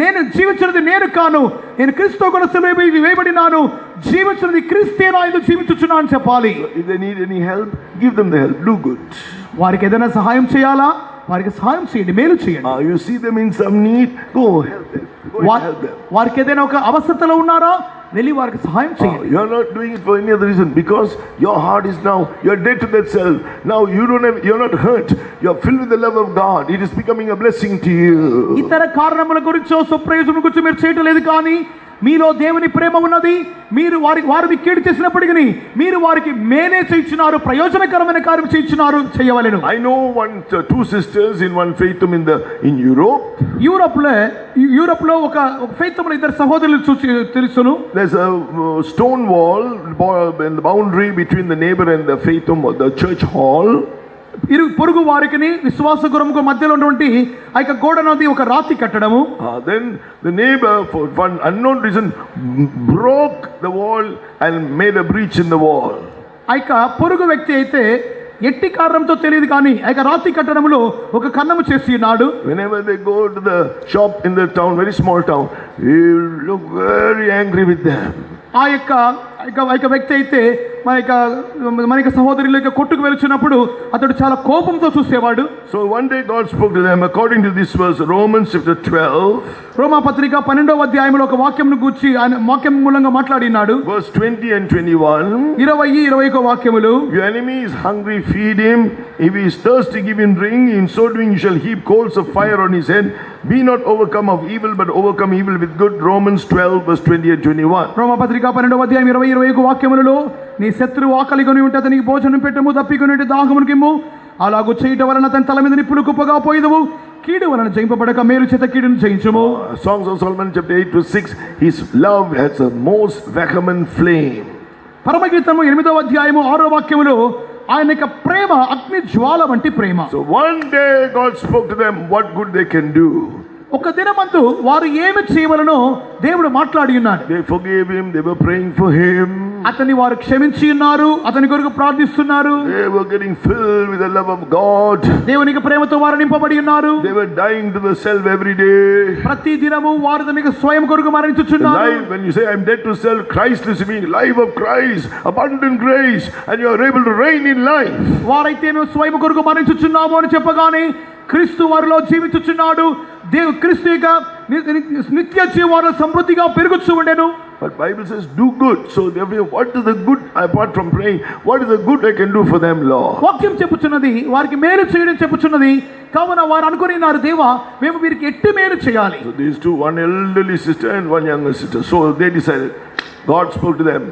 నేను జీవించినది నేను కాను, నేను క్రీస్తుతో కూడా సిలువ వేయబడినాను, జీవించినది క్రీస్తే నా యందు జీవించుచున్నా అని చెప్పాలి. If they need any help, give them the help. Do good. వారికి ఏదైనా సహాయం చేయాలా, వారికి సహాయం చేయండి, మేలు చేయండి. You see them in some need, go help them. Go help them. వారికి ఏదైనా ఒక అవసరతలో ఉన్నారా, వెళ్ళి వారికి సహాయం చేయండి. You are not doing it for any other reason, because your heart is now, you are dead to that self. Now you are not hurt. You are filled with the love of God. It is becoming a blessing to you. ఇతర కారణముల గురించో స్వప్రయోజనం గురించి మీరు చేయటం లేదు, కానీ మీలో దేవుని ప్రేమ ఉన్నది. మీరు వారిని కీడు చేసినప్పటికీ మీరు వారికి మేలే చేయించున్నారు, ప్రయోజనకరమైన కార్యం చేయించున్నారు, చేయవలెను. I know two sisters in one faithum in Europe. Europe లో ఒక ఫెయిత్ములో ఇద్దరు సహోదరులు తెలుసును. There's a stone wall in the boundary between the neighbor and the faithum or the church hall. పొరుగు వారికి విశ్వాస గృహముకు మధ్యలో ఉన్నటువంటి ఆ యొక్క గోడ నది ఒక రాతి కట్టడము. Then the neighbor for one unknown reason broke the wall and made a breach in the wall. ఆ యొక్క పొరుగు వ్యక్తి అయితే ఎట్టి కారణంతో తెలియదు, కానీ ఆ యొక్క రాతి కట్టడంలో ఒక కన్నము చేసి ఉన్నాడు. Whenever they go to the shop in the town, very small town, he will look very angry with them. ఆ యొక్క వ్యక్తి అయితే మన యొక్క సహోదరుల యొక్క కొట్టుకు వెళ్తున్నప్పుడు అతడు చాలా కోపంతో చూసేవాడు. So one day God spoke to them according to this verse, Romans chapter 12. రోమా పత్రిక 12వ అధ్యాయంలో ఒక వాక్యంను గూర్చి ఆయన వాక్యం మూలంగా మాట్లాడినాడు. Verse 20 and 21. 20-21 వాక్యములు. Your enemy is hungry, feed him. If he is thirsty, give him drink. In so doing, you shall heap coals of fire on his head. Be not overcome of evil, but overcome evil with good. Romans 12 verse 20 and 21. రోమా పత్రిక 12వ అధ్యాయం 20-21 వాక్యములలో, నీ శత్రువు ఆకలిగొని ఉంటే అతనికి భోజనం పెట్టము, దప్పికొని ఉంటే దాహమునికిమ్ము. అలాగూ చేయటం వలన తన తల మీద నిప్పులు కుప్పగా పోయిదవు. కీడు వలన జయింపబడక మేలు చేత కీడును జయించుము. Songs of Solomon chapter 8 verse 6. His love has a most vehement flame. పరమగీతము 8వ అధ్యాయము 6వ వాక్యములో, ఆయన యొక్క ప్రేమ అగ్ని జ్వాల వంటి ప్రేమ. So one day God spoke to them what good they can do. ఒక దినమందు వారు ఏమి చేయవలనో దేవుడు మాట్లాడి ఉన్నాడు. They forgave him, they were praying for him. అతన్ని వారు క్షమించి ఉన్నారు, అతని కొరకు ప్రార్థిస్తున్నారు. They were getting filled with the love of God. దేవునికి ప్రేమతో వారు నింపబడి ఉన్నారు. They were dying to the self every day. ప్రతి దినము వారు తమకు స్వయం కొరకు మరణించుచున్నారు. Life, when you say I'm dead to self, Christ is being life of Christ, abundant grace, and you are able to reign in life. వారైతే మేము స్వయం కొరకు మరణించుచున్నాము అని చెప్పగానే క్రీస్తు వారిలో జీవించుచున్నాడు. క్రీస్తు యొక్క నిత్య జీవాలు సమృద్ధిగా పెరుగుచూ ఉండెను. But Bible says do good. So therefore, what is the good apart from praying? What is the good I can do for them, Lord? వాక్యం చెప్పుచున్నది వారికి మేలు చేయడం చెప్పుచున్నది. కావున వారు అనుకున్నారు, దేవా మేము వీరికి ఎట్టి మేలు చేయాలి. So these two, one elderly sister and one younger sister. So they decided. God spoke to them,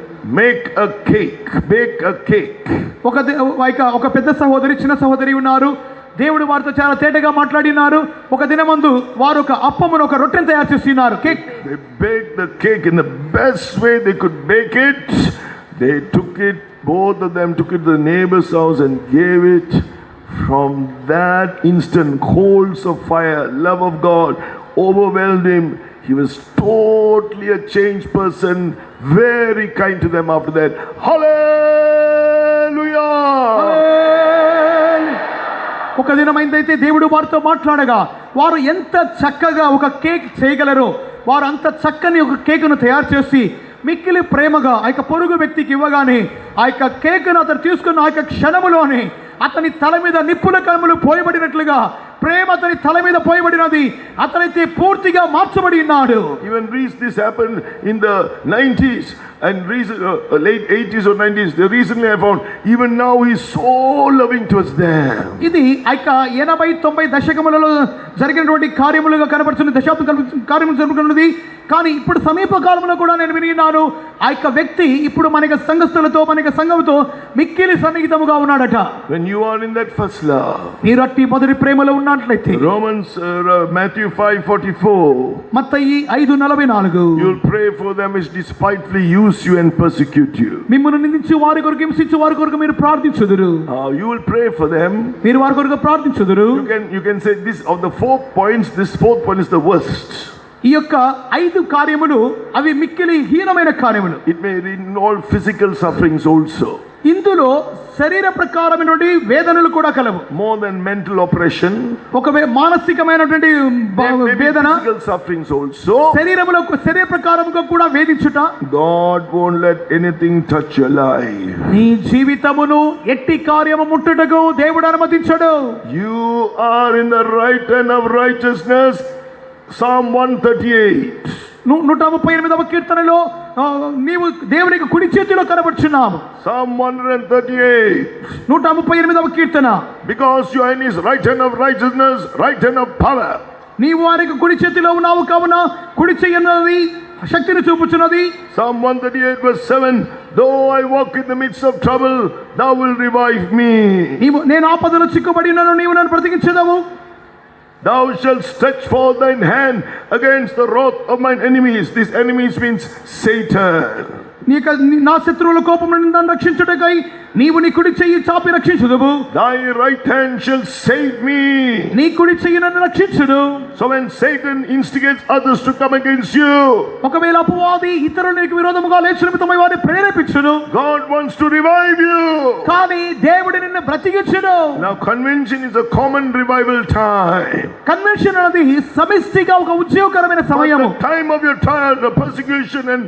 make a cake, bake a cake. ఒక పెద్ద సహోదరి, చిన్న సహోదరి ఉన్నారు. దేవుడు వారితో చాలా తేటగా మాట్లాడినారు. ఒక దినమందు వారు ఒక అప్పమును, ఒక రొట్టెను తయారు చేస్తున్నారు. Cake. They baked the cake in the best way they could bake it. They took it, both of them took it to the neighbor's house and gave it. From that instant, coals of fire, love of God overwhelmed him. He was totally a changed person, very kind to them after that. Hallelujah! ఒక దినమైందైతే దేవుడు వారితో మాట్లాడగా వారు ఎంత చక్కగా ఒక కేక్ చేయగలరో వారు అంత చక్కని ఒక కేకును తయారు చేసి మిక్కిలి ప్రేమగా ఆ యొక్క పొరుగు వ్యక్తికి ఇవ్వగానే ఆ యొక్క కేకును అతను తీసుకున్న ఆ యొక్క క్షణములోనే అతని తల మీద నిప్పుల కణములు పోయబడినట్లుగా ప్రేమ అతని తల మీద పోయబడినది. అతనైతే పూర్తిగా మార్చబడి ఉన్నాడు. Even this happened in the 90s and late 80s or 90s. Recently I found even now he is so loving towards them. ఇది ఆ యొక్క 80-90 దశకములలో జరిగినటువంటి కార్యములుగా కనబడుతున్న దశాబ్దం కార్యములు జరుగుతున్నది. కానీ ఇప్పుడు సమీప కాలంలో కూడా నేను విన్నాను ఆ యొక్క వ్యక్తి ఇప్పుడు మన సంఘస్థులతో మన సంఘముతో మిక్కిలి సన్నిహితముగా ఉన్నాడట. When you are in that first love, మీరు అట్టి మొదటి ప్రేమలో ఉన్నట్లయితే Matthew 5:44, Mattayi 5:44, you will pray for them which despitefully use you and persecute you. మిమ్మును నిందించి వారి కొరకు హింసించి వారి కొరకు మీరు ప్రార్థించుదురు. You will pray for them. మీరు వారి కొరకు ప్రార్థించుదురు. You can say this of the 4 points, this 4th point is the worst. ఈ యొక్క 5 కార్యములు అవి మిక్కిలి హీనమైన కార్యములు. It may involve physical sufferings also. ఇందులో శరీర ప్రకారమైనటువంటి వేదనలు కూడా కలవు. More than mental oppression, ఒక మానసికమైనటువంటి వేదన, physical sufferings also. శరీర ప్రకారముగా కూడా వేధించుట. God won't let anything touch your life. నీ జీవితమును ఎట్టి కార్యము ముట్టుటకు దేవుడు అనుమతించడు. You are in the right hand of righteousness. Psalm 138. 138వ కీర్తనలో నీవు దేవునికి కుడి చేతిలో కనబడుచున్నావు. Psalm 138. 138వ Keerthana. Because you are in his right hand of righteousness, right hand of power. నీవు వారికి కుడి చేతిలో ఉన్నావు కావున కుడి చెయ్యన్నది శక్తిని చూపుచున్నది. Psalm 138 verse 7. Though I walk in the midst of trouble, thou will revive me. నేను ఆపదలో చిక్కుబడినను నీవు నన్ను బ్రతికించెదవు. Thou shalt stretch forth thine hand against the wrath of mine enemies. These enemies means Satan. నా శత్రువుల కోపం నుండి నన్ను రక్షించుటకై నీవు నీ కుడి చెయ్యి చాపి రక్షించుదువు. Thy right hand shall save me. నీ కుడి చెయ్యి నన్ను రక్షించును. So when Satan instigates others to come against you, ఒకవేళ అపవాది ఇతరులు నీకు విరోధముగా లేచి నిమిత్తమై వారిని ప్రేరేపించును. God wants to revive you. కానీ దేవుడు నిన్ను బ్రతికించును. Now convention is a common revival time. Convention అనేది సమిష్టిగా ఒక ఉద్యోగకరమైన సమయము. At the time of your trial, the persecution and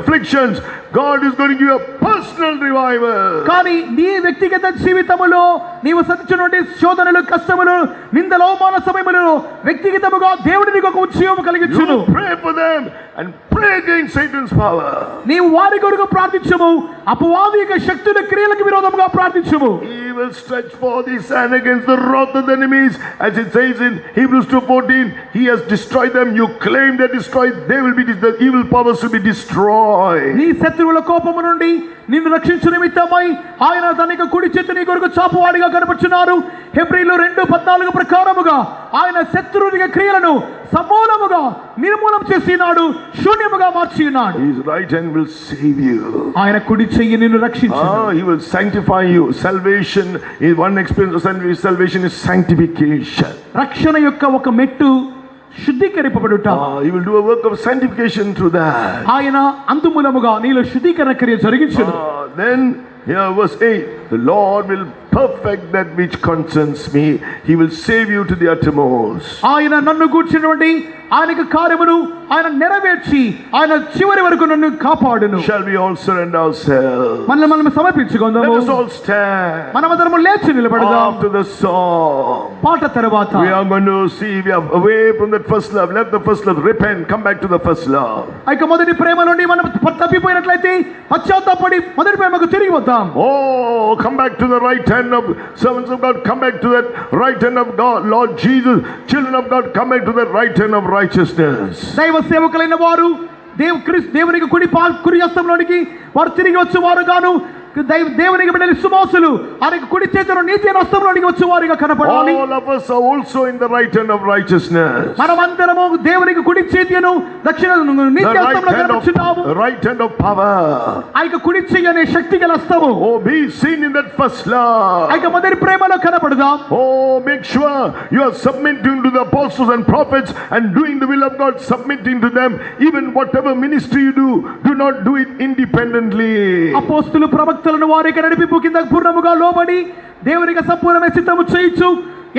afflictions, God is going to give you a personal revival. కానీ నీ వ్యక్తిగత జీవితములో నీవు సత్యనుండి శోధనలు కష్టములు నిందలు అవమాన సమయములో వ్యక్తిగతముగా దేవుడు నీకు ఒక ఉద్యోగం కలిగించును. Pray for them and pray against Satan's power. నీవు వారి కొరకు ప్రార్థించుము, అపవాది యొక్క శక్తుల క్రియలకు విరోధముగా ప్రార్థించుము. He will stretch forth his hand against the wrath of the enemies, as it says in Hebrews 2:14. He has destroyed them. You claim they destroyed. They will be the evil powers will be destroyed. నీ శత్రువుల కోపము నుండి నిన్ను రక్షించు నిమిత్తమై ఆయన తన కుడి చేతి నీ కొరకు చాపువాడిగా కనపడుచున్నారు. హెబ్రీలు 2:14 ప్రకారముగా ఆయన శత్రువుల క్రియలను సమూలముగా నిర్మూలం చేసినాడు, శూన్యముగా మార్చినాడు. His right hand will save you. ఆయన కుడి చెయ్యి నిన్ను రక్షించును. He will sanctify you. Salvation is one experience of salvation is sanctification. రక్షణ యొక్క ఒక మెట్టు శుద్ధీకరింపబడుట. He will do a work of sanctification through that. ఆయన అంతుమూలముగా నీలో శుద్ధీకరణ క్రియ జరిగించును. Then here verse 8, the Lord will perfect that which concerns me. He will save you to the uttermost. ఆయన నన్ను గూర్చినటువంటి ఆయనకు కార్యమును ఆయన నెరవేర్చి ఆయన చివరి వరకు నన్ను కాపాడును. Shall we all surrender ourselves? మనల్ని సమర్పించుకుందాము. Let us all stand. మనమందరము లేచి నిలబడదాం. After the song, పాట తర్వాత we are going to see we are away from that first love. Let the first love repent, come back to the first love. ఇక మొదటి ప్రేమ నుండి మనం తప్పిపోయినట్లయితే పశ్చాత్తాపడి మొదటి ప్రేమకు తిరిగి వద్దాం. Oh, come back to the right hand of servants of God. Come back to that right hand of God, Lord Jesus. Children of God, come back to that right hand of righteousness. దైవ సేవకులైన వారు దేవునికి కుడి హస్తంలోనికి వారు తిరిగి వచ్చేవారు గాను దేవునికి బిడ్డల విశ్వాసులు ఆయనకు కుడి చేతిలో నీతి హస్తంలోనికి వచ్చేవారుగా కనపడాలి. All of us are also in the right hand of righteousness. మనమందరము దేవునికి కుడి చేతిను దక్షిణ నీతి హస్తంలో కనపడుచున్నాము. Right hand of power. ఆయనకు కుడి చెయ్యి అనే శక్తి గల హస్తము. Oh, be seen in that first love. ఆయనకు మొదటి ప్రేమలో కనపడదాం. Oh, make sure you are submitting to the apostles and prophets and doing the will of God, submitting to them. Even whatever ministry you do not do it independently. అపోస్తలులు ప్రవక్తలను వారికి నడిపింపు కింద పూర్ణముగా లోబడి దేవునికి సంపూర్ణమైన చిత్తము చేయించు.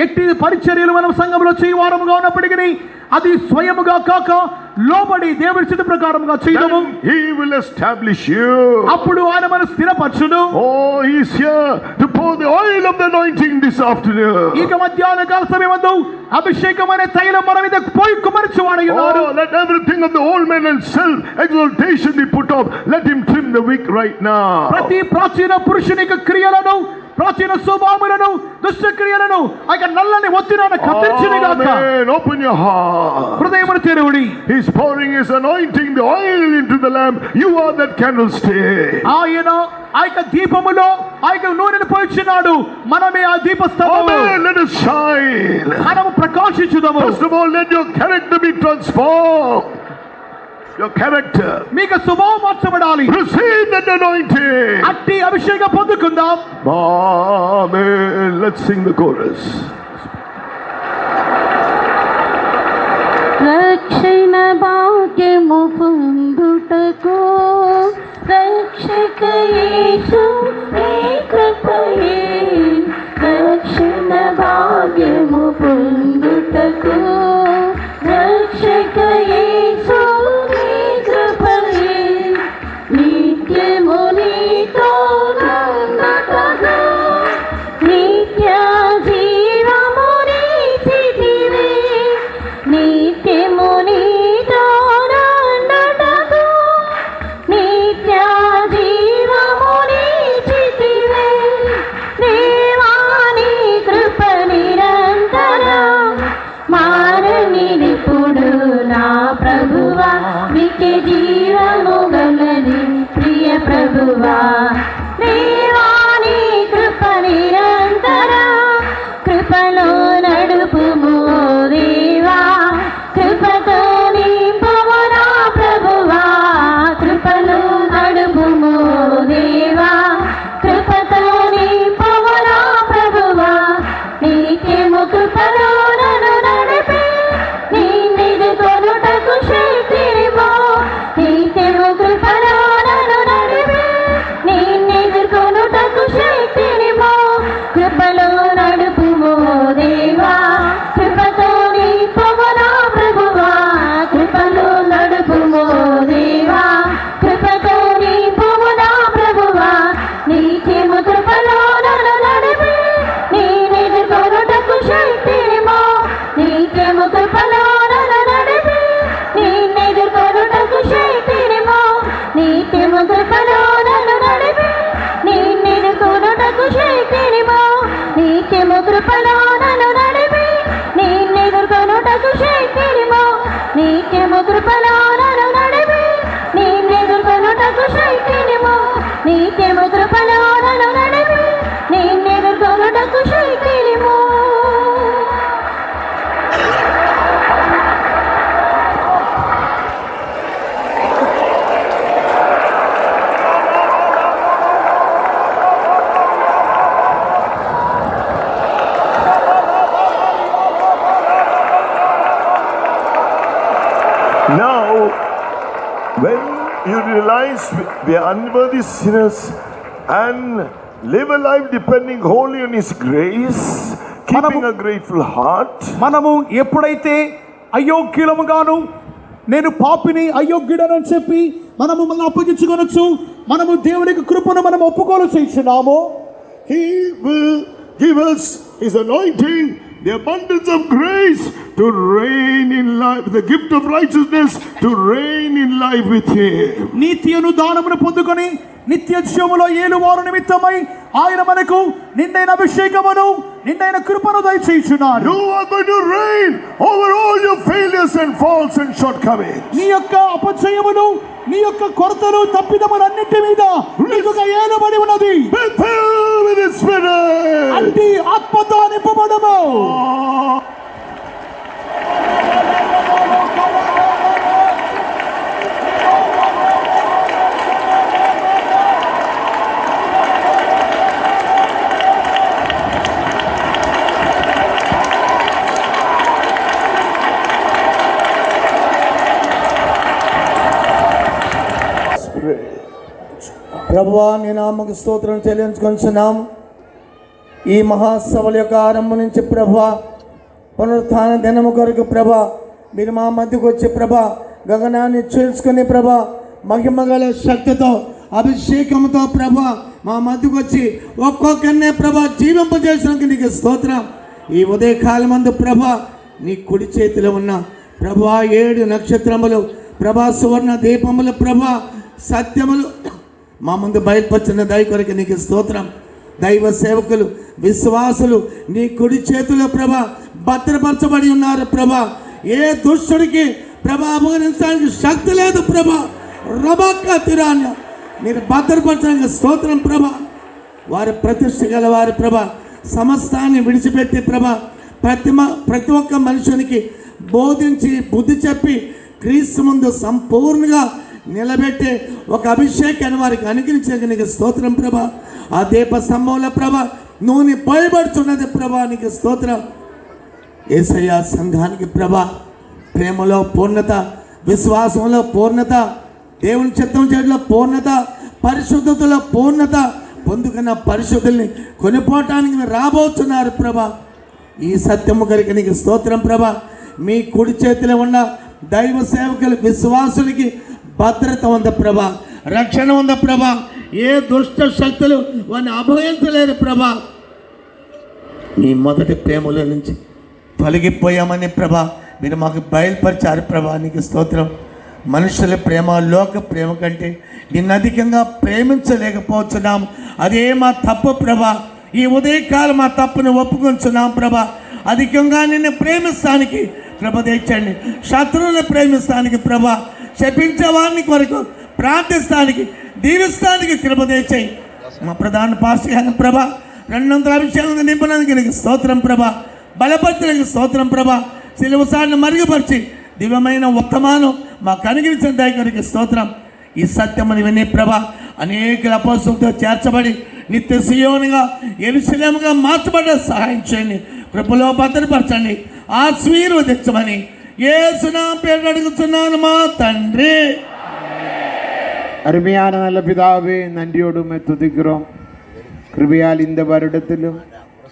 ఎట్టి పరిచర్యలు మనం సంఘంలో చేయవారముగా ఉన్నప్పటికీ అది స్వయముగా కాక లోబడి దేవుని చిత్త ప్రకారముగా చేయడము. He will establish you. అప్పుడు ఆయన మనల్ని స్థిరపరచును. Oh, he is here to pour the oil of the anointing this afternoon. ఇక మధ్యాహ్న కాల సమయమందు అభిషేకమైన తైలం మన మీద పోయి కుమరించువాడై ఉన్నాడు. Oh, let everything of the old man and self exaltation be put off. Let him trim the wick right now. ప్రతి ప్రాచీన పురుషుని యొక్క క్రియలను, ప్రాచీన స్వభావములను, దుష్ట క్రియలను ఆ నల్లని ఒత్తిడిని కత్తిరించునుగాక. Amen. Open your heart. హృదయమును తెరువుడి. He is pouring his anointing, the oil into the lamp. You are that candlestick. ఆయన ఆ దీపములో ఆ నూనెను పోయించున్నాడు. మనమే ఆ దీపస్తంభము. Amen. Let us shine. మనము ప్రకాశించుదాము. First of all, let your character be transformed. Your character. మీకు స్వభావం మార్చబడాలి. Receive that anointing. అట్టి అభిషేకం పొందుకుందాం. Amen. Let's sing the chorus. రక్షణ భాగ్యము పొందుటకు రక్షక యేసు నీ కృపయే. రక్షణ భాగ్యము పొందుటకు రక్షక యేసు నీ కృపయే. నిత్యము నీతో నుండుటకు నిత్య జీవము నీచితివే. నిత్యము నీతో నిత్యము కృపలో నన్ను నడిపి నిన్నెదుర్కొనుటకు శక్తినిమో నిత్యము కృపలో నన్ను నడిపి నిన్నెదుర్కొనుటకు శక్తినిమో నిత్యము కృపలో నన్ను నడిపి నిన్నెదుర్కొనుటకు శక్తినిమో. Now, when you realize we are unworthy sinners and live a life depending wholly on His grace, keeping a grateful heart, మనము ఎప్పుడైతే అయోగ్యులముగాను నేను పాపిని అయోగ్యుడనని చెప్పి మనము మనం అప్పగించుకొనొచ్చు, మనము దేవునికి కృపను మనం ఒప్పుకోలు చేస్తున్నాము, He will give us His anointing, the abundance of grace to reign in life, the gift of righteousness to reign in life with Him. నీతి అను దానమును పొందుకొని నిత్య జీవములో ఏలువారు నిమిత్తమై ఆయన మనకు నిండైన అభిషేకమును నిండైన కృపను దయచేయుచున్నాడు. You are going to reign over all your failures and faults and shortcomings. నీ యొక్క అపజయములు, నీ యొక్క కొరతలు, తప్పిదములన్నిటి మీద నీకు ఒక ఏలుబడి ఉన్నది. Be filled with His Spirit. అట్టి ఆత్మతో నింపబడము. ప్రభువా నీ నామకు స్తోత్రం చెల్లించుకొంచున్నాము. ఈ మహాసభల యొక్క ఆరంభం నుంచి ప్రభువా పునరుత్థాన దినము కొరకు ప్రభా మీరు మా మధ్యకు వచ్చి ప్రభా గగనాన్ని చీల్చుకుని ప్రభా మహిమగల శక్తితో అభిషేకంతో ప్రభా మా మధ్యకు వచ్చి ఒక్కొక్కరినే ప్రభా జీవింపజేసినందుకు నీకు స్తోత్రం. ఈ ఉదయకాలమందు ప్రభా నీ కుడి చేతిలో ఉన్న ప్రభా 7 నక్షత్రములు ప్రభా సువర్ణ దీపములు ప్రభా సత్యములు మా ముందు బయలుపరిచిన దయ కొరకు నీకు స్తోత్రం. దైవ సేవకులు విశ్వాసులు నీ కుడి చేతిలో ప్రభా భద్రపరచబడి ఉన్నారు ప్రభా. ఏ దుష్టుడికి ప్రభా అపహరించడానికి శక్తి లేదు ప్రభా. రబక్క తిరాన్య మీరు భద్రపరచడానికి స్తోత్రం ప్రభా. వారి ప్రతిష్ఠ గల వారి ప్రభా సమస్తాన్ని విడిచిపెట్టి ప్రభా ప్రతి ఒక్క మనుషునికి బోధించి బుద్ధి చెప్పి క్రీస్తు ముందు సంపూర్ణంగా నిలబెట్టే ఒక అభిషేకాన్ని వారికి అనుగ్రహించడానికి నీకు స్తోత్రం ప్రభా. ఆ దీప స్తంభంలో ప్రభా నూనె పోయబడుతున్నది ప్రభా నీకు స్తోత్రం. యేసయ్య సంఘానికి ప్రభా ప్రేమలో పూర్ణత, విశ్వాసంలో పూర్ణత, దేవుని చిత్తం చేయడంలో పూర్ణత, పరిశుద్ధతలో పూర్ణత పొందుకున్న పరిశుద్ధుల్ని కొనిపోవటానికి మీరు రాబోతున్నారు ప్రభా. ఈ సత్యము కనుక నీకు స్తోత్రం ప్రభా. మీ కుడి చేతిలో ఉన్న దైవ సేవకులు విశ్వాసులకి భద్రత ఉంది ప్రభా, రక్షణ ఉంది ప్రభా. ఏ దుష్ట శక్తులు వారిని అభయించలేరు ప్రభా. మీ మొదటి ప్రేమలో నుంచి తొలగిపోయామని ప్రభా మీరు మాకు బయలుపరిచారు ప్రభా నీకు స్తోత్రం. మనుషుల ప్రేమ లోక ప్రేమ కంటే నిన్ను అధికంగా ప్రేమించలేకపోతున్నాం. అదే మా తప్పు ప్రభా. ఈ ఉదయకాలం మా తప్పును ఒప్పుకొంచున్నాం ప్రభా. అధికంగా నిన్ను ప్రేమిస్తానికి కృప తెచ్చండి. శత్రువులను ప్రేమిస్తానికి ప్రభా, శపించే వారిని కొరకు ప్రార్థిస్తానికి దీవిస్తానికి కృప తెచ్చాయి. మా ప్రధాన పాస్టర్ గారిని ప్రభా 200 అభిషేకంగా నింపడానికి నీకు స్తోత్రం ప్రభా. బలపరచడానికి స్తోత్రం ప్రభా. సిలువసాన్ని మరుగుపరిచి దివ్యమైన వర్తమానం మాకు అనుగ్రహించిన దయకి స్తోత్రం. ఈ సత్యమని విని ప్రభా అనేక అపోస్తులతో చేర్చబడి నిత్య సియోనుగా యెరూషలేముగా మార్చబడే సహాయం చేయండి. కృపలో భద్రపరచండి, ఆశీర్వదించమని యేసు నామమున పేరు అడుగుతున్నాను మా తండ్రి. அருமையான நல்ல பிதாவே, நன்றியோடுமே துதிக்கிறோம். கிருபையால் இந்த வருடத்திலும்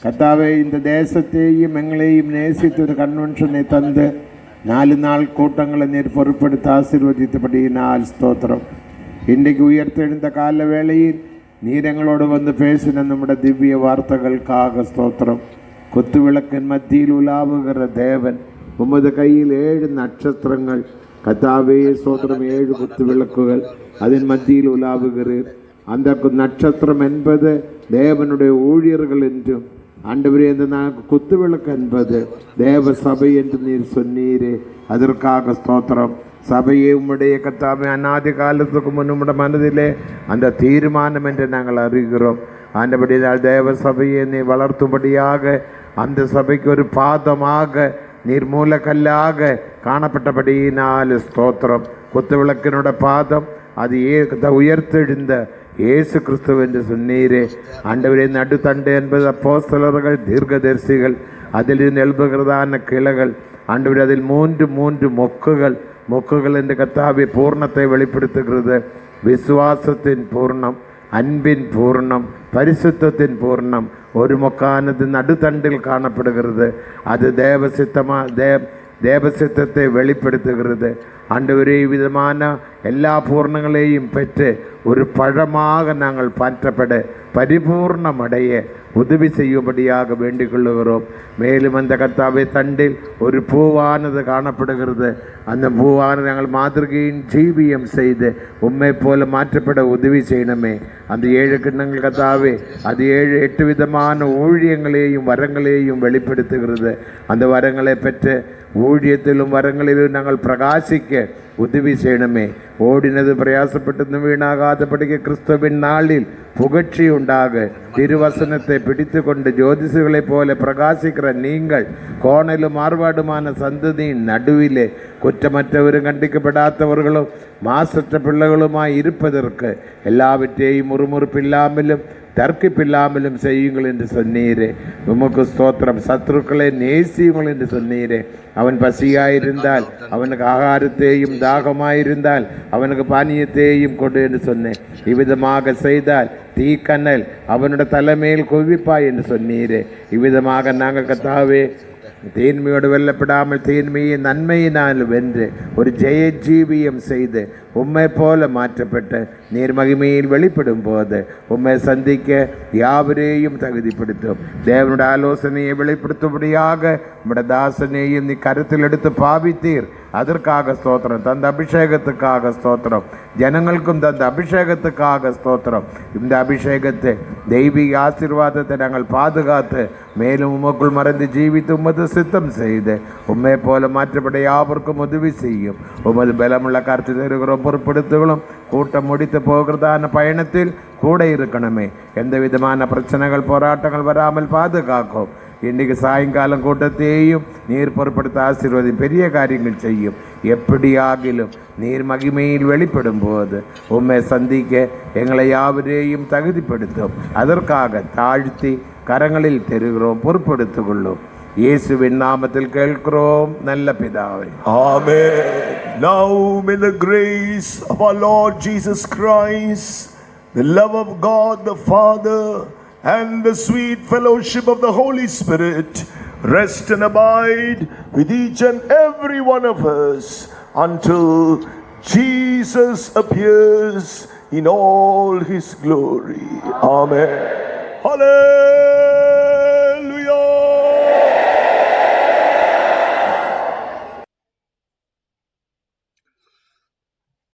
கர்த்தாவே இந்த தேசத்தையும் எங்களையும் நேசித்து ஒரு கன்வென்ஷனை தந்து 4 நாள் கூட்டங்களை நீர் பொறுப்படுத்த ஆசீர்வதித்தபடியினால் ஸ்தோத்திரம். இன்றைக்கு உயர்த்தெழுந்த கால வேளையில் நீர் எங்களோடு வந்து பேசின நம்முடைய திவ்ய வார்த்தைகளுக்காக ஸ்தோத்திரம். குத்து விளக்கின் மத்தியில் உலாவுகிற தேவன், உமது கையில் 7 நட்சத்திரங்கள் கர்த்தாவே ஸ்தோத்திரம், 7 குத்து விளக்குகள் அதன் மத்தியில் உலாவுகிறீர். அந்த நட்சத்திரம் என்பது தேவனுடைய ஊழியர்கள் என்றும் ஆண்டவரே, இந்த குத்துவிளக்கு என்பது தேவ சபை என்று நீர் சொன்னீரே, அதற்காக ஸ்தோத்திரம். சபையை உம்முடைய கர்த்தாவே அநாதி காலத்துக்கு முன் உம்முடைய மனதிலே அந்த தீர்மானம் என்று நாங்கள் அறிகிறோம். ஆண்டபடியால் தேவ சபையை நீ வளர்த்தும்படியாக அந்த சபைக்கு ஒரு பாதமாக நீர் மூலக்கல்லாக காணப்பட்டபடியினால் ஸ்தோத்திரம். குத்துவிளக்கினோட பாதம் அது உயர்த்தெழுந்த இயேசு கிறிஸ்து என்று சொன்னீரே. ஆண்டவரே, நடுத்தண்டு என்பது அப்போஸ்தலர்கள், தீர்க்கதரிசிகள், அதிலிருந்து எழுப்புகிறதான கிளைகள். ஆண்டவரே, அதில் மூன்று மொக்குகள் என்று கர்த்தாவே பூர்ணத்தை வெளிப்படுத்துகிறது. விசுவாசத்தின் பூர்ணம், அன்பின் பூர்ணம், பரிசுத்தத்தின் பூர்ணம் ஒரு மொக்கானது நடுத்தண்டில் காணப்படுகிறது. அது தேவசித்தத்தை வெளிப்படுத்துகிறது. ஆண்டவரே, விதமான எல்லா பூர்ணங்களையும் பெற்று ஒரு பழமாக நாங்கள் மாற்றப்பட பரிபூர்ணமடைய உதவி செய்யும்படியாக வேண்டிக் கொள்ளுகிறோம். மேலும் அந்த கர்த்தாவே தண்டில் ஒரு பூவானது காணப்படுகிறது. அந்த பூவானது நாங்கள் மாதிரிகையின் ஜீவியம் செய்து உம்மை போல மாற்றப்பட உதவி செய்யணுமே. அந்த 7 கிண்ணங்கள் கர்த்தாவே அது 7-8 விதமான ஊழியங்களையும் வரங்களையும் வெளிப்படுத்துகிறது. அந்த வரங்களை பெற்று ஊழியத்திலும் வரங்களிலும் நாங்கள் பிரகாசிக்க உதவி செய்யணுமே. ஓடினது பிரயாசப்பட்டது வீணாகாதபடிக்கு கிறிஸ்துவின் நாளில் புகழ்ச்சி உண்டாக திருவசனத்தை பிடித்து கொண்டு ஜோதிஷர்களைப் போல பிரகாசிக்கிற நீங்கள் கோணலும் மாறுபாடுமான சந்ததியின் நடுவிலே குற்றமற்றவரும் கண்டிக்கப்படாதவர்களும் மாசற்ற பிள்ளைகளுமாய் இருப்பதற்கு எல்லாவற்றையும் முறுமுறுப்பில்லாமலும் தர்க்கிப்பில்லாமலும் செய்யுங்கள் என்று சொன்னீரே. உமக்கு ஸ்தோத்திரம். சத்துருக்களை நேசியுங்கள் என்று சொன்னீரே. அவன் பசியாயிருந்தால் அவனுக்கு ஆகாரத்தையும், தாகமாயிருந்தால் அவனுக்கு பானியத்தையும் கொடு என்று சொன்னேன். இவ்விதமாக செய்தால் தீக்கண்ணல் அவனுடைய தலைமையில் குவிப்பாய் என்று சொன்னீரே. இவ்விதமாக நாங்கள் கர்த்தாவே தீன்மையோடு வெல்லப்படாமல் தீன்மையை நன்மையினால் வென்று ஒரு ஜெய ஜீவியம் செய்து உம்மை போல மாற்றப்பட்டு நீர் மகிமையில் வெளிப்படும் போது உம்மை சந்திக்க யாவரையும் தகுதிப்படுத்தும். தேவனுடைய ஆலோசனையை வெளிப்படுத்தும்படியாக உம்முடைய தாசனையும் நீ கருத்தில் எடுத்து பாவித்தீர். அதற்காக ஸ்தோத்திரம். தந்த அபிஷேகத்துக்காக ஸ்தோத்திரம். ஜனங்களுக்கும் தந்த அபிஷேகத்துக்காக ஸ்தோத்திரம். இந்த அபிஷேகத்தை தெய்வீக ஆசீர்வாதத்தை நாங்கள் பாதுகாத்து மேலும் உமக்குள் மறந்து ஜீவித்து உமது சித்தம் செய்து உம்மை போல மாற்றப்பட யாவருக்கும் உதவி செய்யும். உமது பலமுள்ள கருத்து தருகிறோம். பொறுப்படுத்துகளும் கூட்டம் முடித்து போகிறதான பயணத்தில் கூட இருக்கணுமே. எந்த விதமான பிரச்சனைகள் போராட்டங்கள் வராமல் பாதுகாக்கும். இன்றைக்கு சாயங்காலம் கூட்டத்தையும் நீர் பொறுப்படுத்த ஆசீர்வாதி பெரிய காரியங்கள் செய்யும். எப்படியாகிலும் நீர் மகிமையில் வெளிப்படும் போது உம்மை சந்திக்க எங்களை யாவரையும் தகுதிப்படுத்தும். அதற்காக தாழ்த்தி கரங்களில் தெரிகிறோம். பொறுப்படுத்திக் கொள்ளும். இயேசுவின் நாமத்தில் கேட்கிறோம் நல்ல பிதாவே. Amen. Now may the grace of our Lord Jesus Christ, the love of God the Father, and the sweet fellowship of the Holy Spirit rest and abide with each and every one of us until Jesus appears in all his glory. Amen. Hallelujah.